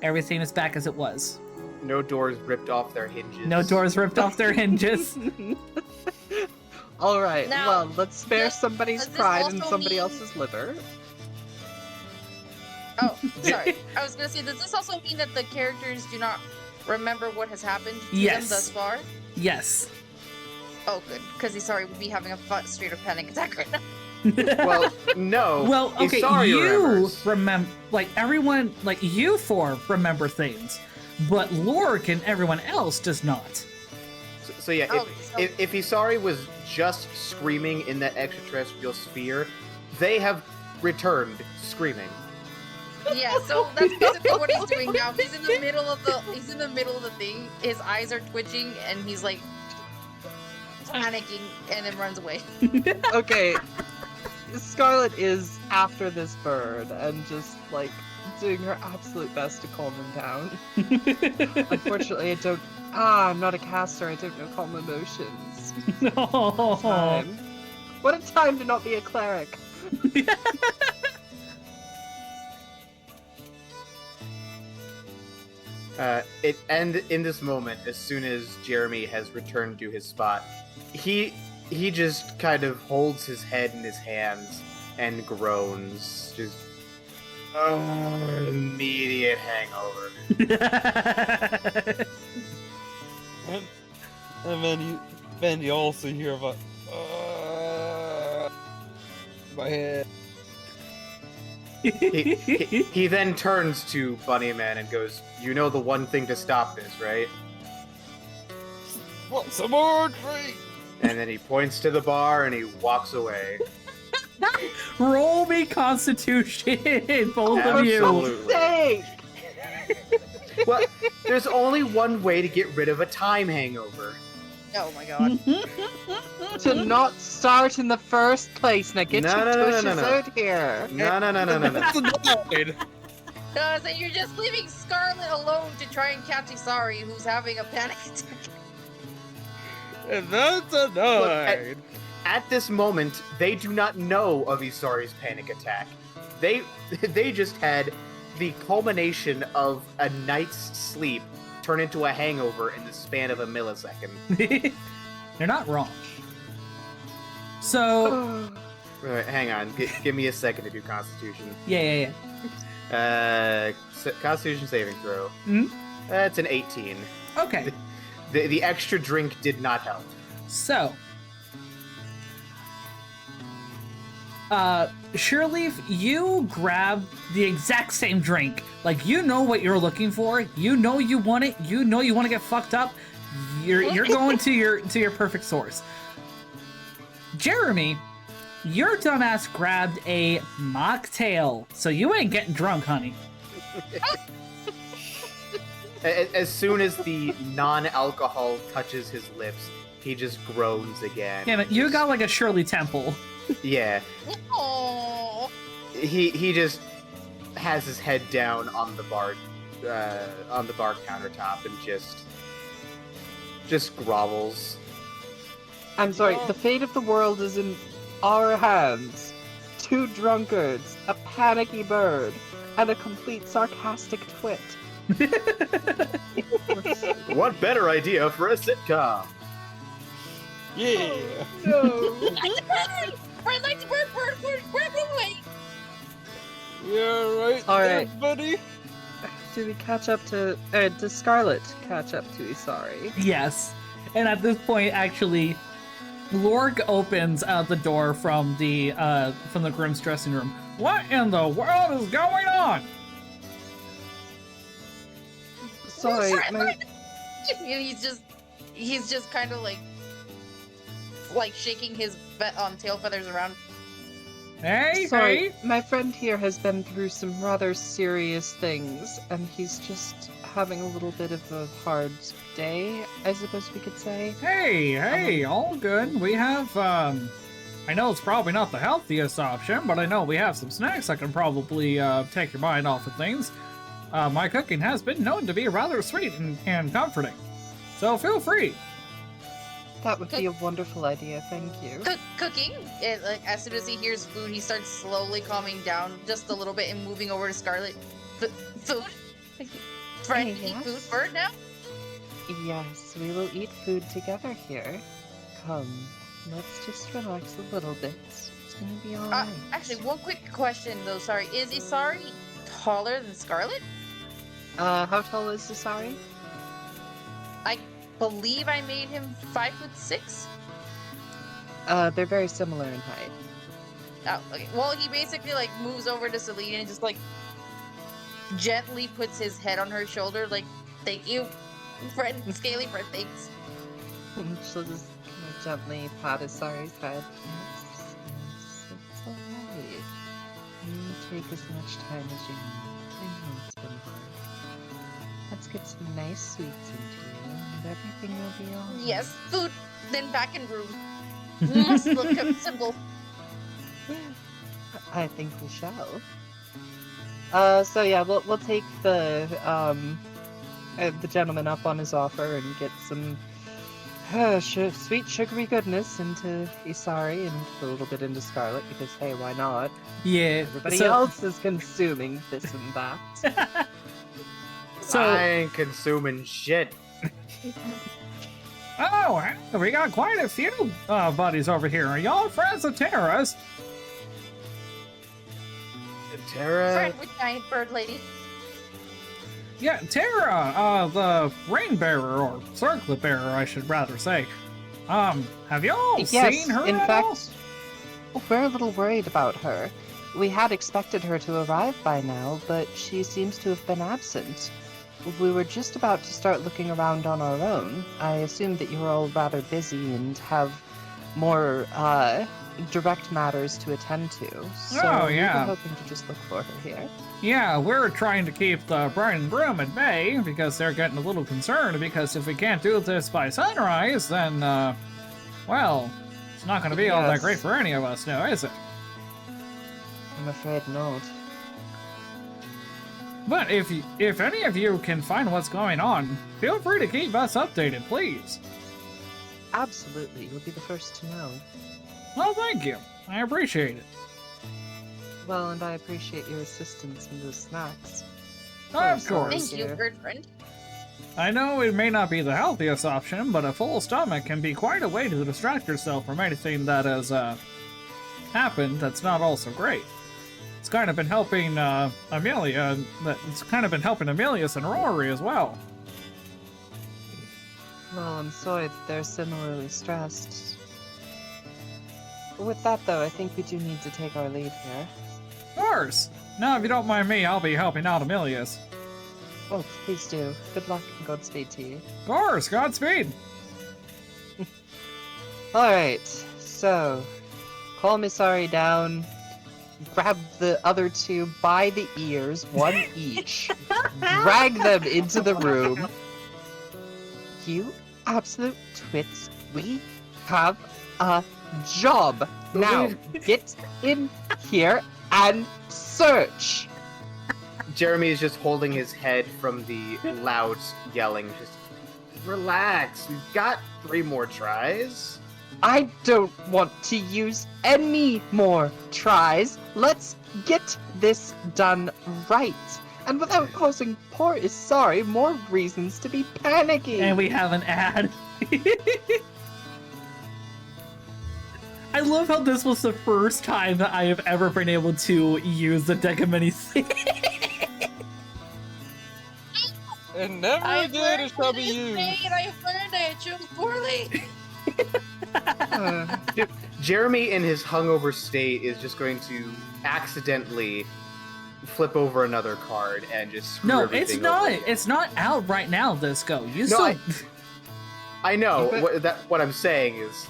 Everything is back as it was. No doors ripped off their hinges. No doors ripped off their hinges. All right. Now, well, let's spare does- somebody's does this pride and also somebody mean- else's liver. Oh, sorry. I was gonna say, does this also mean that the characters do not remember what has happened to Yes. them thus far? Yes. Oh, good. Because he's sorry would be having a straight up panic attack right now. Well, no. Well, okay, Isari you remembers. remember, like everyone, like you four remember things, but Lork and everyone else does not. So yeah, Oh, if Isari was just screaming in that extraterrestrial sphere, they have returned screaming. Yeah, so that's basically what he's doing now. He's in the middle of the thing. His eyes are twitching, and he's like panicking, and then runs away. Okay, Scarlet is after this bird and just like doing her absolute best to calm him down. Unfortunately, I'm not a caster. I don't know calm emotions. No. Time. What a time to not be a cleric. And in this moment, as soon as Jeremy has returned to his spot, he just kind of holds his head in his hands and groans, just immediate hangover. And then you also hear about my head. He then turns to Bunnyman and goes, "You know the one thing to stop this, right?" Want some more drink? And then he points to the bar and he walks away. Roll me Constitution, both of you. Absolutely. Sake! Well, there's only one way to get rid of a time hangover. Oh my god. To not start in the first place. Now get No, your no, no, no, tushes no, no. out here. No. That's annoyed. So you're just leaving Scarlet alone to try and catch Isari, who's having a panic attack. And that's annoyed. At this moment, they do not know of Isari's panic attack. They just had the culmination of a night's sleep turn into a hangover in the span of a millisecond. They're not wrong. So, Right, hang on, give me a second to do Constitution. yeah. Constitution saving throw. Mhm. That's an 18. Okay, The extra drink did not help. so. Shirley, you grab the exact same drink. Like, you know what you're looking for. You know you want it. You know you want to get fucked up. You're going to your perfect source. Jeremy, your dumbass grabbed a mocktail, so you ain't getting drunk, honey. As soon as the non-alcohol touches his lips, he just groans again. Damn it, you got like a Shirley Temple. Yeah. Oh. He just has his head down on the bar countertop and just grovels. I'm sorry, the fate of the world is in our hands. 2 drunkards, a panicky bird, and a complete sarcastic twit. What better idea for a sitcom? Yeah. No. I'd like to bird away. Yeah, right. All there, right. buddy. Do we catch up to... does Scarlet catch up to Isari? Yes. And at this point, actually, Lorg opens the door from the groom's dressing room. What in the world is going on? Sorry, my... He's just kind of like shaking his tail feathers around. Hey, Sorry, hey. my friend here has been through some rather serious things, and he's just having a little bit of a hard day, I suppose we could say. Hey, all good. We have, I know it's probably not the healthiest option, but I know we have some snacks that can probably take your mind off of things. My cooking has been known to be rather sweet and comforting, so feel free. That would be a wonderful idea, thank you. Cooking. As soon as he hears food, he starts slowly calming down just a little bit and moving over to Scarlet. Food? Trying to eat Yes. food for it now? Yes, we will eat food together here. Come, let's just relax a little bit. It's gonna be alright. Actually, one quick question though, sorry. Is Isari taller than Scarlet? How tall is Isari? I believe I made him 5'6". They're very similar in height. Oh, okay. Well, he basically like moves over to Celine and just like gently puts his head on her shoulder, like, "Thank you, friend, scaly friend, thanks." She'll just kind of gently pat Isari's head. Yes, it's alright. You take as much time as you need. I know it's been hard. Let's get some nice sweets into you, and everything will be alright. Yes, food. Then back in room. Must look simple. I think we shall. So yeah, we'll take the gentleman up on his offer and get some sweet sugary goodness into Isari and a little bit into Scarlet because hey, why not? Yeah. Everybody else is consuming this and that. So I ain't consuming shit. oh, we got quite a few buddies over here. Are y'all friends of Tara's? Tara. Friend with giant bird lady. Yeah, Tara, the rain bearer or circlet bearer, I should rather say. Have y'all seen her in at fact, we're a little worried about her. We had expected her to arrive by now, but she seems to have been absent. We were just about to start looking around on our own. I assumed that you were all rather busy and have more direct matters to attend to. So Oh, we yeah. were hoping to just look for her here. Yeah, we're trying to keep the bride and groom at bay because they're getting a little concerned because if we can't do this by sunrise, then, well, it's not going to be all that Yes. great for any of us now, is it? I'm afraid not. But if any of you can find what's going on, feel free to keep us updated, please. Absolutely, you'll be the first to know. Well, thank you. I appreciate it. Well, and I appreciate your assistance in those snacks. Of course. Thank you, dear. bird friend. I know it may not be the healthiest option, but a full stomach can be quite a way to distract yourself from anything that has happened that's not all so great. It's kind of been helping Amelia. It's kind of been helping Amelius and Rory as well. Well, I'm sorry that they're similarly stressed. With that, though, I think we do need to take our leave here. Of course. Now, if you don't mind me, I'll be helping out Amelius. Oh, please do. Good luck and Godspeed to you. Of course. Godspeed. Alright, so call Misari down, grab the other two by the ears, one each, drag them into the room. You absolute twits, we have a job. Now, get in here and search. Jeremy is just holding his head from the loud yelling. Just relax. We've got 3 more tries. I don't want to use any more tries. Let's get this done right. And without causing poor Isari more reasons to be panicking. And we have an ad. I love how this was the first time that I have ever been able to use the deck of many things. And never I've again learned it shall to be this used. day, and I've learned I chose poorly. Jeremy, in his hungover state, is just going to accidentally flip over another card and just screw No, everything it's not. over. It's not out right now, Disco. You No, still... I know. But- What I'm saying is,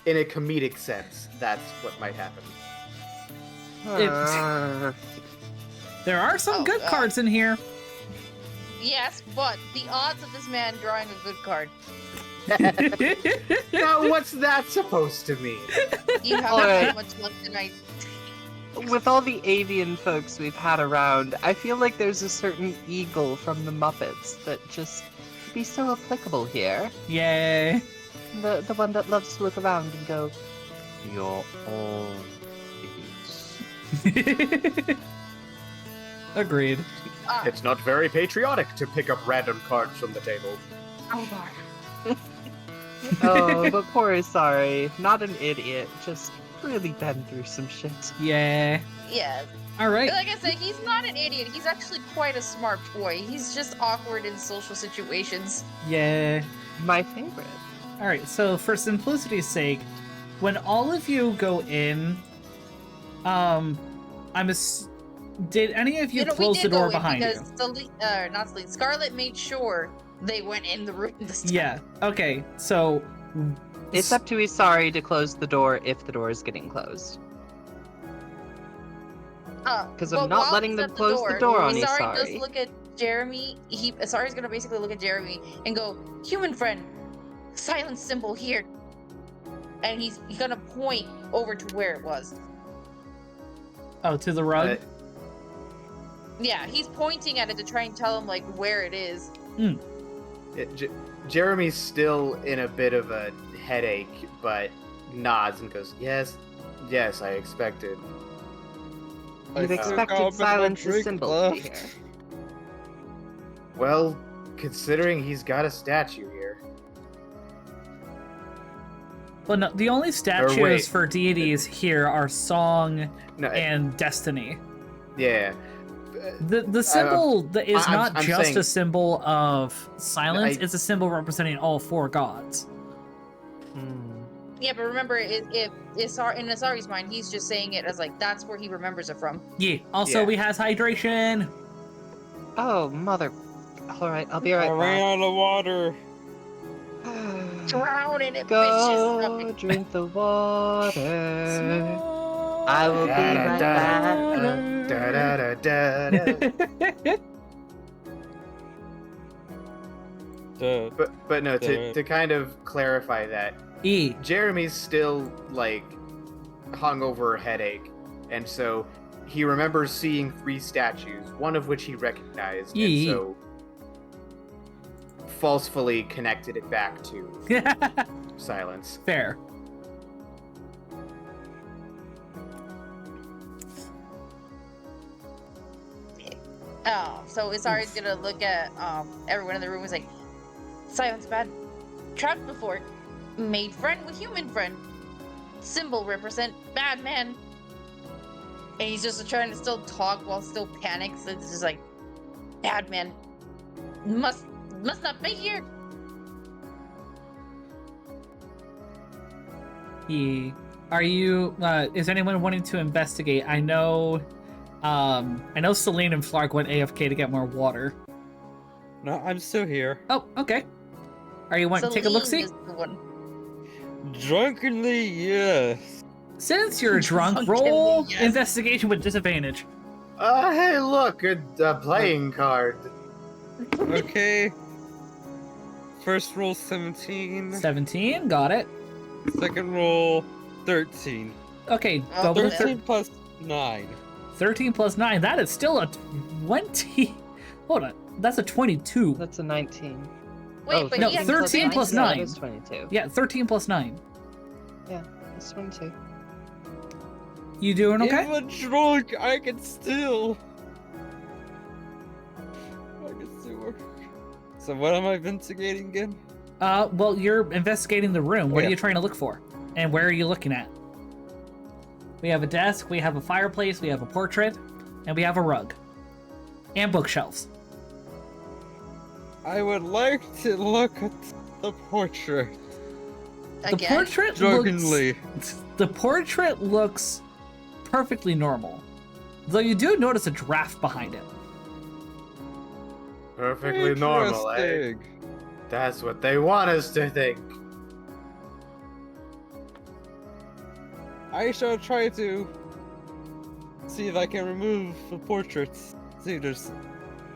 in a comedic sense, that's what might happen. There are some Oh, good God. cards in here. Yes, but the odds of this man drawing a good card. Now, what's that supposed to mean? You have Alright. so much luck tonight. With all the avian folks we've had around, I feel like there's a certain eagle from the Muppets that just be so applicable here. Yay. The one that loves to look around and go, "You're all idiots." Agreed. It's not very patriotic to pick up random cards from the table. Oh, but poor Isari, not an idiot, just really been through some shit. Yeah. Yes. All right. Like I said, he's not an idiot. He's actually quite a smart boy. He's just awkward in social situations. Yeah. My favorite. All right. So for simplicity's sake, when all of you go in Did any of you we close the did go door in behind you? because not Celine, Scarlet made sure they went in the room this time. Yeah. Okay. So It's up to Isari to close the door if the door is getting closed. Because I'm not letting them close the door on Isari does Isari. look at Jeremy. Isari's gonna basically look at Jeremy and go, "Human friend, silence symbol here," and he's gonna point over to where it was. Oh, to the rug. Yeah, he's pointing at it to try and tell him like where it is. Jeremy's still in a bit of a headache, but nods and goes, "Yes, yes, I expected." You've Like, expected got silence drink symbol to be left. here. Well, considering he's got a statue here. Well, no, the only statues wait. for deities here are Song No, and Destiny. yeah. The symbol that is I'm not just saying- a symbol of silence; I- it's a symbol representing all four gods. Hmm. Yeah, but remember, if in Asari's mind, he's just saying it as like that's where he remembers it from. Yeah. Also, Yeah. we has hydration. Oh, mother. Alright, I'll be right I ran out of water. back. Drown in it, Go bitches. drink the water. I will be right back. Da-da-da-da-da. But no, to kind of clarify that, E. Jeremy's still like hungover headache, and so he remembers seeing 3 statues, one of which he recognized, and Yee. so falsely connected it back to silence. Fair. Oh, so Isari's gonna look at everyone in the room and say, "Silence bad. Trapped before. Made friend with human friend. Symbol represent bad man." And he's just trying to still talk while still panics. It's just like, "Bad man. Must not be here." E. Are you? Is anyone wanting to investigate? I know Celine and Flark went AFK to get more water. No, I'm still here. Oh, okay. Are you wanting to take a look-see? Celine is the one. Drunkenly, yes. Since you're drunk, Drunkenly, roll yes. investigation with disadvantage. Hey, look, a playing card. Okay. First roll 17. 17, got it. Second roll 13. Okay, Oh, go with 13 plus 9. 13 plus 9. That is still a 20. Hold on, that's a 22. That's a 19. Wait, Oh, but no, he has 13 plus Yeah, 9. That is 22. Yeah, 13 plus 9. It's 22. You doing okay? Even drunk, I can still work. So what am I investigating again? Well, you're investigating the room. What Yeah. are you trying to look for? And where are you looking at? We have a desk, we have a fireplace, we have a portrait, and we have a rug. And bookshelves. I would like to look at the portrait. The Again? portrait Drunkenly. The portrait looks perfectly normal. Though you do notice a draft behind it. Perfectly normal, eh? Interesting. That's what they want us to think. I shall try to see if I can remove the portraits. See if there's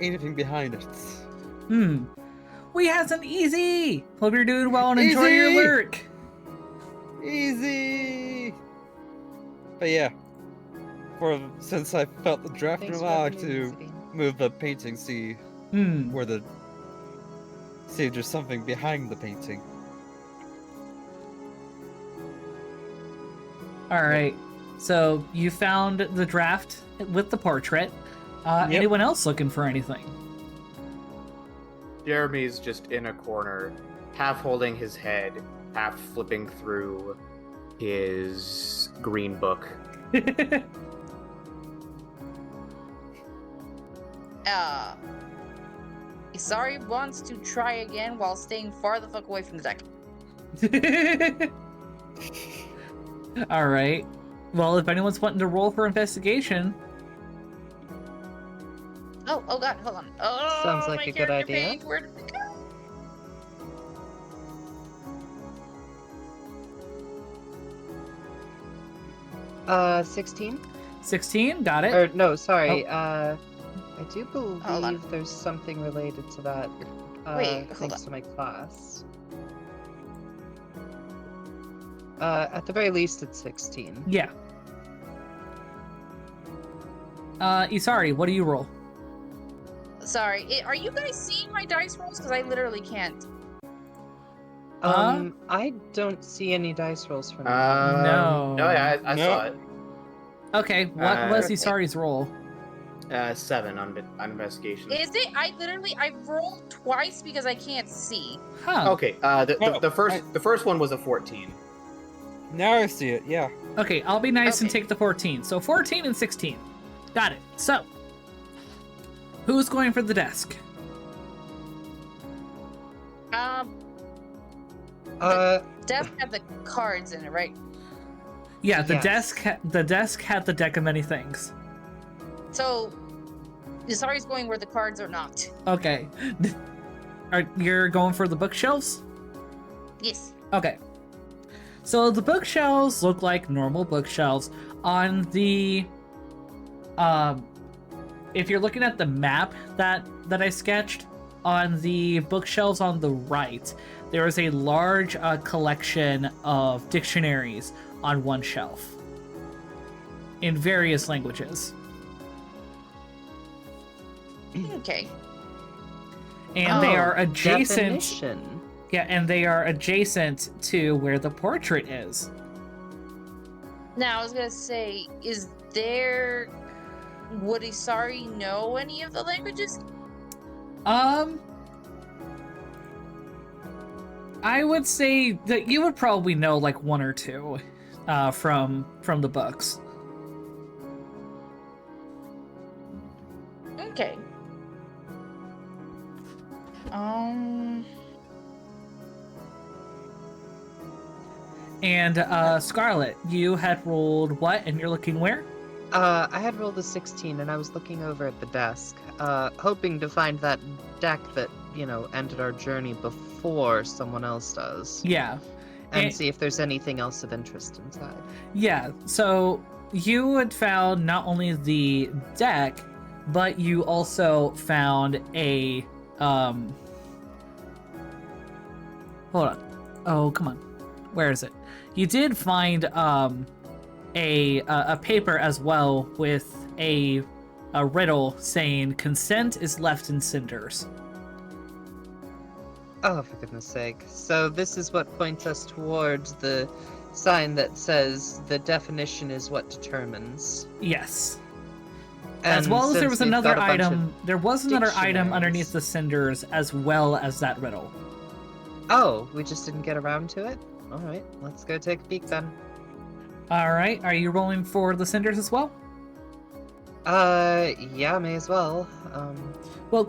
anything behind it. We has an easy! Hope you're doing well and enjoy your Easy! work. Easy. But yeah, since I felt the draft, Thanks I'm for allowed having me, to Sabine. move the painting, see see if there's something behind the painting. Alright, so you found the draft with the portrait. Yep. Anyone else looking for anything? Jeremy's just in a corner, half holding his head, half flipping through his green book. Isari wants to try again while staying far the fuck away from the deck. Alright. Well, if anyone's wanting to roll for investigation, Oh god, hold on. Oh, Sounds like my a good character idea. page, where did it go? 16? 16, got it. Or no, sorry. I do on. believe there's something related to that. Wait, hold thanks on. to my class. At the very least, it's 16. Yeah. Isari, what do you roll? Sorry, are you guys seeing my dice rolls? Because I literally can't. I don't see any dice rolls from you. No. No, yeah, I No. saw it. Okay, what was Okay. Isari's roll? 7 on investigation. Is it? I rolled twice because I can't see. Huh. Okay. The first one was a 14. Now I see it. Yeah. Okay, I'll be nice and Okay. take the 14. So 14 and 16. Got it. So, who's going for the desk? Desk had the cards in it, right? Yeah, the Yes. the desk had the deck of many things. So, Isari's going where the cards are not. Okay. You're going for the bookshelves? Yes. Okay. So the bookshelves look like normal bookshelves. On the if you're looking at the map that I sketched, on the bookshelves on the right, there is a large collection of dictionaries on one shelf in various languages. Okay. And they Oh, are adjacent. Definition. Yeah, and they are adjacent to where the portrait is. Now, I was gonna say, would Isari know any of the languages? I would say that you would probably know like one or two from the books. Okay. And Scarlet, you had rolled what, and you're looking where? I had rolled a 16, and I was looking over at the desk, hoping to find that deck that, ended our journey before someone else does, Yeah, and see if there's anything else of interest inside. yeah. So you had found not only the deck, but you also found a Hold on. Oh, come on. Where is it? You did find a paper as well with a riddle saying consent is left in cinders. Oh, for goodness sake. So this is what points us towards the sign that says the definition is what determines. Yes. And As well as there since was we've another got a bunch of- item. There was another item dictionaries. underneath the cinders as well as that riddle. Oh, we just didn't get around to it? Alright, let's go take a peek then. All right. Are you rolling for the cinders as well? Yeah, may as well. Well,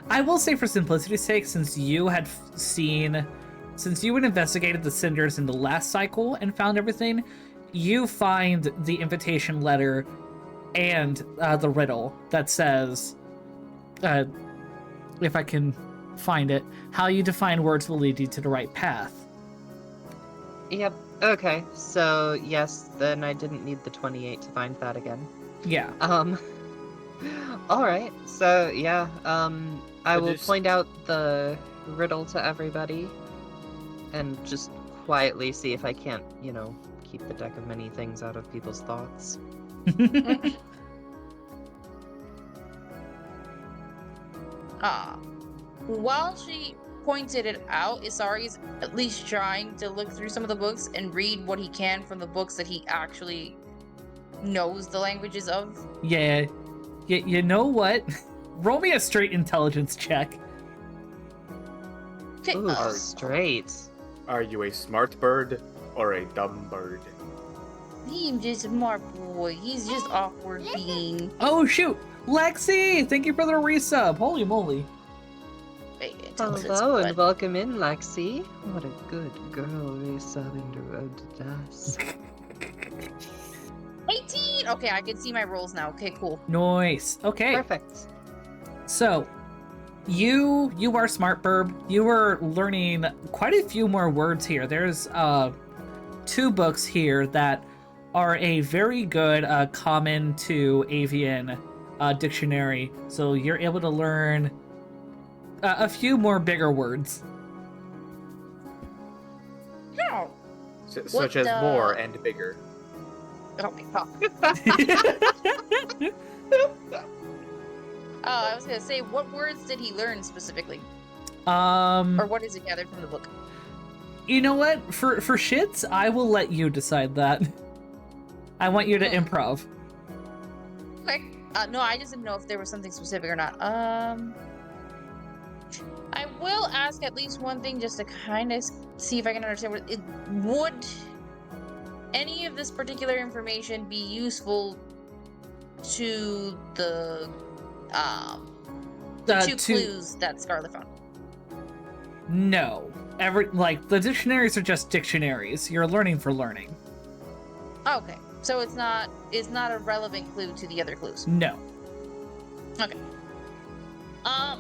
I will say for simplicity's sake, since you had investigated the cinders in the last cycle and found everything, you find the invitation letter and the riddle that says, if I can find it, how you define words will lead you to the right path. Yep, okay, so yes, then I didn't need the 28 to find that again. Yeah. Alright, so yeah, I will just- point out the riddle to everybody and just quietly see if I can't, keep the deck of many things out of people's thoughts. While she pointed it out, Isari's at least trying to look through some of the books and read what he can from the books that he actually knows the languages of. Yeah. You know what? Roll me a straight intelligence check. Okay, Ooh, straight. Are you a smart bird or a dumb bird? he's just a smart boy. He's just awkward being. Oh, shoot. Lexi, thank you for the resub. Holy moly. Wait, intelligence, Hello and what? welcome in, Lexi. What a good girl resubbing to Road to Dusk. sweet. Okay, I can see my rolls now. Okay, cool. Nice. Okay. Perfect. So, you are smart, Burb. You are learning quite a few more words here. There's 2 books here that are a very good common to avian dictionary. So you're able to learn a few more bigger words. No. Such as more and bigger. Okay, oh. I was gonna say, what words did he learn specifically, or what is it gathered from the book? You know what? For shits, I will let you decide that. I want you to improv. Okay. No, I just didn't know if there was something specific or not. I will ask at least one thing just to kind of see if I can understand what it would. Any of this particular information be useful to the 2 clues that Scarlet found? No. The dictionaries are just dictionaries. You're learning for learning. Okay. So it's not a relevant clue to the other clues. No. Okay.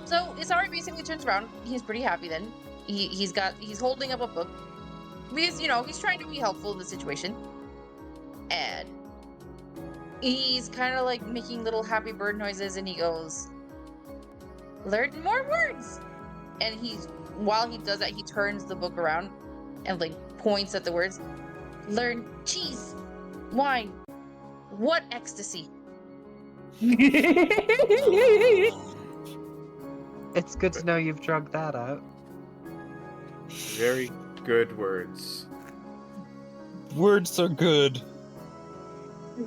So Isari basically turns around. He's pretty happy then. He's holding up a book. Because, he's trying to be helpful in the situation. And he's kind of like making little happy bird noises, and he goes, "Learn more words." And while he does that, he turns the book around and like points at the words. Learn cheese, wine, what ecstasy. It's good to know you've drugged that out. Very good words. Words are good.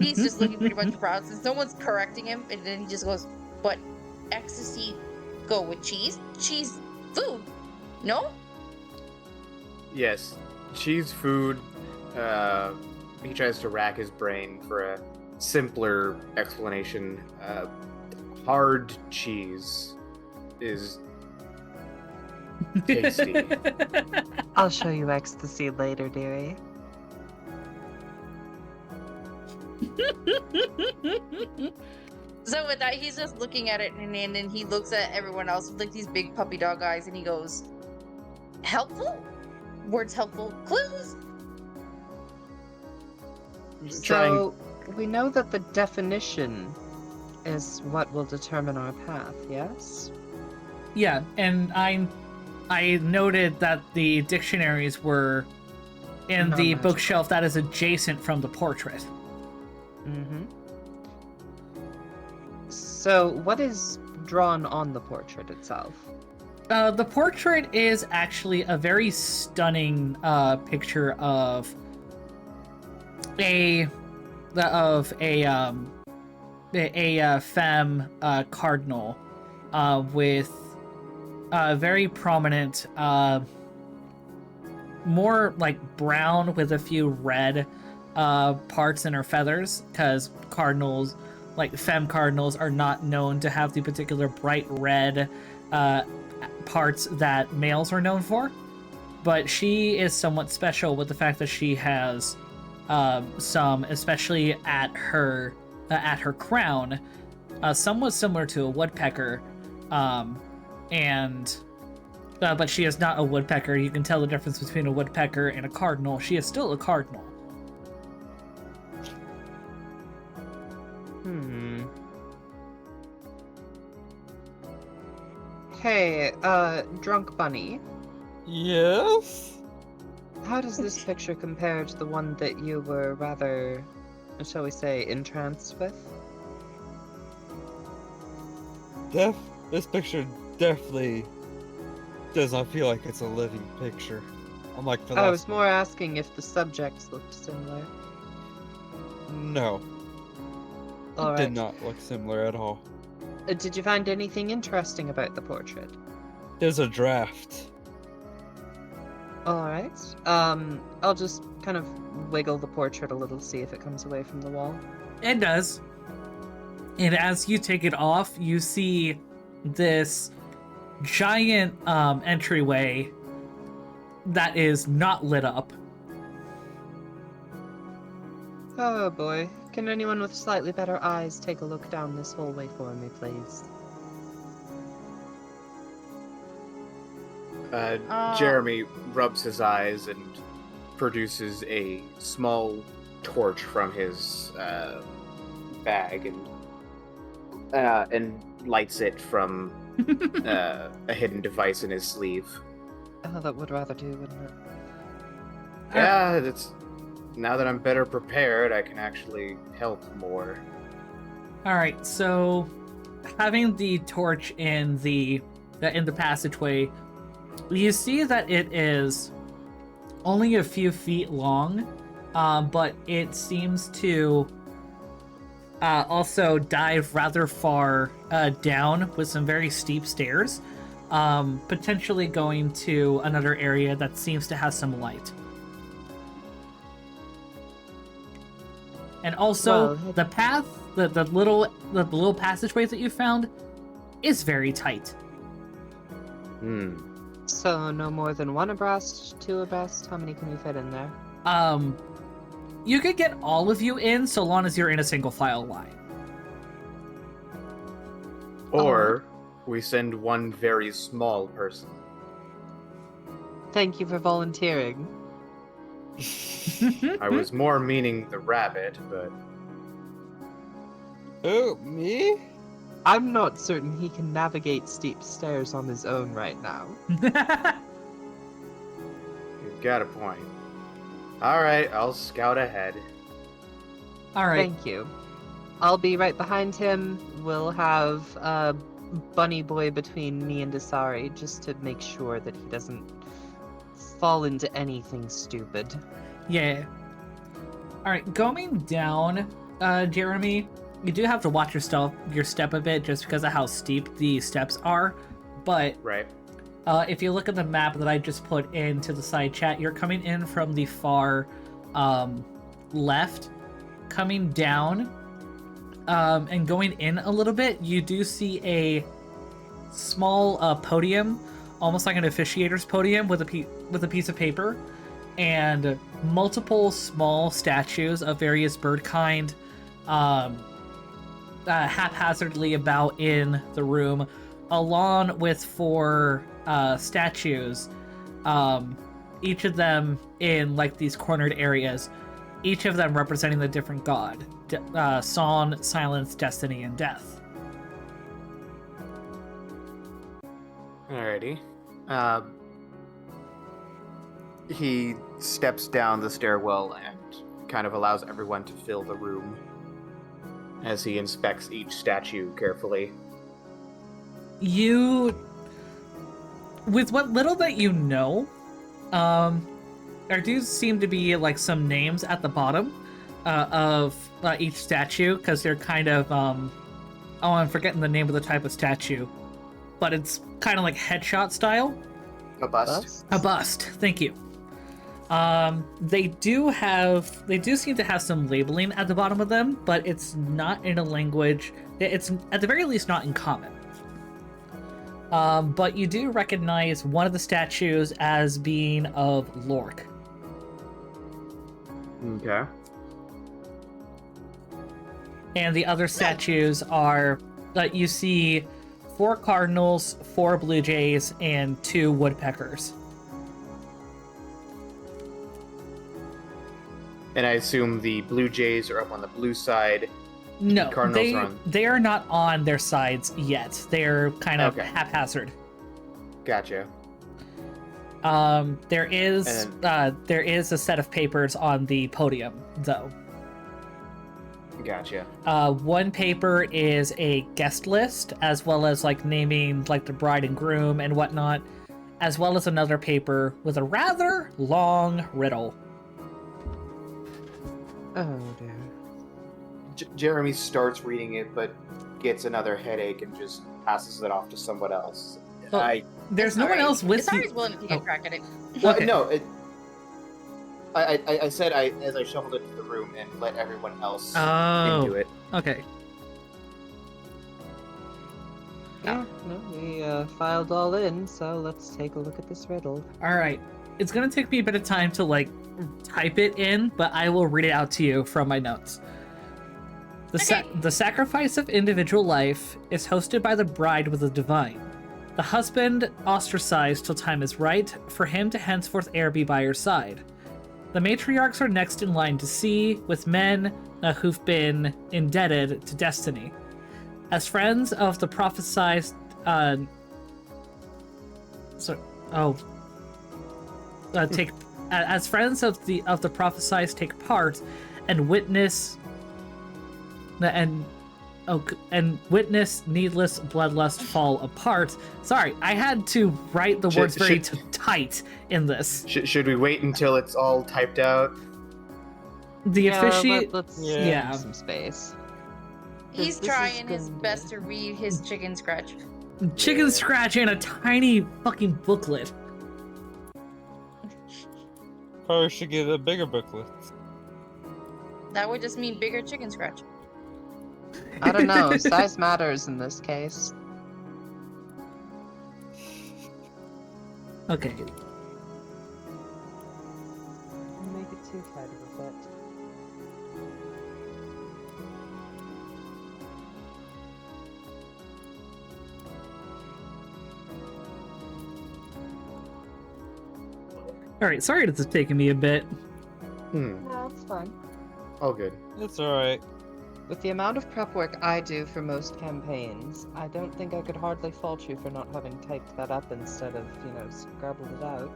He's just looking pretty much proud since no one's correcting him, and then he just goes, "But ecstasy go with cheese? Cheese food, no?" Yes, cheese food. He tries to rack his brain for a simpler explanation. Hard cheese is tasty. I'll show you ecstasy later, dearie. So with that, he's just looking at it, and then he looks at everyone else with like these big puppy dog eyes, and he goes, "Helpful? Words helpful? Clues?" So, we know that the definition is what will determine our path, yes? Yeah, and I noted that the dictionaries were in the Non-magical. bookshelf that is adjacent from the portrait. Mm-hmm. So, what is drawn on the portrait itself? The portrait is actually a very stunning picture of a femme cardinal with very prominent, more like brown with a few red parts in her feathers, because cardinals, like femme cardinals, are not known to have the particular bright red parts that males are known for. But she is somewhat special with the fact that she has some, especially at her crown, somewhat similar to a woodpecker, but she is not a woodpecker. You can tell the difference between a woodpecker and a cardinal. She is still a cardinal. Hey, Drunk Bunny, Yes? how does this picture compare to the one that you were rather, shall we say, entranced with? This picture definitely does not feel like it's a living picture. Unlike the I last was more asking if the subjects looked similar. one. No. It Alright. did not look similar at all. Did you find anything interesting about the portrait? There's a draft. Alright. I'll just kind of wiggle the portrait a little, see if it comes away from the wall. It does. And as you take it off, you see this giant entryway that is not lit up. Oh boy. Can anyone with slightly better eyes take a look down this hallway for me, please? Jeremy rubs his eyes and produces a small torch from his bag and lights it from a hidden device in his sleeve. Oh, that would rather do, wouldn't it? Yeah, that's. Now that I'm better prepared, I can actually help more. All right, so having the torch in the passageway, you see that it is only a few feet long, but it seems to also dive rather far down with some very steep stairs, potentially going to another area that seems to have some light. And also, Well, the path, the little passageway that you found, is very tight. So no more than one abreast, two abreast? How many can we fit in there? You could get all of you in so long as you're in a single file line. Or we send one very small person. Thank you for volunteering. I was more meaning the rabbit, but Oh, me? I'm not certain he can navigate steep stairs on his own right now. you've got a point. Alright, I'll scout ahead. All right. Thank you. I'll be right behind him. We'll have a bunny boy between me and Asari just to make sure that he doesn't fall into anything stupid. Yeah. All right, going down, Jeremy, you do have to watch your step a bit just because of how steep the steps are. But Right. if you look at the map that I just put into the side chat, you're coming in from the far left, coming down, and going in a little bit. You do see a small podium, almost like an officiator's podium, with a piece of paper, and multiple small statues of various bird kind haphazardly about in the room, along with 4 statues, each of them in like these cornered areas, each of them representing the different god: song, silence, destiny, and death. Alrighty. He steps down the stairwell and kind of allows everyone to fill the room as he inspects each statue carefully. You, with what little that you know, there do seem to be like some names at the bottom of each statue, because they're kind of I'm forgetting the name of the type of statue, but it's kind of like headshot style. A bust? A bust. Thank you. They do seem to have some labeling at the bottom of them, but it's not in a language. It's at the very least not in common. But you do recognize one of the statues as being of Lork. Okay. And the other statues are you see 4 cardinals, 4 blue jays, and 2 woodpeckers. And I assume the Blue Jays are up on the blue side. No, Cardinals are on... they are not on their sides yet. They're kind of haphazard. Gotcha. There is a set of papers on the podium, though. Gotcha. One paper is a guest list, as well as like naming like the bride and groom and whatnot, as well as another paper with a rather long riddle. Oh dear. Jeremy starts reading it, but gets another headache and just passes it off to someone else. Well, there's no one else with you. Asari's willing to take a crack at it. Well, Okay. no. I said as I shuffled into the room and let everyone else into it. Okay. Yeah, no, we filed all in, so let's take a look at this riddle. All right. It's gonna take me a bit of time to like type it in, but I will read it out to you from my notes. The sacrifice of individual life is hosted by the bride with the divine. The husband ostracized till time is right, for him to henceforth e'er be by your side. The matriarchs are next in line to see, with men who've been indebted to destiny. As friends of the prophesized, as friends of the prophesized take part, and witness witness needless bloodlust fall apart. Sorry, I had to write the words very tight in this. Should we wait until it's all typed out? The officiate. Let's yeah. give some space. He's trying his best to read his chicken scratch. Chicken scratch and a tiny fucking booklet. Probably should get a bigger booklet. That would just mean bigger chicken scratch. I don't know. Size matters in this case. Okay. Make it too tight of a fit. Alright, sorry this is taking me a bit. No, it's fine. All good. It's alright. With the amount of prep work I do for most campaigns, I don't think I could hardly fault you for not having typed that up instead of, scrabbled it out.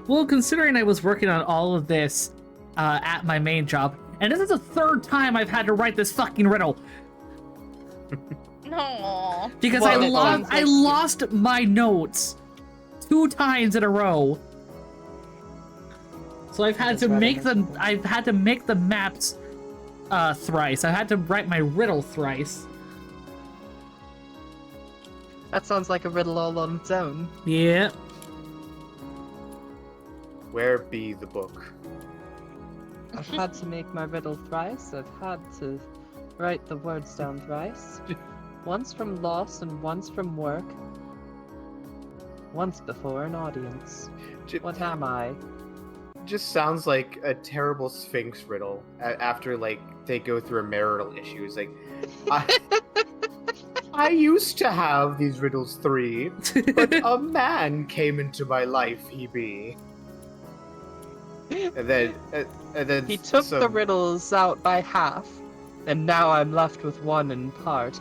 Well, considering I was working on all of this at my main job, and this is the third time I've had to write this fucking riddle. No. Because Well, I lost my notes 2 times in a row. So I've had to make the maps thrice. I had to write my riddle thrice. That sounds like a riddle all on its own. Yeah. Where be the book? I've had to make my riddle thrice. I've had to write the words down thrice. Once from loss and once from work. Once before an audience. What am I? Just sounds like a terrible Sphinx riddle after, they go through a marital issue. It's like, I used to have these riddles 3, but a man came into my life, he be. And then He took the riddles out by half, and now I'm left with one in part.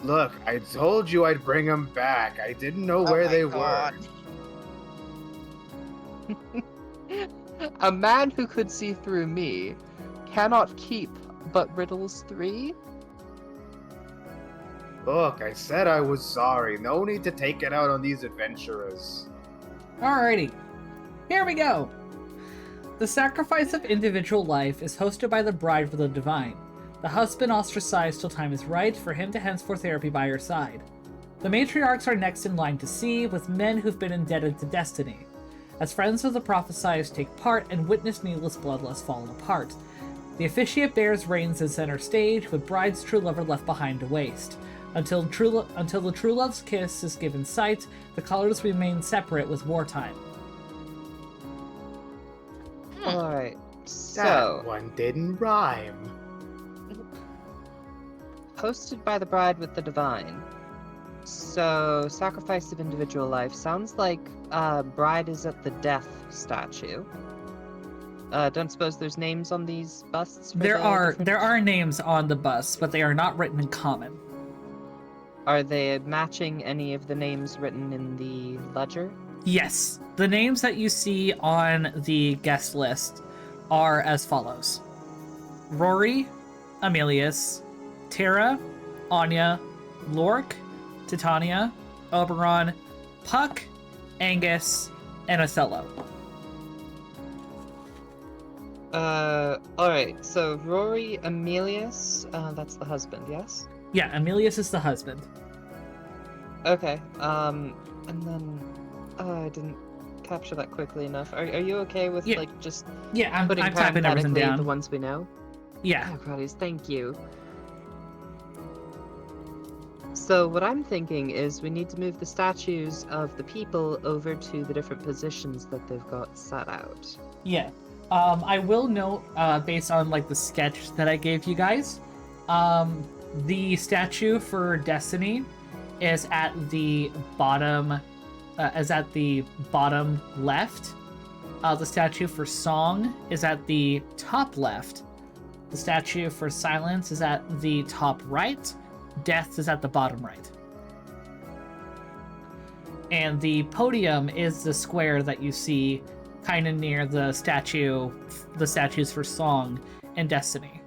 Look, I told you I'd bring them back. I didn't know where they were. A man who could see through me cannot keep but riddles 3? Look, I said I was sorry. No need to take it out on these adventurers. Alrighty. Here we go. The sacrifice of individual life is hosted by the bride for the divine. The husband ostracized till time is right, for him to henceforth therapy by your side. The matriarchs are next in line to see, with men who've been indebted to destiny. As friends of the prophesized take part, and witness needless bloodlust fallen apart. The officiate bears reins in center stage, with bride's true lover left behind to waste. Until the true love's kiss is given sight, the colors remain separate with wartime. Alright, That so... one didn't rhyme. Hosted by the bride with the divine. So, sacrifice of individual life. Sounds like bride is at the death statue. Don't suppose there's names on these busts? For There the are different- names on the bust, but they are not written in common. Are they matching any of the names written in the ledger? Yes, the names that you see on the guest list are as follows: Rory, Amelius, Tara, Anya, Lork, Titania, Oberon, Puck, Angus, and Othello. Alright, so Rory, Amelius, that's the husband, yes? Yeah, Amelius is the husband. Okay, and then... I didn't capture that quickly enough. Are you okay with, Yeah. just Yeah, I'm putting typing everything parenthetically down. the ones we know? Yeah. Oh, Crotties, thank you. So what I'm thinking is we need to move the statues of the people over to the different positions that they've got set out. Yeah. I will note, based on the sketch that I gave you guys, The statue for Destiny is at the bottom left. The statue for Song is at the top left. The statue for Silence is at the top right. Death is at the bottom right. And the podium is the square that you see kind of near the statues for Song and Destiny.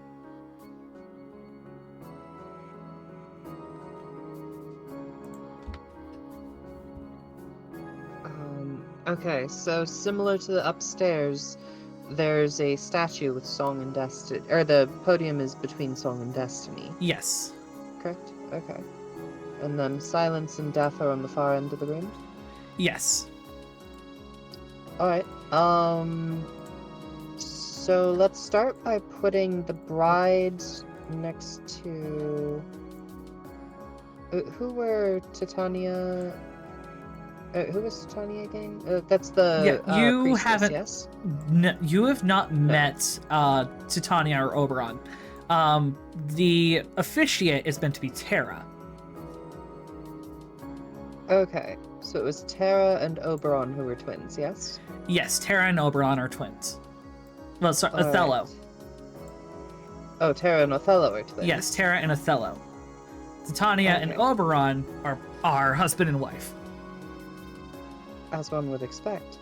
Okay, so similar to the upstairs, there's a statue with Song and Destiny, or the podium is between Song and Destiny. Yes. Correct? Okay. And then Silence and Death are on the far end of the room? Yes. Alright, so let's start by putting the bride next to... who were Titania... who was Titania again? That's the you priestess, haven't. yes? You have not met Titania or Oberon. The officiate is meant to be Terra. Okay, so it was Terra and Oberon who were twins, yes? Yes, Terra and Oberon are twins. Well, sorry, All Othello. right. Oh, Terra and Othello are twins. Yes, Terra and Othello. Titania and Okay. Oberon are husband and wife. As one would expect.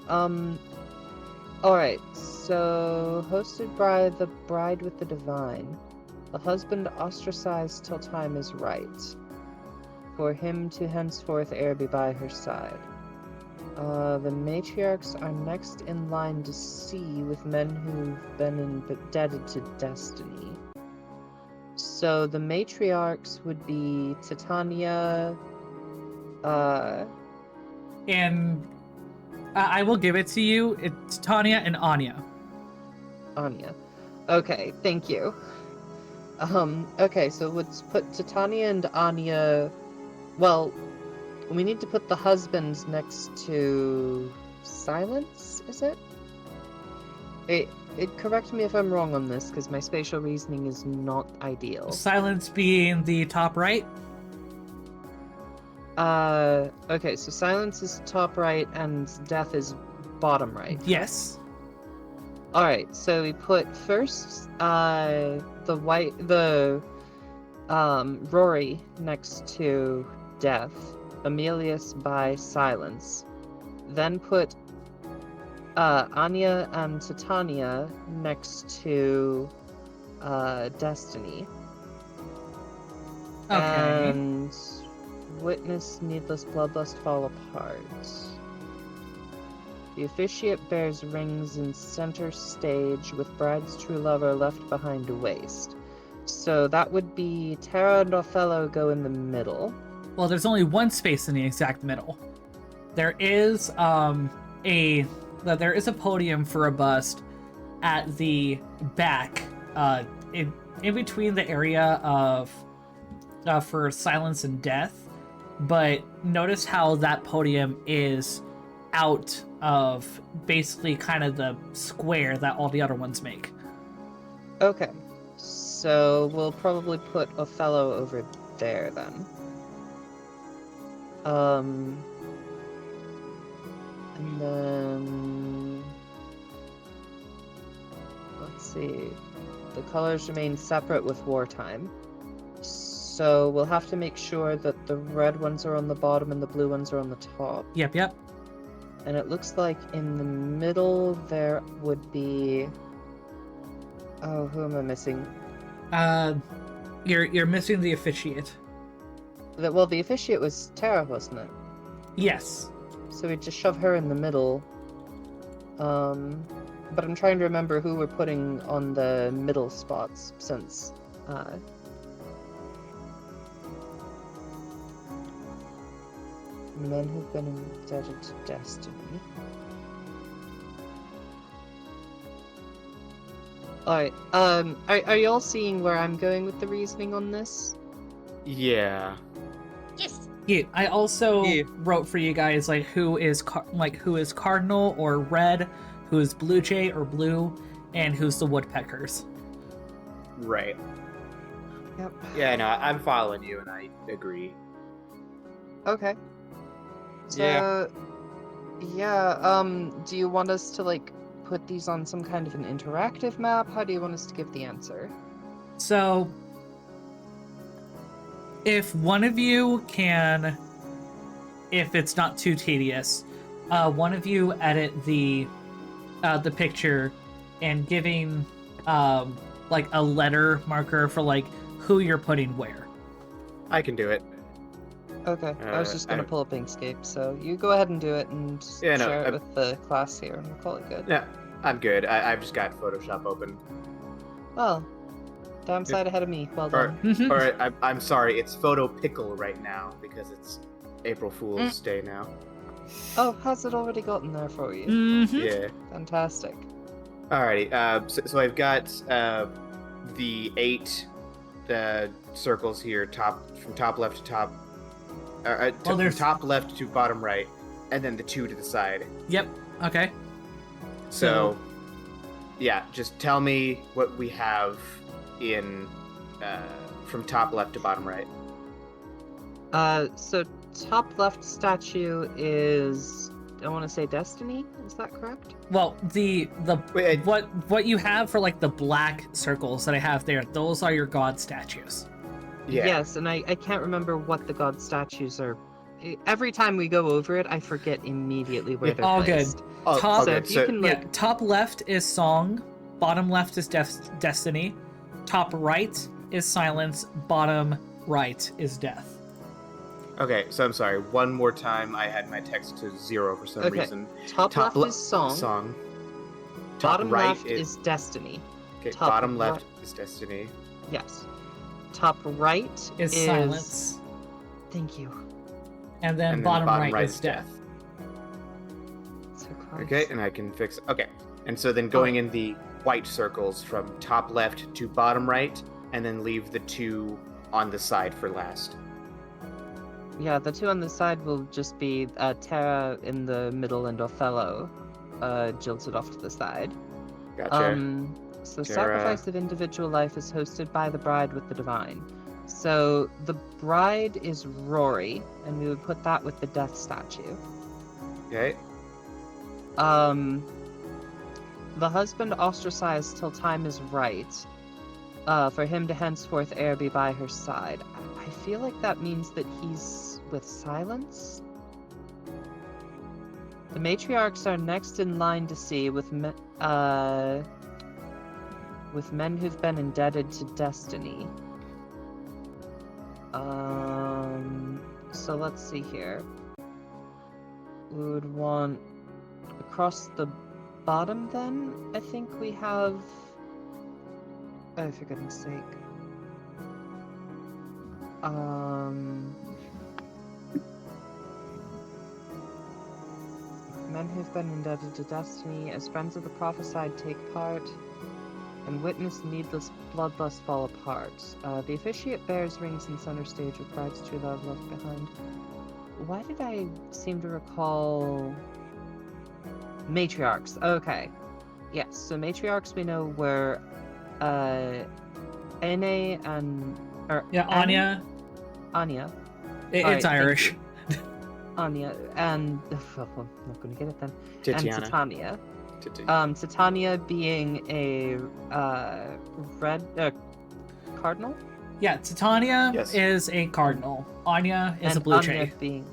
Alright, so hosted by the bride with the divine. The husband ostracized till time is right. For him to henceforth e'er be by her side. The matriarchs are next in line to see with men who've been indebted to destiny. So the matriarchs would be Titania, And I will give it to you. It's Titania and Anya. Anya. Okay, thank you. Okay, so let's put Titania and Anya. Well, we need to put the husbands next to Silence, is it? It correct me if I'm wrong on this, because my spatial reasoning is not ideal. Silence being the top right. Okay, so Silence is top right and Death is bottom right. Yes. Alright, so we put first, Rory next to Death, Emilius by Silence. Then put, Anya and Titania next to, Destiny. Okay. And witness needless bloodlust fall apart. The officiate bears rings in center stage with bride's true lover left behind to waste. So that would be Terra and Othello go in the middle. Well, there's only one space in the exact middle. There is a podium for a bust at the back, in between the area of for Silence and Death. But notice how that podium is out of basically kind of the square that all the other ones make. Okay, so we'll probably put Othello over there then. And then let's see. The colors remain separate with wartime. So we'll have to make sure that the red ones are on the bottom and the blue ones are on the top. Yep. And it looks like in the middle there would be... Oh, who am I missing? You're missing the officiate. Well, the officiate was Terra, wasn't it? Yes. So we just shove her in the middle. But I'm trying to remember who we're putting on the middle spots since... Men who've been indebted to destiny. Alright, are y'all seeing where I'm going with the reasoning on this? Yeah. Yes. Yeah, I also Yeah. wrote for you guys like who is cardinal or red, who is blue jay or blue, and who's the woodpeckers. Right. Yep. Yeah, no, I'm following you, and I agree. Okay. So, yeah, do you want us to, like, put these on some kind of an interactive map? How do you want us to give the answer? So, if one of you can, if it's not too tedious, one of you edit the picture and giving like a letter marker for like who you're putting where. I can do it. Okay, I was just gonna pull up Inkscape, so you go ahead and do it and Yeah, no, share it with the class here, and we'll call it good. Yeah, I'm good. I've just got Photoshop open. Well, downside ahead of me. Well Or, done. or I'm sorry, it's Photo Pickle right now because it's April Fool's Day now. Oh, has it already gotten there for you? Mm-hmm. Yeah. Fantastic. Alrighty. So I've got the 8 circles here, from top left to top. From top left to bottom right, and then the 2 to the side. Yep. Okay. So, yeah, just tell me what we have in from top left to bottom right. So top left statue is, I want to say Destiny. Is that correct? Well, Wait, what you have for like the black circles that I have there, those are your god statues. Yeah. Yes, and I can't remember what the god statues are. Every time we go over it, I forget immediately where they're all placed. good. Oh, Top- okay, So if you can, Yeah, like, top left is song, bottom left is destiny, top right is silence, bottom right is death. Okay, so I'm sorry. One more time, I had my text to 0 for some Okay. reason. top left is song. Top Bottom right left is Destiny. okay. top Bottom left right- is Destiny. Yes. Top right Is silence, Thank you. and then And then bottom right is death. So close. Okay, and I can fix. Okay, and so then going in the white circles from top left to bottom right, and then leave the 2 on the side for last. Yeah, the 2 on the side will just be Terra in the middle and Othello jilted off to the side. Gotcha. So Terra. sacrifice of individual life is hosted by the bride with the divine. So the bride is Rory, and we would put that with the death statue. Okay. The husband ostracized till time is right. For him to henceforth e'er be by her side. I feel like that means that he's with silence. The matriarchs are next in line to see with men who've been indebted to destiny. So let's see here. We would want across the bottom then, I think we have... Oh, for goodness sake. Men who've been indebted to destiny, as friends of the prophesied take part, and witness needless bloodlust fall apart. The officiate bears rings in center stage with bride's true love left behind. Why did I seem to recall... Matriarchs, okay. Yes, so matriarchs we know were Ene and... Anya. Anya. It's Alright, thank Irish. you. Anya, and... I'm not gonna get it then. Titiana. And Titania. Titi. Titania being a red cardinal, Yeah, Titania Yes. is a cardinal. Anya is and a blue Anya jay. being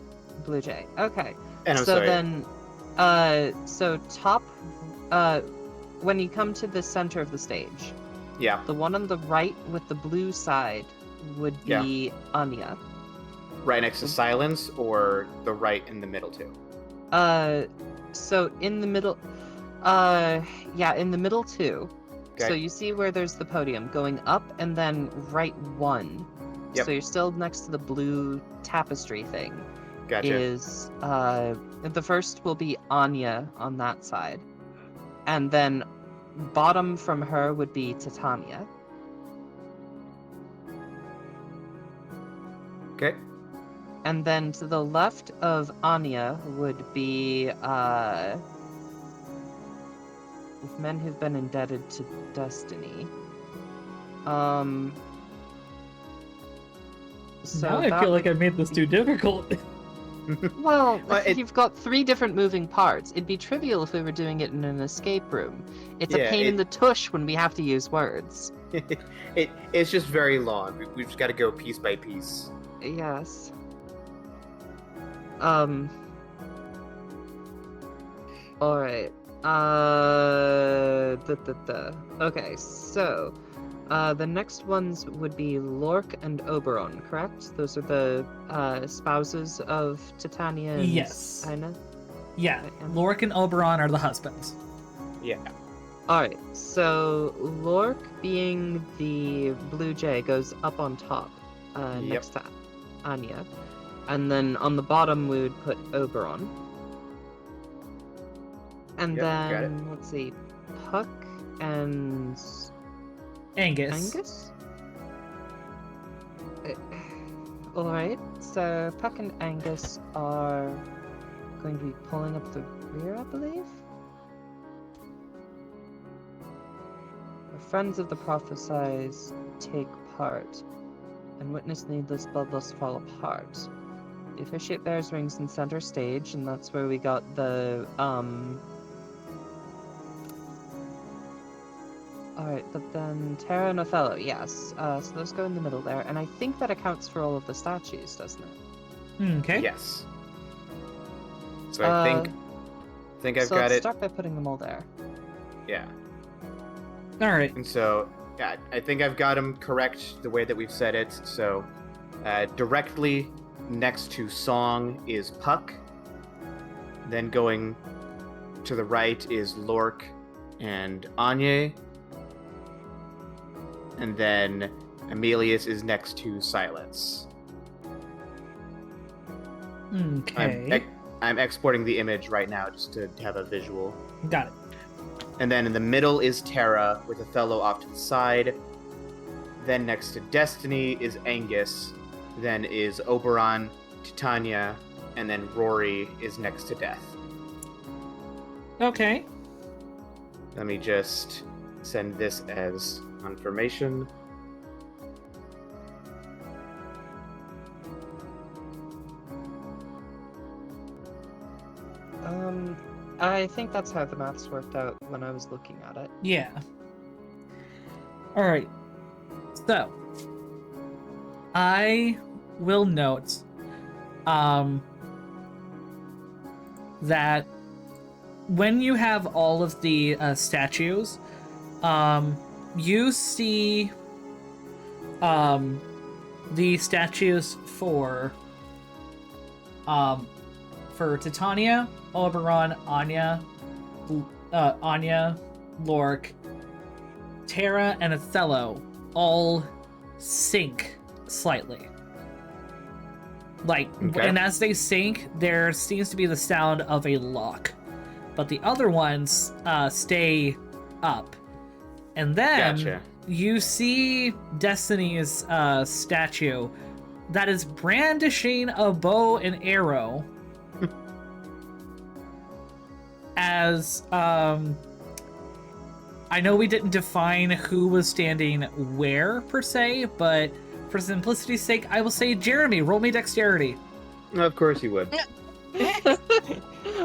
blue jay. Okay, And I'm so sorry. then, so top, when you come to the center of the stage, Yeah. the one on the right with the blue side would be Anya. Right next to silence, or the right in the middle too. So in the middle, yeah, in the middle too. Okay. So you see where there's the podium going up and then right 1. Yep. So you're still next to the blue tapestry thing. Gotcha. Is the first will be Anya on that side. And then bottom from her would be Titania. Okay. And then to the left of Anya would be with men who've been indebted to destiny. So now I that feel like I made this too difficult. Well, Well, you've got 3 different moving parts. It'd be trivial if we were doing it in an escape room. It's Yeah, a pain in the tush when we have to use words. it's just very long. We've just got to go piece by piece. Yes. Alright. Okay, so the next ones would be Lork and Oberon, correct? Those are the spouses of Titania and Yes. Aina? Yeah, Lork and Oberon are the husbands. Yeah. Alright, so Lork, being the blue jay, goes up on top next to Anya. And then on the bottom, we would put Oberon. And Yep, got then, let's see, Puck and Angus. Angus? Alright, so Puck and Angus are going to be pulling up the rear, I believe? The friends of the prophesies take part, and witness needless bloodlust fall apart. The officiate bears rings in center stage, and that's where we got the, Alright, but then Terra and Othello, yes. So those go in the middle there, and I think that accounts for all of the statues, doesn't it? Okay. Yes. So I think I've so got let's it. start by putting them all there. Yeah. All right. And so, yeah, I think I've got them correct the way that we've said it. So, directly next to Song is Puck. Then going to the right is Lork and Anye. And then Emilius is next to Silence. Okay. I'm exporting the image right now just to have a visual. Got it. And then in the middle is Terra with Othello off to the side. Then next to Destiny is Angus. Then is Oberon, Titania, and then Rory is next to Death. Okay. Let me just send this as confirmation. I think that's how the maths worked out when I was looking at it. Yeah. All right. So, I will note that when you have all of the statues, you see the statues for Titania, Oberon, Anya, Lork, Terra, and Othello all sink slightly. Okay. And as they sink, there seems to be the sound of a lock, but the other ones stay up. And then Gotcha. you see Destiny's statue that is brandishing a bow and arrow. As I know we didn't define who was standing where per se, but for simplicity's sake, I will say Jeremy, roll me dexterity. Of course you would.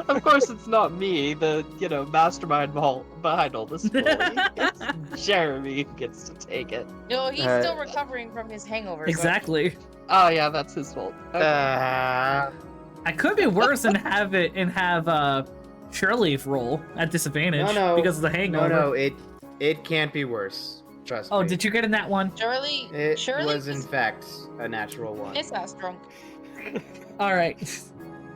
Of course, it's not me, the mastermind behind all this bully. It's Jeremy who gets to take it. No, he's still recovering from his hangover. so- Exactly. Oh yeah, that's his fault. Okay. I could be worse and have Shirley roll at disadvantage No, because of the hangover. No, it can't be worse. Trust me. Oh, did you get in that one? Shirley It was in fact a natural one. his ass drunk. All right.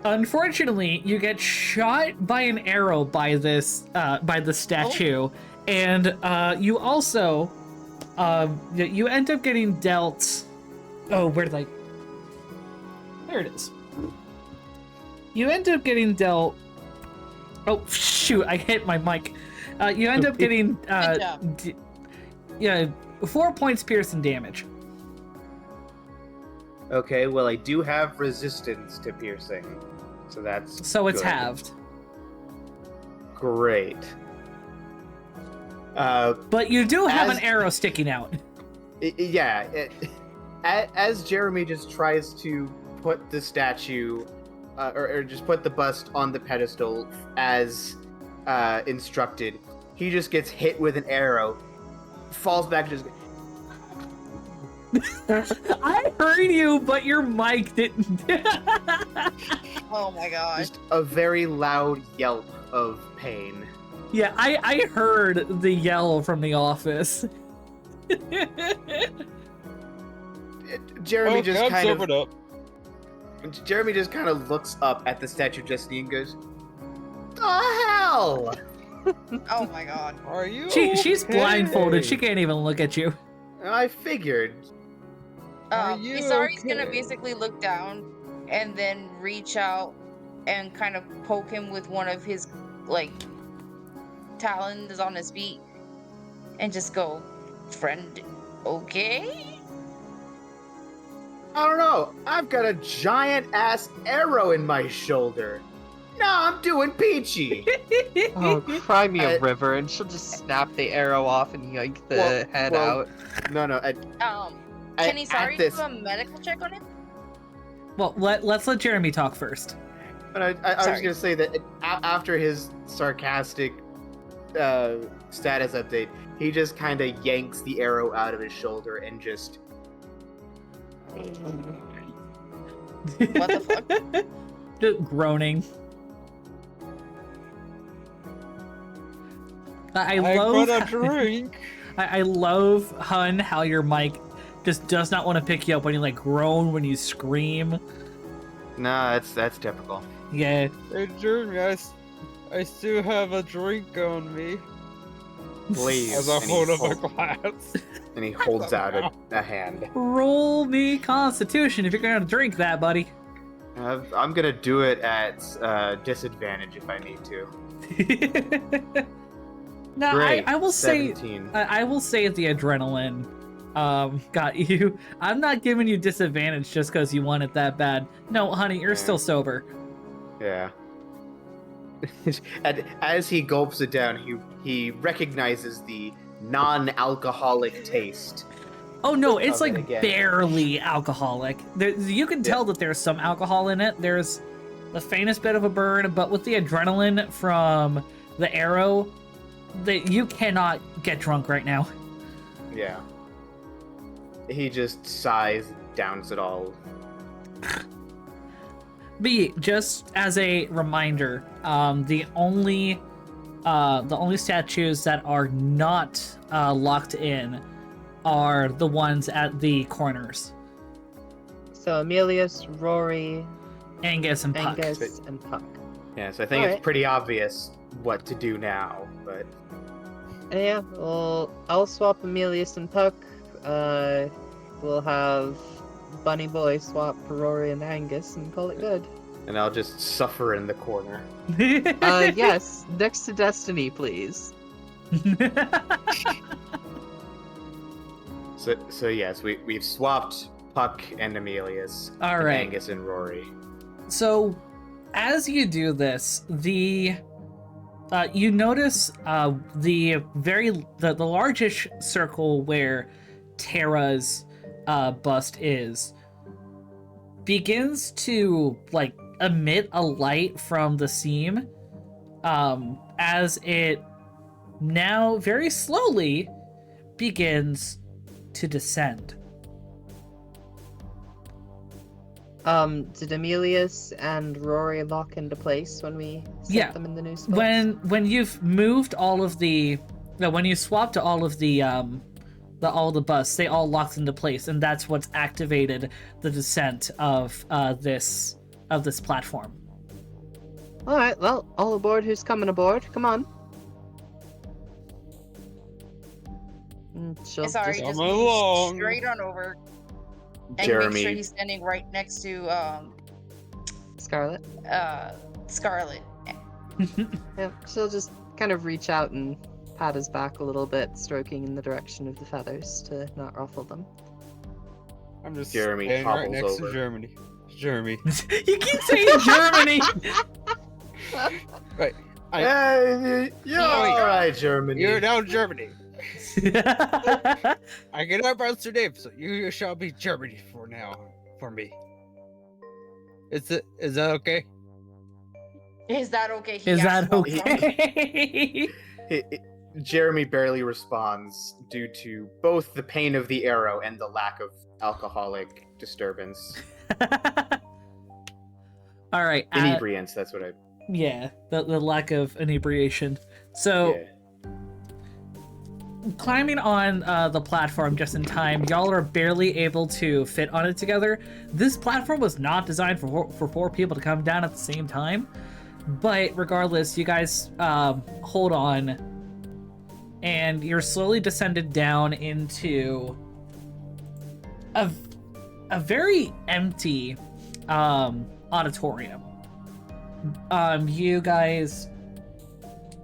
Unfortunately, you get shot by an arrow by the statue, and you also you end up getting dealt. Oh, where did I? There it is. You end up getting dealt. Oh shoot! I hit my mic. You end up getting Good job. 4 points piercing damage. Okay, well I do have resistance to piercing, so that's So it's good. halved. Great. But you do have As- an arrow sticking out. as Jeremy just tries to put the statue, or just put the bust on the pedestal as instructed, he just gets hit with an arrow, falls back, just. I heard you, but your mic didn't. Oh my god. Just a very loud yelp of pain. Yeah, I heard the yell from the office. Jeremy just kind of. Up. Jeremy just kind of looks up at the statue Justine and goes, "The hell!" Oh my god. Are you? She's okay? blindfolded. She can't even look at you. I figured. Are you Isari's gonna okay? basically look down and then reach out and kind of poke him with one of his, like, talons on his feet and just go, "Friend, okay?" I don't know. I've got a giant ass arrow in my shoulder. Nah, I'm doing peachy. Oh, cry me a I- river, and she'll just snap the arrow off and yank the Well- head well, out. No. Can Isari this, do a medical check on him? Well, let's let Jeremy talk first. But I was Sorry. gonna say that after his sarcastic status update, he just kind of yanks the arrow out of his shoulder and just. What the fuck? Just groaning. I love. brought a drink. I love, Hun, how your mic just does not want to pick you up when you like groan when you scream. Nah, that's typical. Yeah. Hey, Jeremy, I still have a drink on me. Please. As I And he hold up a hold- glass. And he holds out a hand. Roll me Constitution if you're gonna drink that, buddy. I'm gonna do it at disadvantage if I need to. No, Great. I will say 17. I will say the adrenaline got you. I'm not giving you disadvantage just because you want it that bad. No, honey, you're Yeah. still sober. Yeah. And as he gulps it down, he recognizes the non-alcoholic taste. Oh no, it's Of it like again. barely alcoholic. You can tell that there's some alcohol in it. There's the faintest bit of a burn, but with the adrenaline from the arrow, that you cannot get drunk right now. Yeah. He just sighs, downs it all. B, just as a reminder, the only statues that are not locked in are the ones at the corners. So Emilius, Rory, Angus and Puck. Angus, and Puck. Yeah, so I think Alright. it's pretty obvious what to do now, but Yeah, well, I'll swap Emilius and Puck. We'll have Bunny Boy swap for Rory and Angus and call it good. and I'll just suffer in the corner. Yes, next to Destiny, please. So yes, we've swapped Puck and Emilius, All and right. Angus and Rory. So, as you do this, you notice the largest circle where Terra's bust is begins to like emit a light from the seam, as it now very slowly begins to descend. Did Emilius and Rory lock into place when we set Yeah. them in the new spots? When you've moved all of the, when you swapped all of the all the busts, they all locked into place, and that's what's activated the descent of this platform. Alright, well, all aboard who's coming aboard. Come on. She'll Sorry, just- just Come move along. straight on over and Jeremy, make sure he's standing right next to Scarlet. Scarlet. Yeah, she'll just kind of reach out and pat his back a little bit, stroking in the direction of the feathers to not ruffle them. I'm just Jeremy standing right hobbles next over. to Jeremy. You keep saying Germany. You're Yeah. all right, Germany. You're now Germany. I cannot pronounce your name, so you shall be Germany for now, for me. Is that okay? Is that okay? He Is asked that while drunk. okay? Jeremy barely responds due to both the pain of the arrow and the lack of alcoholic disturbance. All right. Inebriance, that's what I... Yeah, the lack of inebriation. So, Yeah. climbing on the platform just in time, y'all are barely able to fit on it together. This platform was not designed for 4 people to come down at the same time. But regardless, you guys hold on, and you're slowly descended down into a very empty auditorium. You guys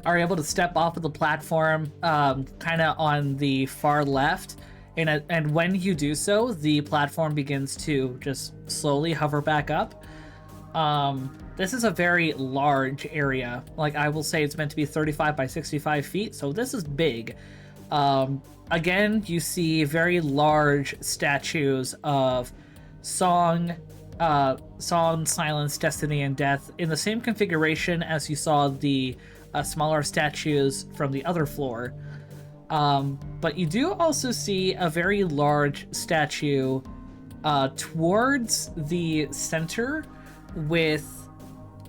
are able to step off of the platform kind of on the far left, and when you do so, the platform begins to just slowly hover back up. This is a very large area. Like, I will say it's meant to be 35 by 65 feet, so this is big. Again, you see very large statues of Song, Silence, Destiny, and Death in the same configuration as you saw the smaller statues from the other floor. But you do also see a very large statue towards the center with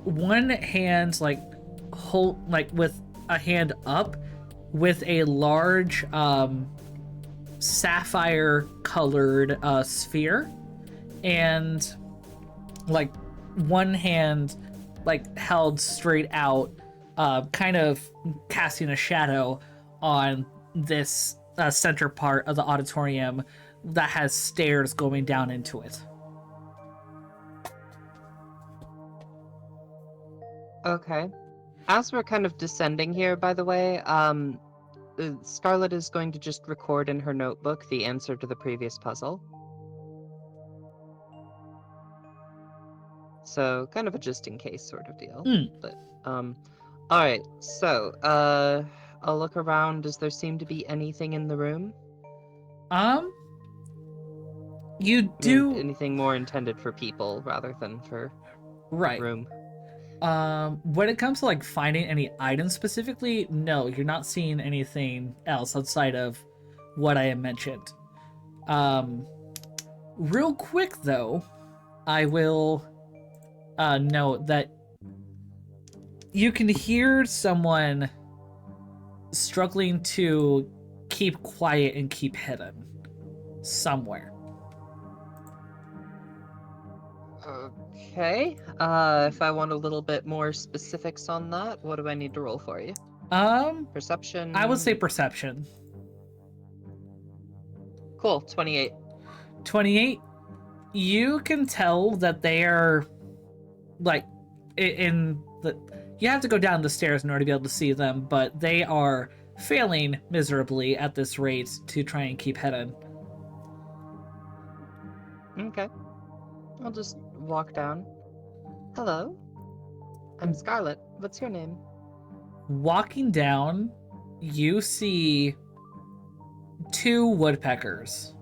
one hand with a hand up with a large sapphire colored sphere, and like one hand held straight out, kind of casting a shadow on this center part of the auditorium that has stairs going down into it. Okay. As we're kind of descending here, by the way, Scarlet is going to just record in her notebook the answer to the previous puzzle. So, kind of a just in case sort of deal. But, alright, so, I'll look around. Does there seem to be anything in the room? You do... anything more intended for people rather than for right. room? When it comes to finding any items specifically, no, you're not seeing anything else outside of what I have mentioned. Real quick though, I will note that you can hear someone struggling to keep quiet and keep hidden somewhere. Okay. If I want a little bit more specifics on that, what do I need to roll for you? Perception? I would say perception. Cool, 28. 28. You can tell that they are in the... You have to go down the stairs in order to be able to see them, but they are failing miserably at this rate to try and keep hidden. Okay. I'll just walk down. Hello? I'm Scarlet. What's your name? Walking down, you see 2 woodpeckers.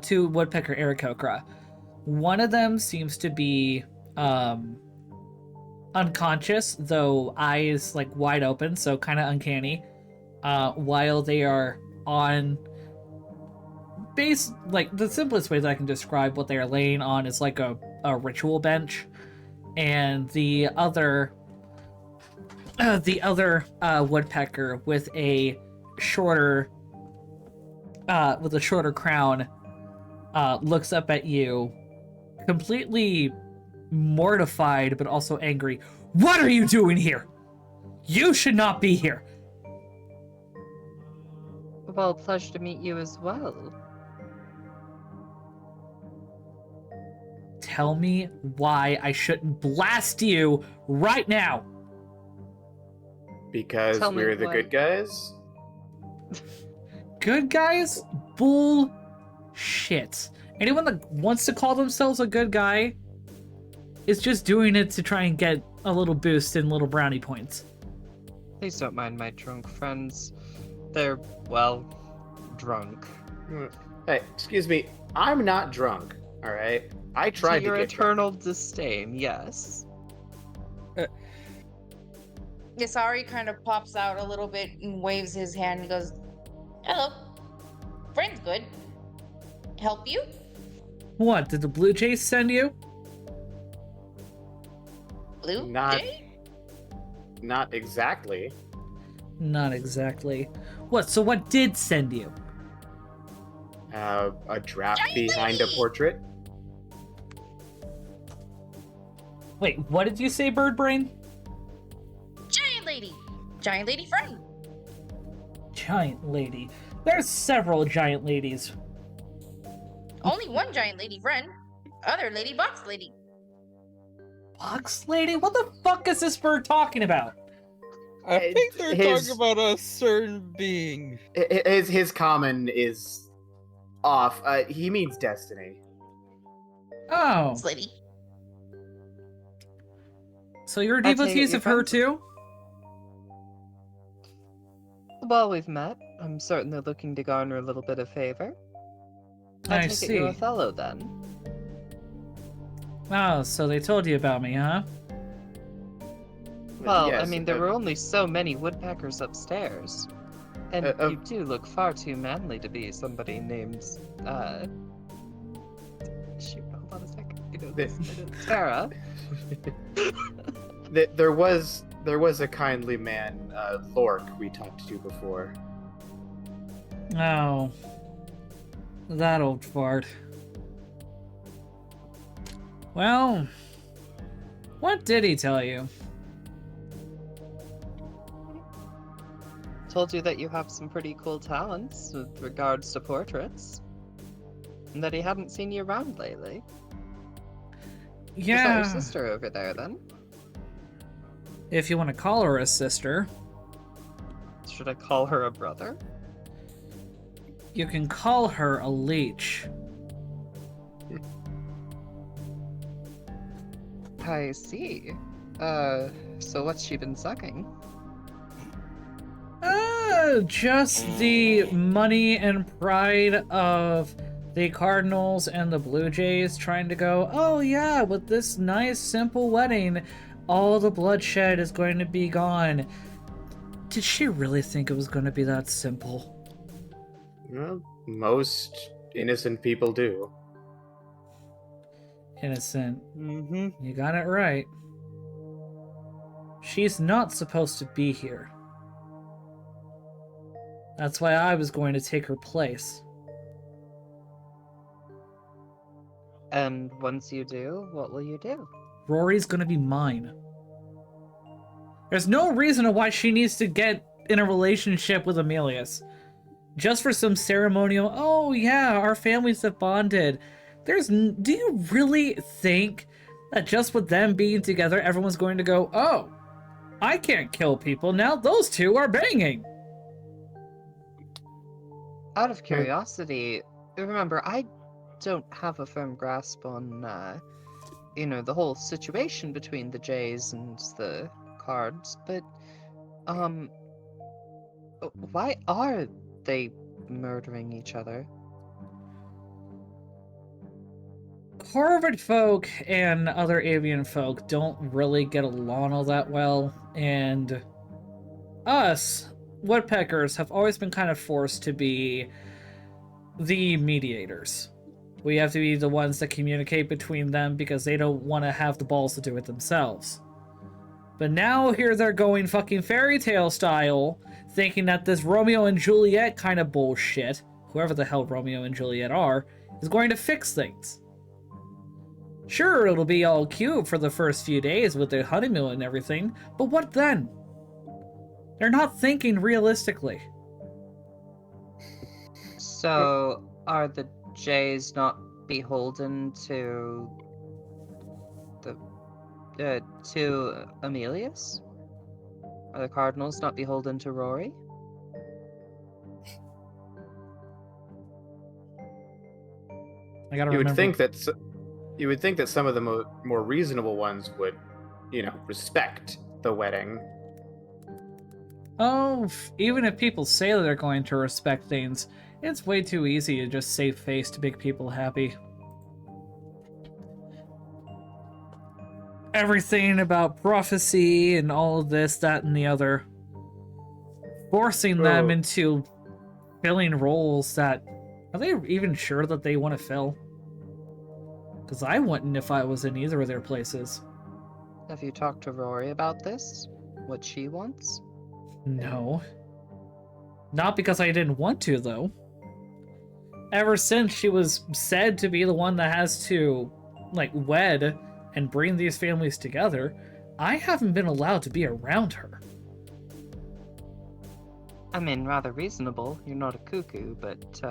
2 woodpecker Aarakocra. One of them seems to be unconscious, though eyes wide open, so kind of uncanny. While they are on the simplest way that I can describe what they are laying on is a ritual bench, and the other woodpecker with a shorter crown looks up at you, completely mortified but also angry. What are you doing here? You should not be here. Well, pleasure to meet you as well. Tell me why I shouldn't blast you right now. Because Tell me we're the what- good guys? Good guys? Bullshit. Anyone that wants to call themselves a good guy is just doing it to try and get a little boost in little brownie points. Please don't mind my drunk friends. They're, well, drunk. Hey, excuse me. I'm not drunk. All right. I tried To your to get eternal disdain, yes. Yasari kind of pops out a little bit and waves his hand and goes, "Hello. Friend's good. Help you?" What, did the Blue Jays send you? Blue Not- Jay? Not exactly. Not exactly. What, so what did send you? A draft Giant behind a lady! portrait. Wait, what did you say, Birdbrain? Giant lady. Giant lady friend. Giant lady. There's several giant ladies. Only one giant lady friend. Other lady box lady. Box lady? What the fuck is this bird talking about? I think they're His- talking about a certain being. His common is off. He means destiny. Oh, This lady. so you're I take it devotees you're of her friends? too? Well, we've met. I'm certainly looking to garner a little bit of favor. I take it you're see. Othello, then. Oh, so they told you about me, huh? Well, I Yes, mean, there were only so many woodpeckers upstairs. And you do look far too manly to be somebody named, shoot, hold on a second. You know this, Sarah. There was a kindly man, Lork, we talked to before. Oh. That old fart. Well, what did he tell you? Told you that you have some pretty cool talents with regards to portraits. And that he hadn't seen you around lately. Is that Yeah, your sister over there, then? if you want to call her a sister, Should I call her a brother? you can call her a leech. I see. So what's she been sucking? Just the money and pride of the Cardinals and the Blue Jays trying to go, oh yeah, with this nice simple wedding, all the bloodshed is going to be gone. Did she really think it was going to be that simple? Well, most innocent people do. Innocent. Mm-hmm. You got it right. She's not supposed to be here. That's why I was going to take her place. And once you do, what will you do? Rory's gonna be mine. There's no reason why she needs to get in a relationship with Emilius. Just for some ceremonial, oh yeah, our families have bonded. Do you really think that just with them being together, everyone's going to go, oh, I can't kill people, now those two are banging? Out of curiosity, remember, I don't have a firm grasp on, the whole situation between the Jays and the Cards, but, why are they murdering each other? Corvid folk and other avian folk don't really get along all that well, and us, woodpeckers, have always been kind of forced to be the mediators. We have to be the ones that communicate between them because they don't want to have the balls to do it themselves. But now here they're going fucking fairy tale style, thinking that this Romeo and Juliet kind of bullshit, whoever the hell Romeo and Juliet are, is going to fix things. Sure, it'll be all cute for the first few days with their honeymoon and everything, but what then? They're not thinking realistically. So, are the Jays not beholden to Emilius? Are the Cardinals not beholden to Rory? I gotta You remember. would think that some of the more reasonable ones would, respect the wedding. Oh, even if people say that they're going to respect things, it's way too easy to just save face to make people happy. Everything about prophecy and all of this, that, and the other. Forcing them into filling roles that... Are they even sure that they want to fill? Because I wouldn't if I was in either of their places. Have you talked to Rory about this? What she wants? No. Not because I didn't want to, though. Ever since she was said to be the one that has to, like, wed and bring these families together, I haven't been allowed to be around her. I mean, rather reasonable. You're not a cuckoo, but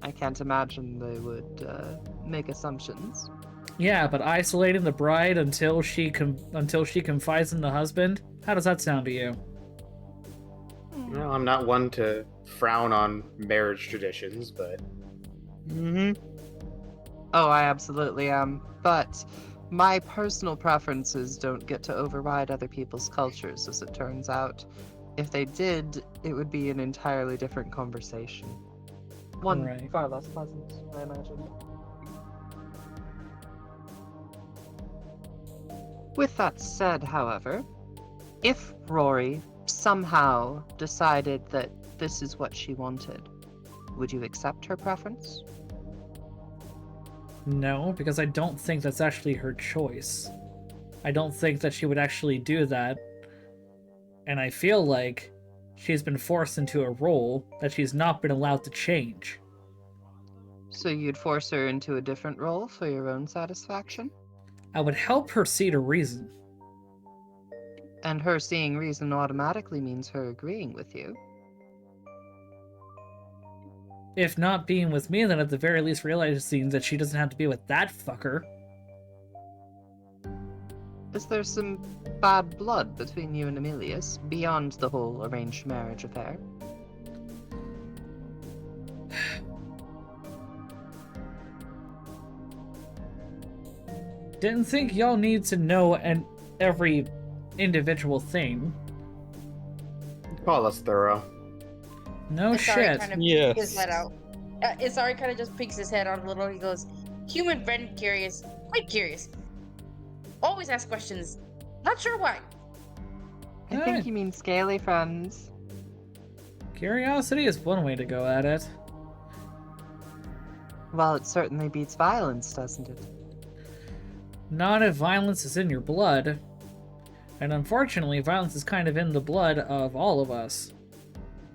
I can't imagine they would make assumptions. Yeah, but isolating the bride until she confides in the husband? How does that sound to you? Well, I'm not one to frown on marriage traditions, but... Oh, I absolutely am. But my personal preferences don't get to override other people's cultures, as it turns out. If they did, it would be an entirely different conversation. One Right. far less pleasant, I imagine. With that said, however, if Rory somehow decided that this is what she wanted, would you accept her preference? No, because I don't think that's actually her choice. I don't think that she would actually do that. And I feel like she's been forced into a role that she's not been allowed to change. So you'd force her into a different role for your own satisfaction? I would help her see the reason. And her seeing reason automatically means her agreeing with you. If not being with me, then at the very least realizing that she doesn't have to be with that fucker. Is there some bad blood between you and Emilius, beyond the whole arranged marriage affair? Didn't think y'all need to know every individual thing. Call us thorough. No Isari shit. kind of Yes. peeks his head out. Isari kind of just peeks his head out a little. He goes, "Human friend, curious, quite curious. Always ask questions. Not sure why." I think you mean scaly friends. Curiosity is one way to go at it. Well, it certainly beats violence, doesn't it? Not if violence is in your blood. And unfortunately, violence is kind of in the blood of all of us.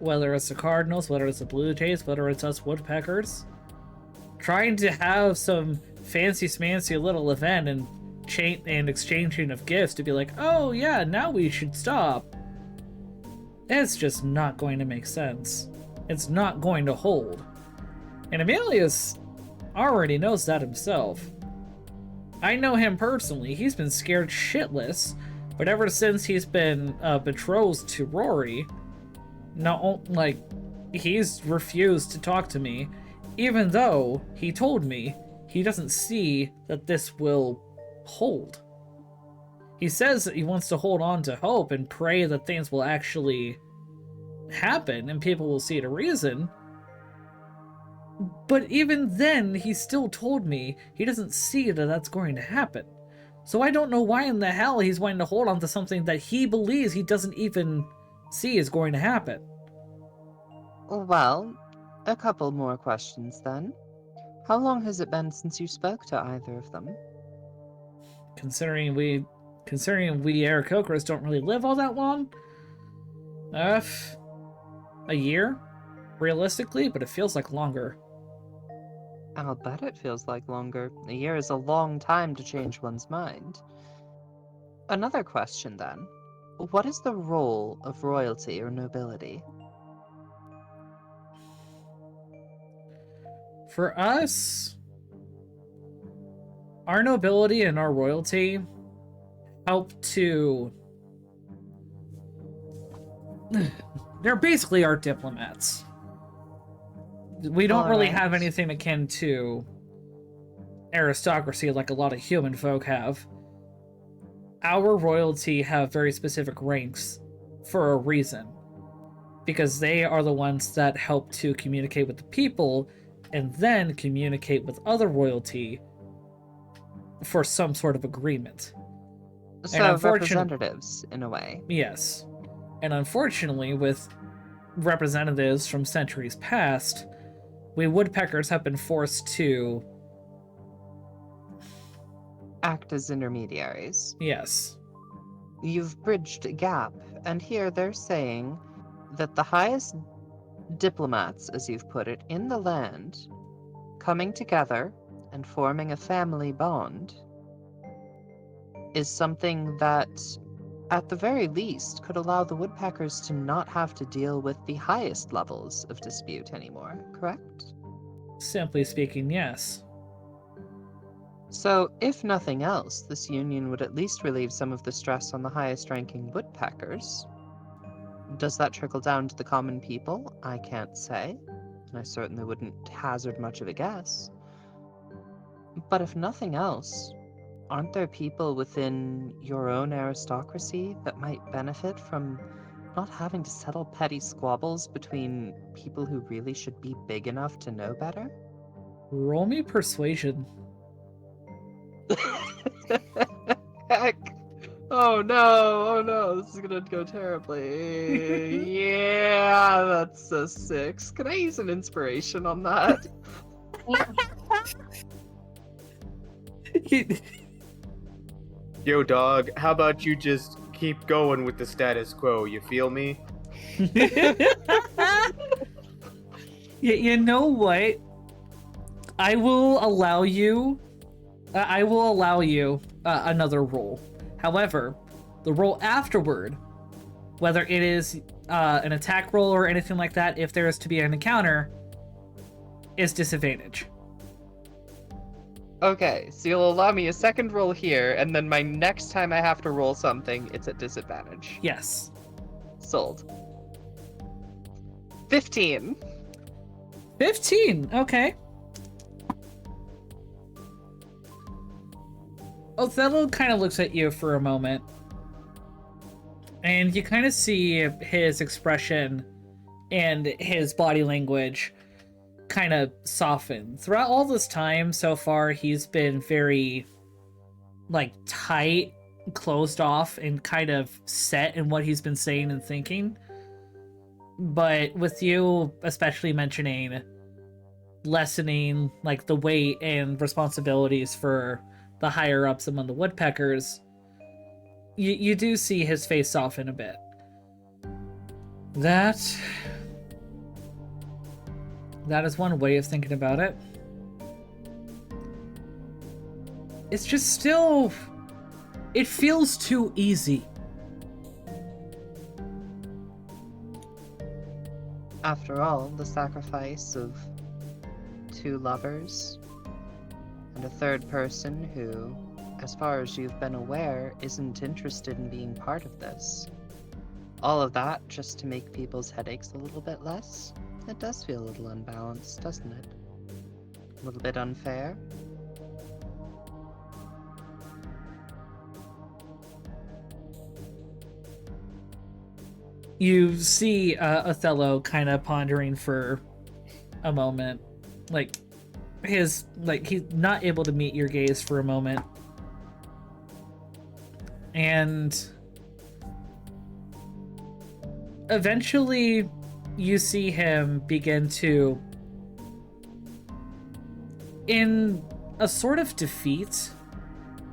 Whether it's the Cardinals, whether it's the Blue Jays, whether it's us Woodpeckers. Trying to have some fancy-smancy little event and exchanging of gifts to be like, oh yeah, now we should stop. It's just not going to make sense. It's not going to hold. And Emilius already knows that himself. I know him personally. He's been scared shitless, but ever since he's been betrothed to Rory, he's refused to talk to me, even though he told me he doesn't see that this will hold. He says that he wants to hold on to hope and pray that things will actually happen and people will see the reason. But even then, he still told me he doesn't see that that's going to happen. So I don't know why in the hell he's wanting to hold on to something that he believes he doesn't even see is going to happen. Well, a couple more questions then. How long has it been since you spoke to either of them? Considering we Aarakocras don't really live all that long, a year, realistically, but it feels like longer. I'll bet it feels like longer. A year is a long time to change one's mind. Another question then. What is the role of royalty or nobility? For us, our nobility and our royalty help to... They're basically our diplomats. We don't really have anything akin to aristocracy like a lot of human folk have. Our royalty have very specific ranks for a reason. because they are the ones that help to communicate with the people and then communicate with other royalty for some sort of agreement. So representatives, in a way. Yes. And unfortunately, with representatives from centuries past, we woodpeckers have been forced to... act as intermediaries. Yes. You've bridged a gap, and here they're saying that the highest diplomats, as you've put it, in the land, coming together and forming a family bond, is something that, at the very least, could allow the woodpeckers to not have to deal with the highest levels of dispute anymore, correct? Simply speaking, yes. So, if nothing else, this union would at least relieve some of the stress on the highest-ranking woodpeckers. Does that trickle down to the common people? I can't say, and I certainly wouldn't hazard much of a guess. But if nothing else, aren't there people within your own aristocracy that might benefit from not having to settle petty squabbles between people who really should be big enough to know better? Roll me persuasion. Heck. Oh no, this is gonna go terribly. Yeah, that's a 6. Can I use an inspiration on that? Yo, dog, how about you just keep going with the status quo, you feel me? You know what? I will allow you another roll. However, the roll afterward, whether it is an attack roll or anything like that, if there is to be an encounter, is disadvantage. Okay, so you'll allow me a second roll here, and then my next time I have to roll something, it's at disadvantage. Yes. Sold. 15. 15, okay. Othello kind of looks at you for a moment, and you kind of see his expression and his body language kind of soften. Throughout all this time so far, he's been very, like, tight, closed off, and kind of set in what he's been saying and thinking. But with you especially mentioning lessening, like, the weight and responsibilities for the higher-ups among the woodpeckers, you do see his face soften a bit. That is one way of thinking about it. It's just still... it feels too easy. After all, the sacrifice of 2 lovers and a third person who, as far as you've been aware, isn't interested in being part of this. All of that just to make people's headaches a little bit less? It does feel a little unbalanced, doesn't it? A little bit unfair? You see Othello kind of pondering for a moment. He's not able to meet your gaze for a moment. And eventually you see him begin to, in a sort of defeat,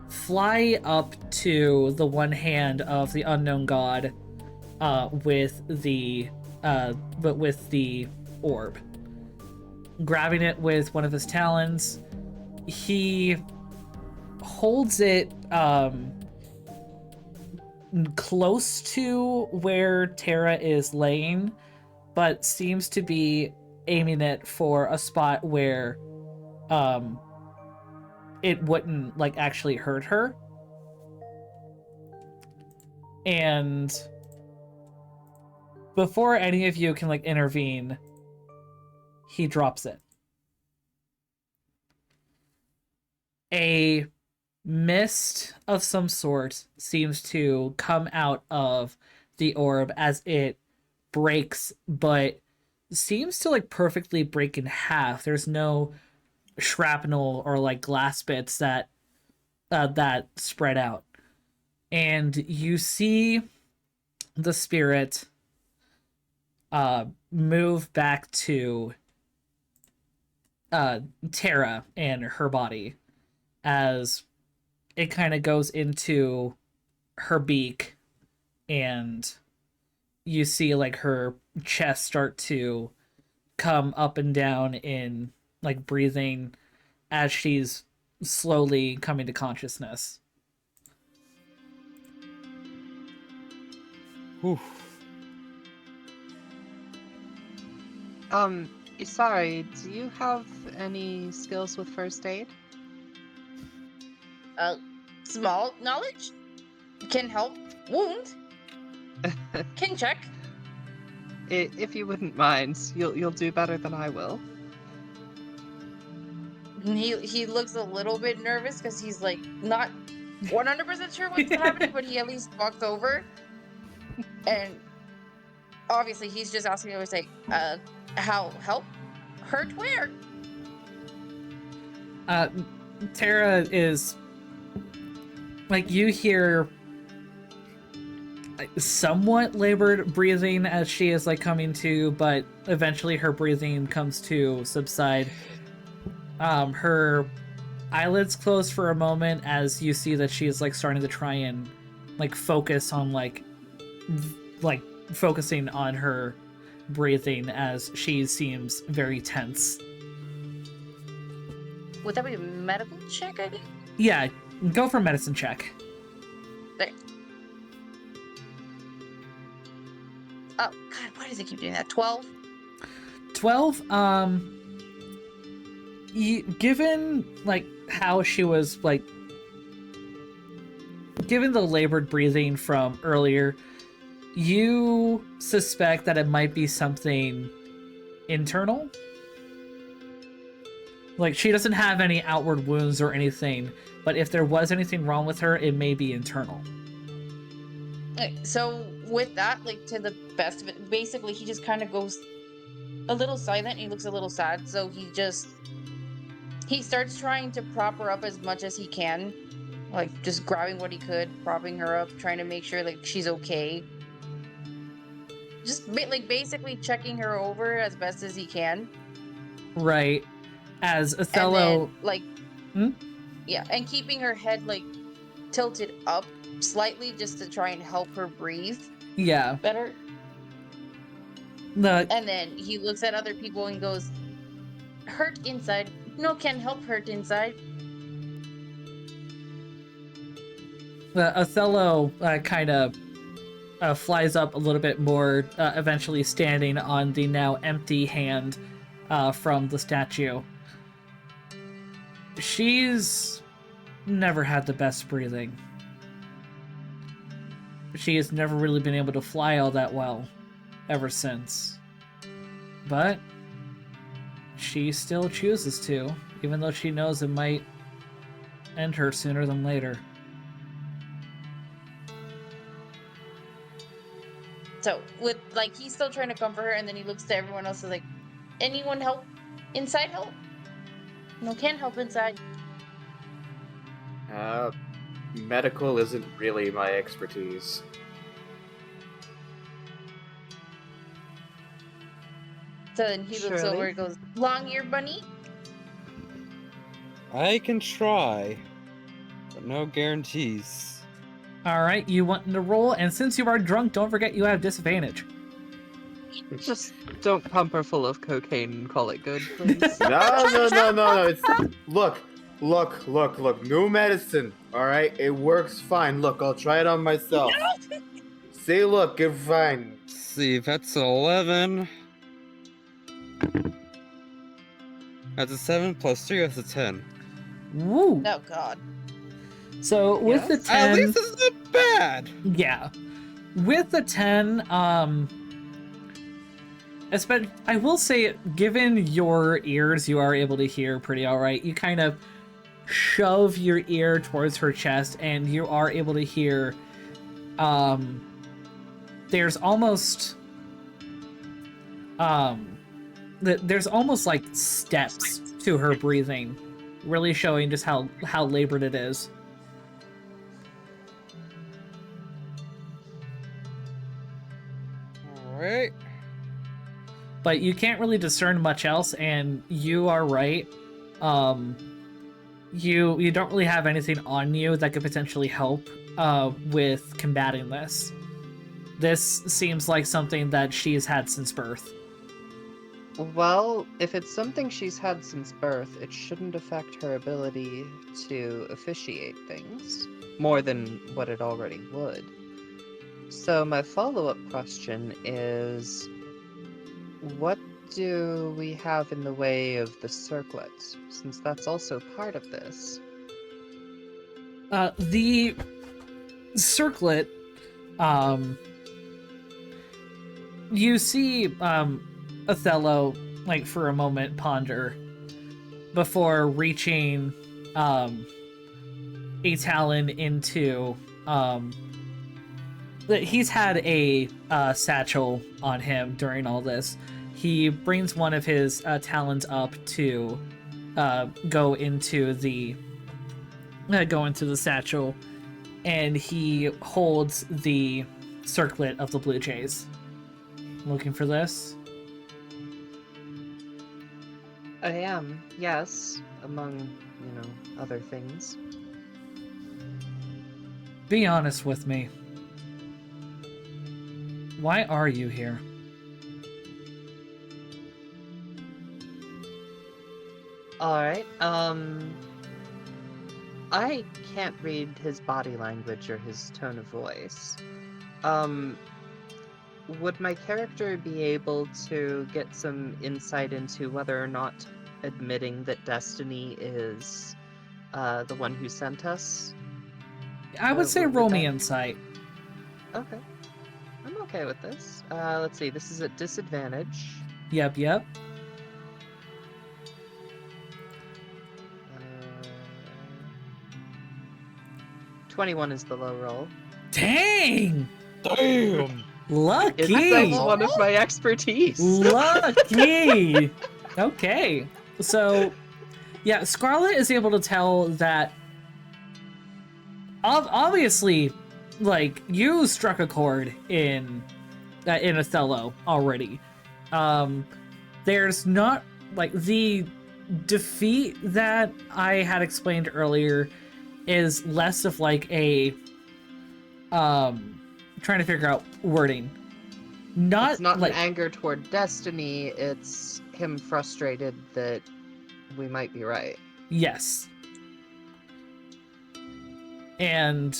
fly up to the one hand of the unknown god with the orb. Grabbing it with one of his talons, he holds it close to where Terra is laying, but seems to be aiming it for a spot where it wouldn't actually hurt her. And before any of you can intervene, he drops it. A mist of some sort seems to come out of the orb as it breaks, but seems to like perfectly break in half. There's no shrapnel or like glass bits that spread out. And you see the spirit move back to Terra and her body as it kind of goes into her beak, and you see like her chest start to come up and down in like breathing as she's slowly coming to consciousness. Oof. Sorry, do you have any skills with first aid? Small knowledge can help wound. Can check. If you wouldn't mind, you'll do better than I will. He looks a little bit nervous because he's like not 100% sure what's happening, but he at least walks over, and obviously he's just asking me, like, how help? Hurt where? Tara is like, you hear like somewhat labored breathing as she is like coming to, but eventually her breathing comes to subside. Her eyelids close for a moment as you see that she is like starting to try and like focus on like focusing on her breathing as she seems very tense. Would that be a medical check, I think? Yeah, go for a medicine check. There. Oh, God, why does it keep doing that? 12? 12, given, like, how she was, like, given the labored breathing from earlier, you suspect that it might be something internal. Like, she doesn't have any outward wounds or anything, but if there was anything wrong with her, it may be internal. Okay, so with that, like, to the best of it, basically he just kind of goes a little silent. He looks a little sad, so he starts trying to prop her up as much as he can, like just grabbing what he could, propping her up, trying to make sure like she's okay. Just like basically checking her over as best as he can. Right. As Othello, and then, like, yeah, and keeping her head like tilted up slightly just to try and help her breathe. Yeah. Better. And then he looks at other people and goes, "Hurt inside. No can help hurt inside." Othello kind of flies up a little bit more, eventually standing on the now empty hand from the statue. She's never had the best breathing. She has never really been able to fly all that well ever since. But she still chooses to, even though she knows it might end her sooner than later. So with like he's still trying to comfort her, and then he looks to everyone else and like, "Anyone help inside? Help? No can help inside." Medical isn't really my expertise. So then he looks Shirley? over and goes, "Long ear bunny." I can try, but no guarantees. Alright, you want to roll, and since you are drunk, don't forget you have disadvantage. Just don't pump her full of cocaine and call it good, please. No. It's look. New medicine. All right, it works fine. Look, I'll try it on myself. See, look, it's fine. Let's see, that's 11. That's a 7 plus 3, that's a 10. Woo! Oh God. So with the 10, At least it's not bad. yeah, with the 10, I will say, given your ears, you are able to hear pretty all right. You kind of shove your ear towards her chest, and you are able to hear. There's almost there's almost like steps to her breathing, really showing just how labored it is. All right. But you can't really discern much else, and you are right. You don't really have anything on you that could potentially help with combating this. This seems like something that she's had since birth. Well, if it's something she's had since birth, it shouldn't affect her ability to officiate things more than what it already would. So my follow-up question is, what do we have in the way of the circlet, since that's also part of this? The circlet, you see Othello, like, for a moment ponder before reaching a talon into he's had a satchel on him during all this. He brings one of his talons up to go into the satchel, and he holds the circlet of the Blue Jays. Looking for this? I am, yes, among, other things. Be honest with me. Why are you here? Alright, I can't read his body language or his tone of voice. Would my character be able to get some insight into whether or not admitting that Destiny is the one who sent us? I would say would roll me that- insight. Okay. I'm okay with this. Let's see, this is at disadvantage. Yep. 21 is the low roll. Dang! Damn. Lucky! That's one of my expertise. Lucky! Okay. So, yeah, Scarlet is able to tell that obviously, like, you struck a chord in Othello already. There's not, like, the defeat that I had explained earlier is less of like a trying to figure out wording. It's not like an anger toward Destiny, it's him frustrated that we might be right. yes. And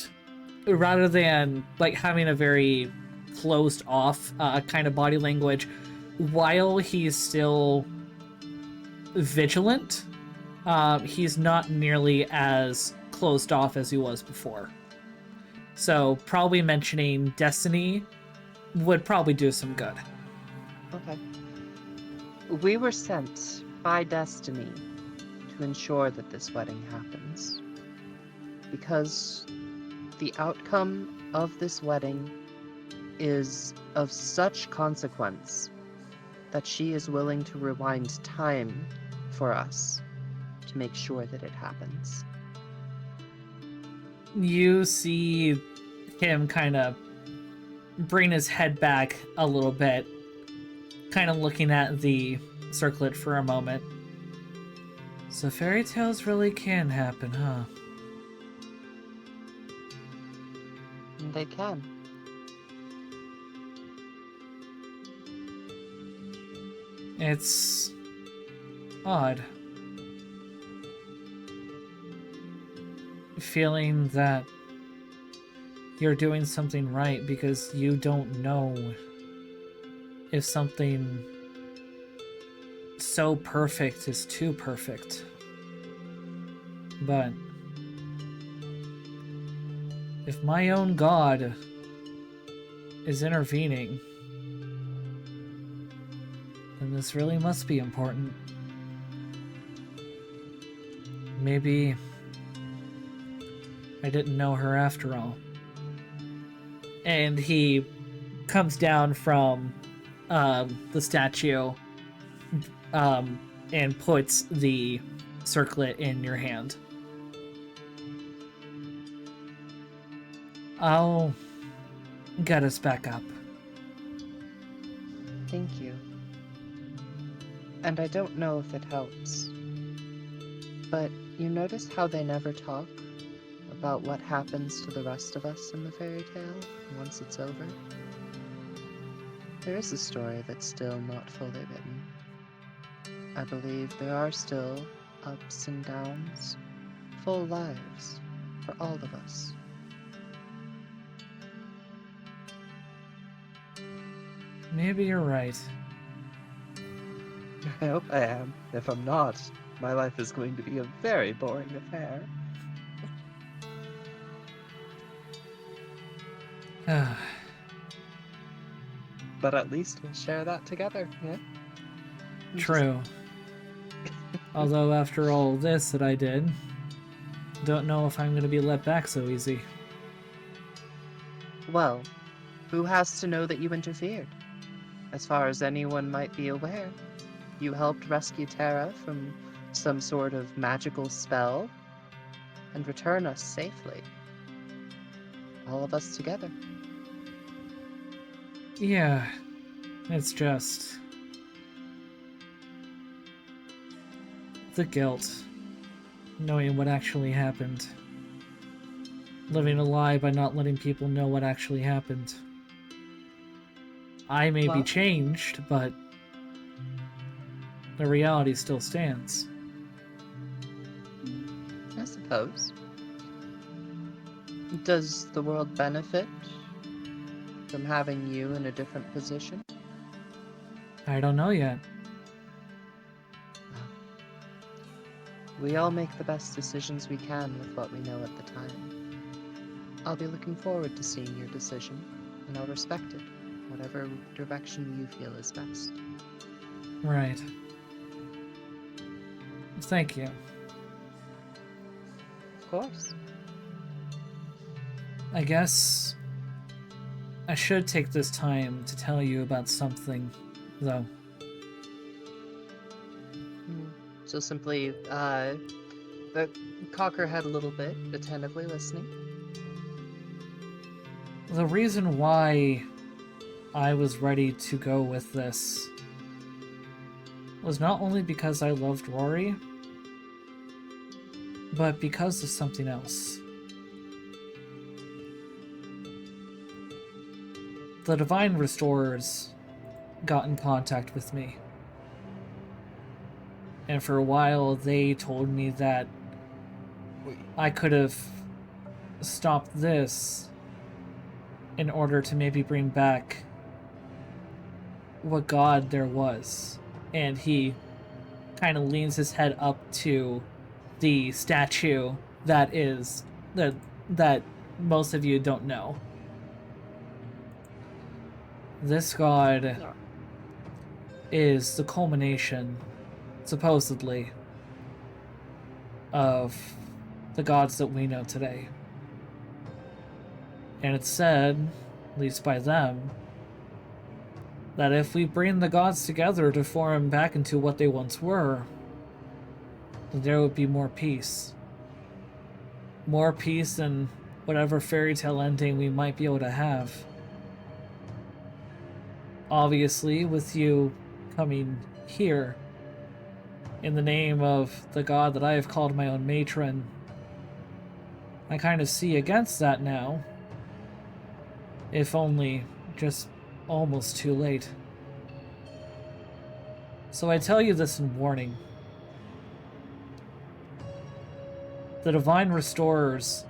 rather than like having a very closed off kind of body language, while he's still vigilant, he's not nearly as closed off as he was before. So probably mentioning Destiny would probably do some good. Okay. We were sent by Destiny to ensure that this wedding happens. Because the outcome of this wedding is of such consequence that she is willing to rewind time for us to make sure that it happens. You see him kind of bring his head back a little bit, kind of looking at the circlet for a moment. So fairy tales really can happen, huh? They can. It's odd. Feeling that you're doing something right because you don't know if something so perfect is too perfect. But if my own God is intervening, then this really must be important. Maybe I didn't know her after all. And he comes down from the statue, and puts the circlet in your hand. I'll get us back up. Thank you. And I don't know if it helps, but you notice how they never talk about what happens to the rest of us in the fairy tale once it's over? There is a story that's still not fully written. I believe there are still ups and downs, full lives for all of us. Maybe you're right. I hope I am. If I'm not, my life is going to be a very boring affair. But at least we'll share that together, yeah? True. Although after all this that I did, don't know if I'm going to be let back so easy. Well, who has to know that you interfered? As far as anyone might be aware, you helped rescue Terra from some sort of magical spell and return us safely. All of us together. Yeah, it's just the guilt, knowing what actually happened. Living a lie by not letting people know what actually happened. I may be changed, but the reality still stands. I suppose. Does the world benefit from having you in a different position? I don't know yet. We all make the best decisions we can with what we know at the time. I'll be looking forward to seeing your decision, and I'll respect it, whatever direction you feel is best. Right. Thank you. Of course. I guess I should take this time to tell you about something, though. So simply, cock her head a little bit, attentively listening. The reason why I was ready to go with this was not only because I loved Rory, but because of something else. The Divine Restorers got in contact with me. And for a while, they told me that I could have stopped this in order to maybe bring back what God there was. And he kind of leans his head up to the statue that is that most of you don't know. This god is the culmination, supposedly, of the gods that we know today. And it's said, at least by them, that if we bring the gods together to form back into what they once were, then there would be more peace. More peace than whatever fairy tale ending we might be able to have. Obviously, with you coming here in the name of the god that I have called my own matron, I kind of see against that now. If only just almost too late. So I tell you this in warning. The Divine Restorers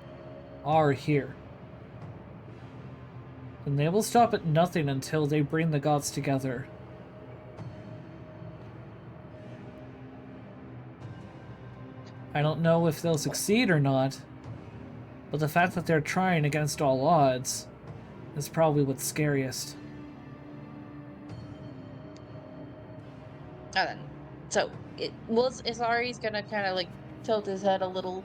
are here. And they will stop at nothing until they bring the gods together. I don't know if they'll succeed or not, but the fact that they're trying against all odds is probably what's scariest. So Isari's gonna kind of like tilt his head a little,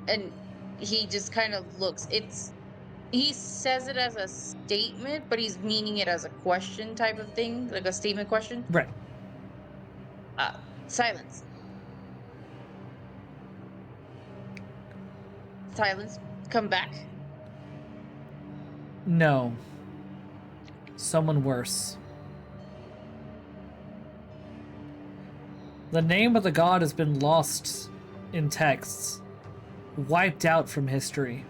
and he just kind of looks. He says it as a statement, but he's meaning it as a question type of thing, like a statement question. Right. Silence. Silence. Come back. No. Someone worse. The name of the god has been lost in texts, wiped out from history.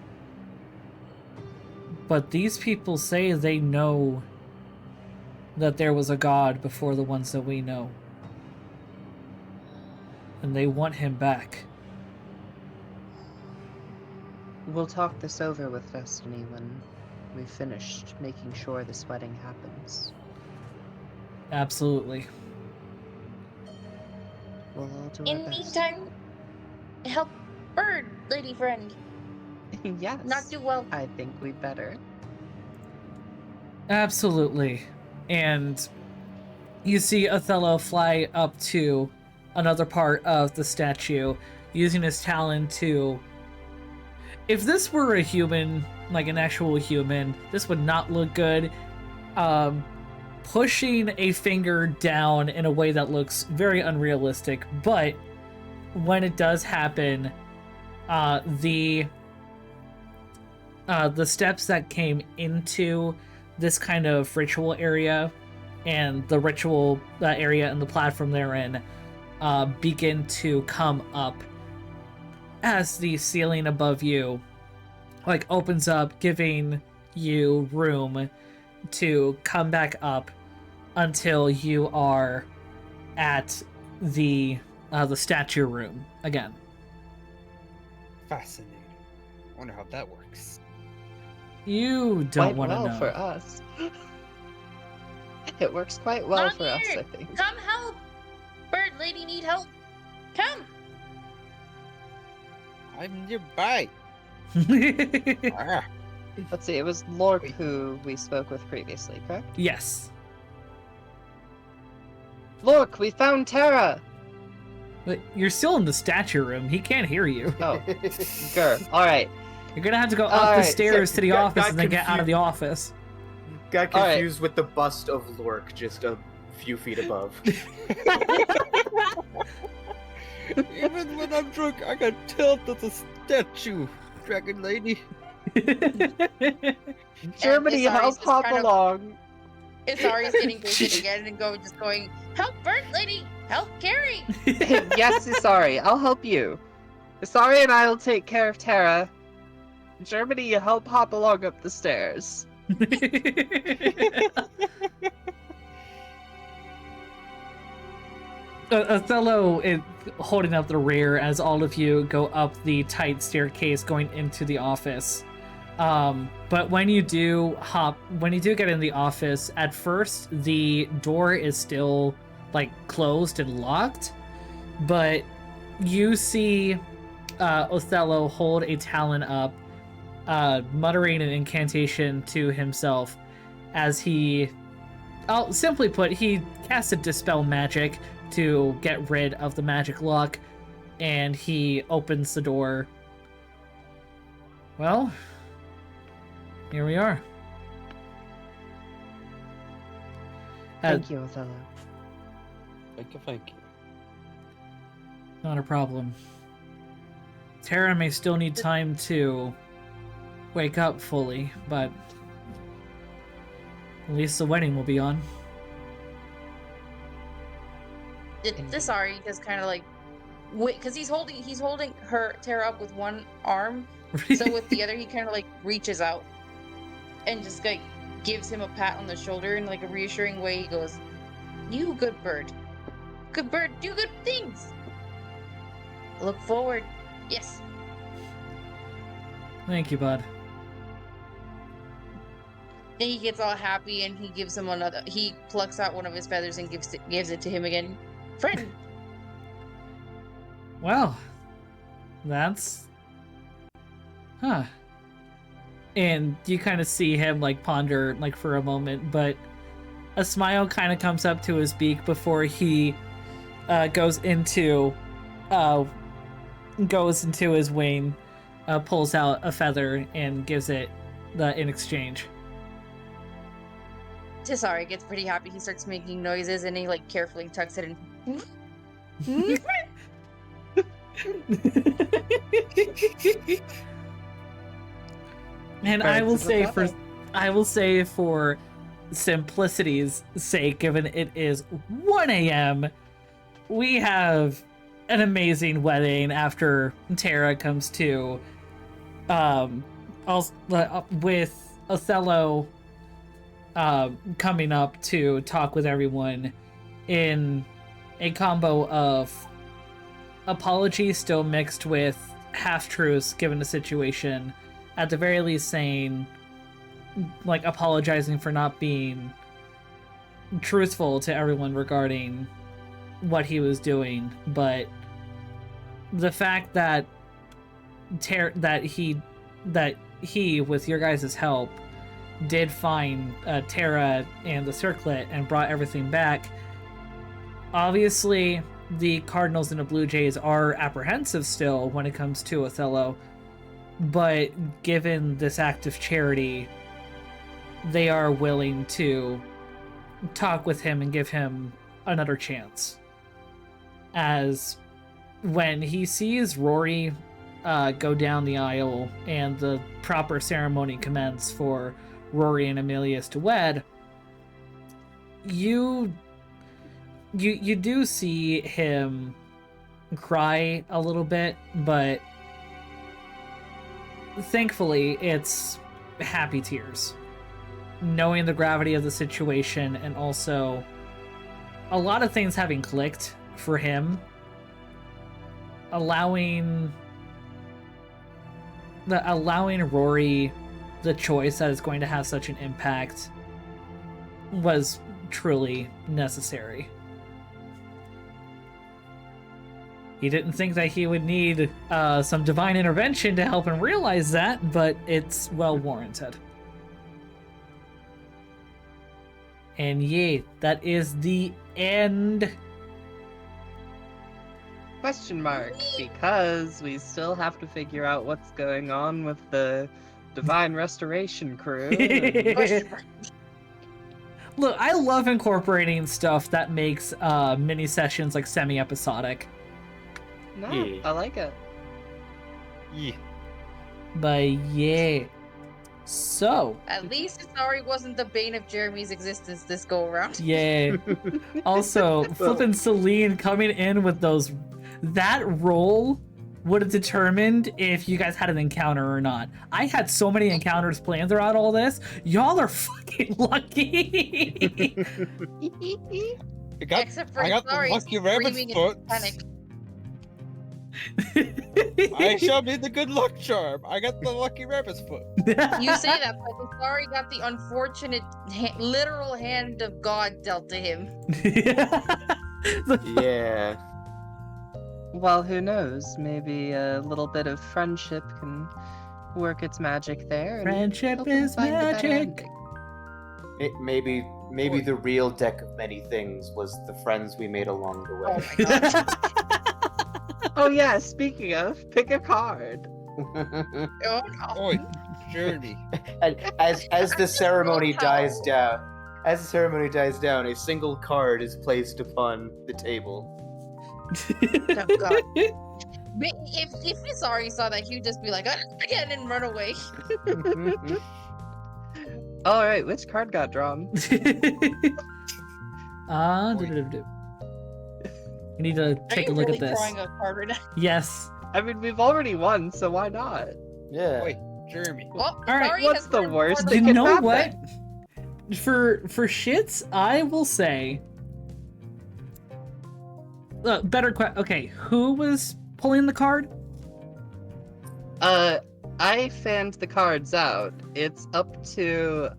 But these people say they know that there was a god before the ones that we know. And they want him back. We'll talk this over with Destiny when we've finished making sure this wedding happens. Absolutely. We'll all do In our the best. meantime, help Bird, lady friend. Yes. Not do well. I think we better. Absolutely. And you see Othello fly up to another part of the statue, using his talon to... If this were a human, like an actual human, this would not look good. Pushing a finger down in a way that looks very unrealistic, but when it does happen, the steps that came into this kind of ritual area and the ritual area and the platform therein begin to come up as the ceiling above you like opens up, giving you room to come back up until you are at the statue room again. Fascinating. Wonder how that works. You don't Quite want to well know. for us. It works quite well Not for us, here. I think. Come help. Bird lady need help. Come. I'm nearby. Ah, Let's see, it was Lork who we spoke with previously, correct? Yes. Lork, we found Terra! But you're still in the statue room. He can't hear you. Oh, grr. Alright. You're gonna have to go up the Alright, stairs to the got office and then get out of the office. Got All right. confused with the bust of Lork just a few feet above. even when I'm drunk, I can tilt at the statue, dragon lady. Germany, Isari's help just hop kind of- along. Isari's getting patient again and just going, help Bird lady, help carry. Yes, sorry, I'll help you. Sorry, and I'll take care of Terra. Germany, help hop along up the stairs. Othello is holding up the rear as all of you go up the tight staircase going into the office. But when you do get in the office, at first the door is still like closed and locked, but you see Othello hold a talon up, muttering an incantation to himself as he, simply put, he casted Dispel Magic to get rid of the magic lock, and he opens the door. Well, here we are. Thank you, Othello. Thank you. Not a problem. Terra may still need time to wake up fully, but at least the wedding will be on. Isari just kind of like, because he's holding her Terra up with one arm, so with the other he kind of like reaches out and just like gives him a pat on the shoulder in like a reassuring way. He goes, "You good bird, do good things. Look forward, yes." Thank you, bud. Then he gets all happy and he gives him another. He plucks out one of his feathers and gives it to him again. Friend. Well, that's... Huh. And you kind of see him, like, ponder, like, for a moment, but a smile kind of comes up to his beak before he goes into his wing, pulls out a feather and gives it in exchange. Tisari gets pretty happy. He starts making noises and he like carefully tucks it in. And I will say for simplicity's sake, given it is 1 a.m., we have an amazing wedding after Terra comes to, with Othello coming up to talk with everyone in a combo of apology still mixed with half-truths given the situation, at the very least saying, like, apologizing for not being truthful to everyone regarding what he was doing, but the fact that he with your guys' help did find Terra and the circlet and brought everything back. Obviously the Cardinals and the Blue Jays are apprehensive still when it comes to Othello, but given this act of charity, they are willing to talk with him and give him another chance. As when he sees Rory go down the aisle and the proper ceremony commence for Rory and Emilius to wed, you do see him cry a little bit, but thankfully it's happy tears, knowing the gravity of the situation and also a lot of things having clicked for him, allowing Rory the choice that is going to have such an impact was truly necessary. He didn't think that he would need some divine intervention to help him realize that, but it's well warranted. And yeah, that is the end. Question mark, because we still have to figure out what's going on with the Divine Restoration crew. Look, I love incorporating stuff that makes mini sessions like semi-episodic. No, Yeah. I like it. Yeah. But yeah. So, At least Tisari wasn't the bane of Jeremy's existence this go around. yeah. Also, flipping Celine coming in with that roll would have determined if you guys had an encounter or not. I had so many encounters planned throughout all this. Y'all are fucking lucky. Except for I got the Tisari lucky rabbit's screaming in foot. panic. I shall be the good luck charm. I got the lucky rabbit's foot. You say that, but Tisari got the unfortunate literal hand of God dealt to him. Yeah. Well, who knows? Maybe a little bit of friendship can work its magic there. and Friendship help him is find a better magic. ending. Maybe the real deck of many things was the friends we made along the way. Oh my god. Oh yeah, speaking of, pick a card. Oh no. Oi, Journey. And as the ceremony dies down, a single card is placed upon the table. Oh god. But if Tisari saw that, he'd just be like, again, and run away. All right, which card got drawn? We need to take a look at this. Drawing a card right now? Yes. I mean, we've already won, so why not? Yeah. Oi, Jeremy. Well, All right, Tisari what's has the been worst more that You than- can know happen? what? For shits, I will say. Better question. Okay, who was pulling the card? I fanned the cards out. It's up to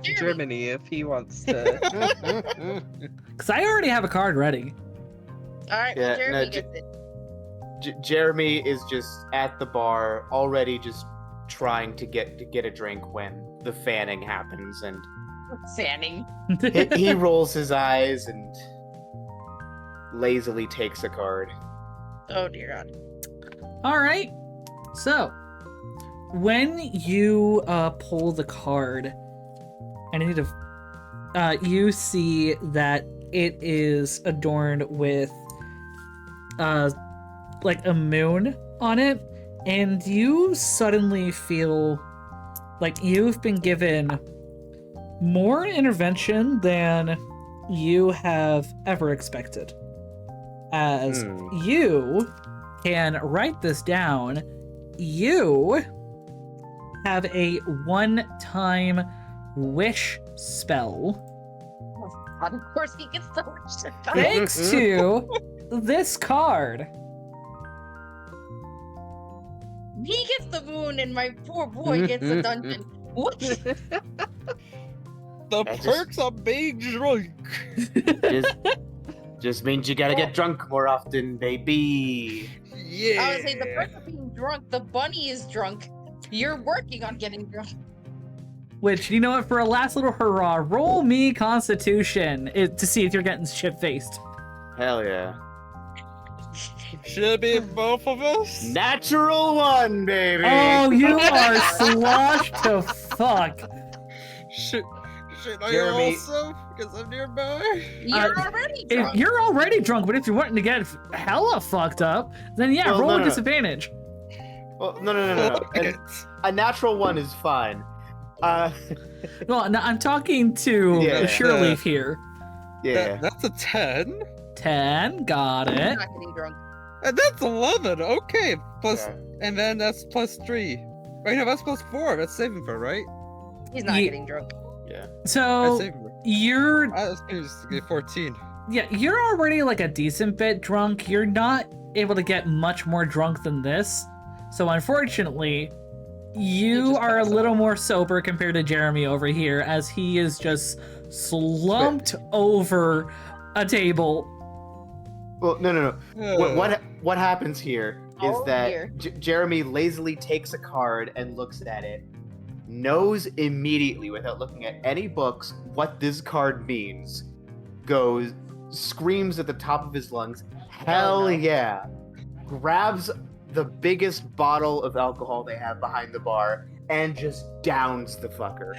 Germany if he wants to. Because I already have a card ready. All right, Yeah, Jeremy no, gets it. Jeremy is just at the bar, already just trying to get a drink when the fanning happens, and Fanning. he rolls his eyes and lazily takes a card. Oh dear god. All right. So, when you pull the card, I need to. You see that it is adorned with, like a moon on it, and you suddenly feel like you've been given more intervention than you have ever expected. As you can write this down, you have a one-time wish spell. Of course he gets the wish spell. Thanks to this card. He gets the moon and my poor boy gets the dungeon. What? The That perks of being drunk. Just means you gotta get drunk more often, baby. Yeah. I would say the person being drunk, the bunny is drunk. You're working on getting drunk. Which, you know what, for a last little hurrah, roll me Constitution to see if you're getting shit-faced. Hell yeah. Should it be both of us? Natural 1, baby. Oh, you are sloshed to fuck. Should I Jeremy- also? Because I'm nearby. You're already drunk. You're already drunk, but if you're wanting to get hella fucked up, then yeah, Well, roll no, a no. disadvantage. Well, no. A natural 1 is fine. Well, no, I'm talking to Yeah. Sureleaf here. Yeah. That's a 10. 10, got He's it. not getting drunk. And that's 11. Okay. Plus, Yeah. and then that's plus 3. Wait, no, that's plus 4. That's saving throw, right? He's not Ye- getting drunk. Yeah. That's So saving throw. you're That's just get 14. yeah, you're already like a decent bit drunk. You're not able to get much more drunk than this. So unfortunately, you just are a pass little more sober compared to Jeremy over here, as he is just slumped over a table. Well, no. What happens here is Oh, that dear. Jeremy lazily takes a card and looks at it, knows immediately without looking at any books what this card means, screams at the top of his lungs, hell no. yeah, grabs the biggest bottle of alcohol they have behind the bar, and just downs the fucker.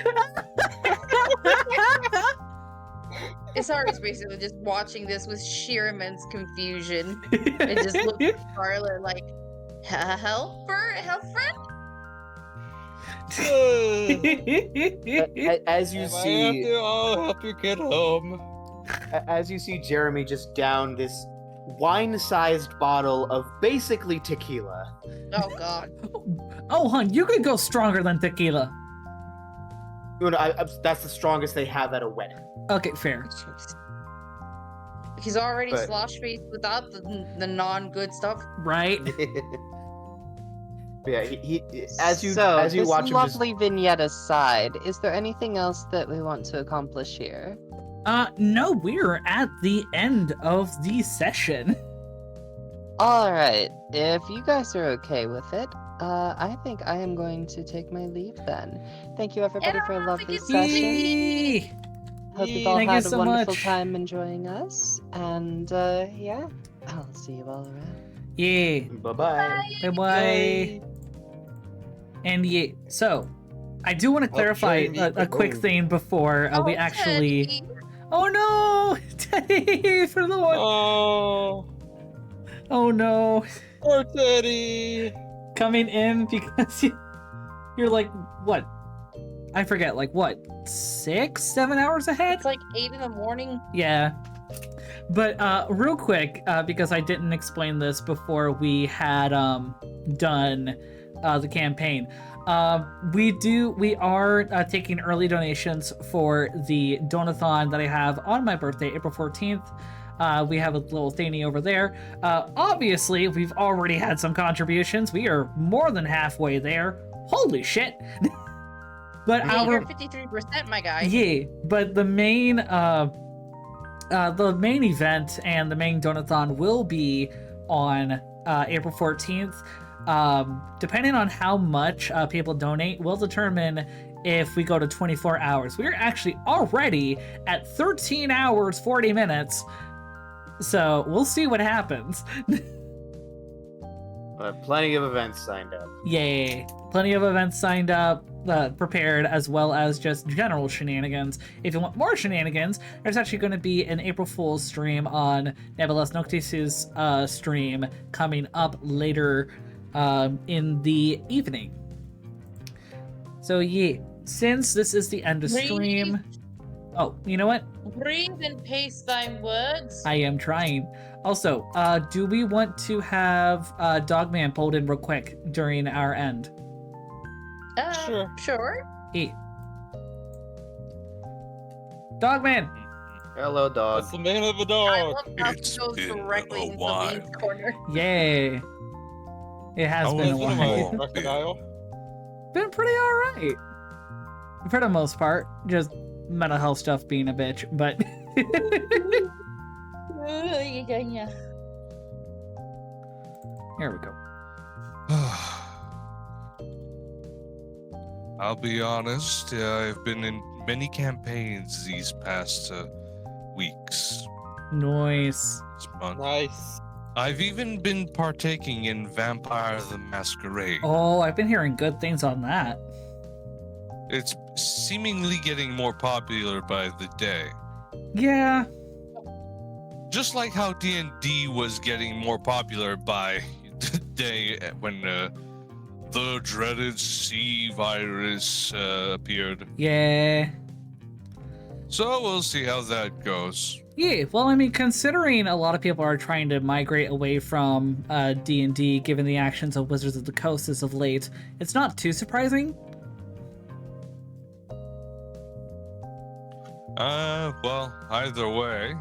Isari's basically just watching this with sheer immense confusion. It just looks at Scarlet like, help friend? As you If I have see, to, I'll help you get home. as you see Jeremy just down this wine-sized bottle of basically tequila. Oh god. Oh, hun, you could go stronger than tequila. You know, that's the strongest they have at a wedding. Okay, fair. He's already But- slosh faced without the non-good stuff. Right? But yeah, he as you so, as you this watch him just lovely vignette aside, is there anything else that we want to accomplish here? No, we're at the end of the session. Alright, if you guys are okay with it, I think I am going to take my leave then. Thank you everybody for a lovely session. Yay! Hope you've all Thank you had a so wonderful much. time enjoying us. And yeah, I'll see you all around. Yeah. bye-bye. Bye-bye. And yeah, so I do want to clarify join me. a quick Oh. thing before we Oh, actually. Teddy. Oh no, Teddy for the one. Oh, Oh no, poor Teddy. coming in because you're like what? I forget, like what? 6-7 hours ahead? It's like 8 in the morning. Yeah. But real quick, because I didn't explain this before we had done the campaign. We are taking early donations for the donathon that I have on my birthday, April 14th. We have a little thingy over there. Obviously, we've already had some contributions. We are more than halfway there. Holy shit. But Hey, our you're 53%, my guy. yeah, but the main event and the main donathon will be on April 14th. Depending on how much people donate, will determine if we go to 24 hours. We're actually already at 13 hours, 40 minutes. So we'll see what happens. Plenty of events signed up. Yay. Plenty of events signed up, prepared, as well as just general shenanigans. If you want more shenanigans, there's actually going to be an April Fool's stream on Nebulas Noctis' stream coming up later in the evening. So yeah, since this is the end of stream... Oh, you know what? Breathe and pace thy words. I am trying. Also, do we want to have Dogman pulled in real quick during our end? Sure. Sure. Hey. Dogman! Hello, dog. That's the man of the I dog. love how It's it goes been directly a into while. Lee's corner. Yay. It has How been a was it while. all? Crocodile. Been pretty alright. For the most part. Just mental health stuff being a bitch, but... Yeah. Here we go. I'll be honest, I've been in many campaigns these past weeks, Nice. this month. Nice. I've even been partaking in Vampire the Masquerade. Oh, I've been hearing good things on that. It's seemingly getting more popular by the day. Yeah. Just like how D&D was getting more popular by the day when the dreaded C virus appeared. Yeah. So we'll see how that goes. Yeah, well, I mean, considering a lot of people are trying to migrate away from D&D, given the actions of Wizards of the Coast as of late, it's not too surprising. Well, either way,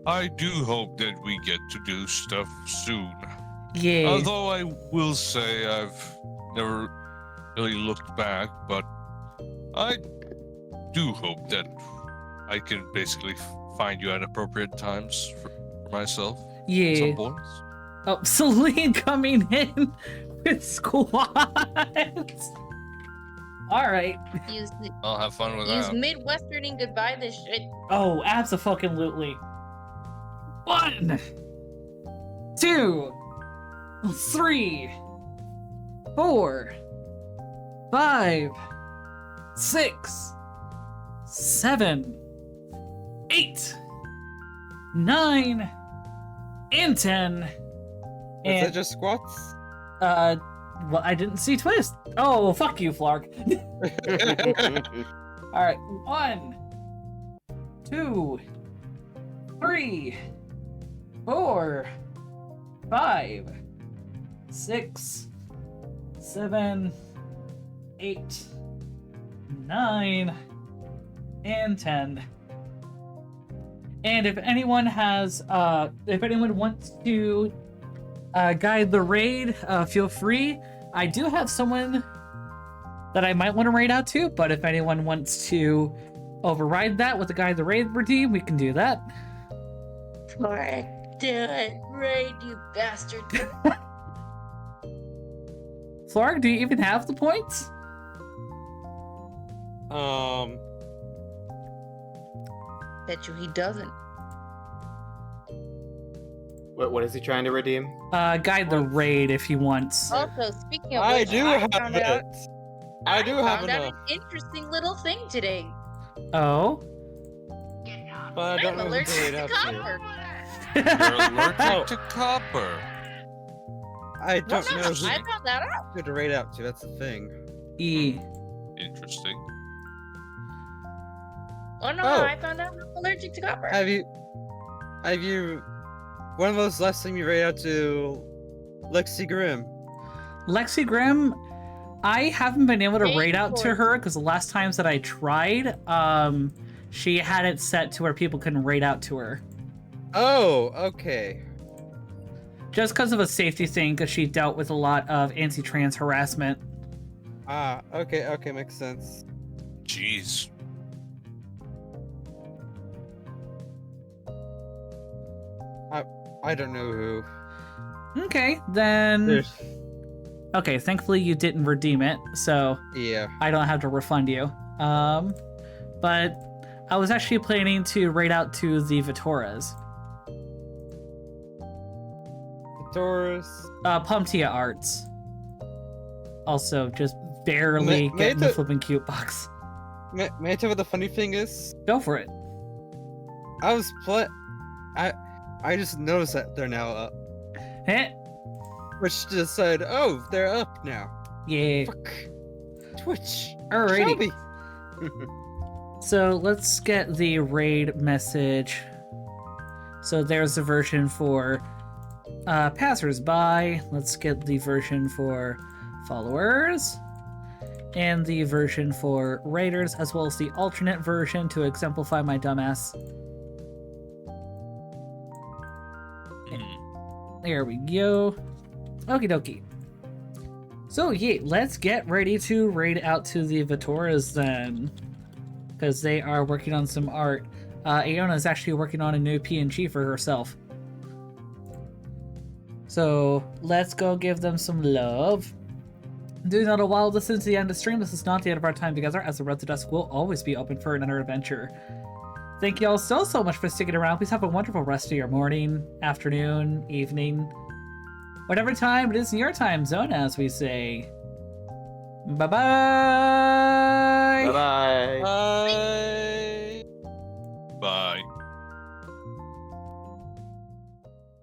I do hope that we get to do stuff soon. Yeah. Although I will say I've never really looked back, but I do hope that I can basically find you at appropriate times for myself. At Yeah. some points. Oh, Celine coming in with squads. All right. Use I'll have fun with that. Midwesterning goodbye this shit. Oh, abso-fucking-lutely. 1, 2, 3, 4, 5, 6, 7, 8, 9, and 10. Is And it just squats? well, I didn't see twist. Oh, fuck you, Flark. All right, 1, 2, 3, 4, 5, 6, 7, 8, 9, and 10. And if anyone has, if anyone wants to guide the raid, feel free. I do have someone that I might want to raid out to, but if anyone wants to override that with the guide the raid redeem, we can do that. Alright, do it. Raid, you bastard. Flarg, do you even have the points? Bet you he doesn't. What is he trying to redeem? Guide the raid if he wants. Also, speaking of I which, do I have found it. out, I do have found out enough, an interesting little thing today. Oh? but I don't I'm know who allergic to to up to. copper. You're allergic Oh. to copper. I Well, don't no, know I who found that out. to rate out to. That's the thing. E. Interesting. Oh no, Oh. I found out I'm allergic to copper. Have you? When was the last time you rated out to Lexi Grimm? Lexi Grimm, I haven't been able to raid out to Painful. her because the last times that I tried, she had it set to where people couldn't raid out to her. Oh, okay. Just because of a safety thing, because she dealt with a lot of anti-trans harassment. Ah, okay, makes sense. Jeez. I don't know who. Okay, then... There's, Okay, thankfully you didn't redeem it, so yeah. I don't have to refund you. But I was actually planning to raid out to the Vittoras. Vitoris. Pumptia Arts. Also, just barely Ma- getting the Meta- flipping cute box. May I tell you what the funny thing is? Go for it. I was I just noticed that they're now up. Heh. Which just said, oh, they're up now. Yeah. Fuck. Twitch. Alrighty. Shelby. So let's get the raid message. So there's the version for passers-by. Let's get the version for followers. And the version for raiders, as well as the alternate version to exemplify my dumbass. There we go. Okie dokie. So yeah, let's get ready to raid out to the Vitoras then. Because they are working on some art. Aona is actually working on a new PNG for herself. So let's go give them some love. Do not a while listen to the end of the stream. This is not the end of our time together, as the Road to Dusk will always be open for another adventure. Thank you all so much for sticking around. Please have a wonderful rest of your morning, afternoon, evening, whatever time it is in your time zone, as we say. Bye-bye!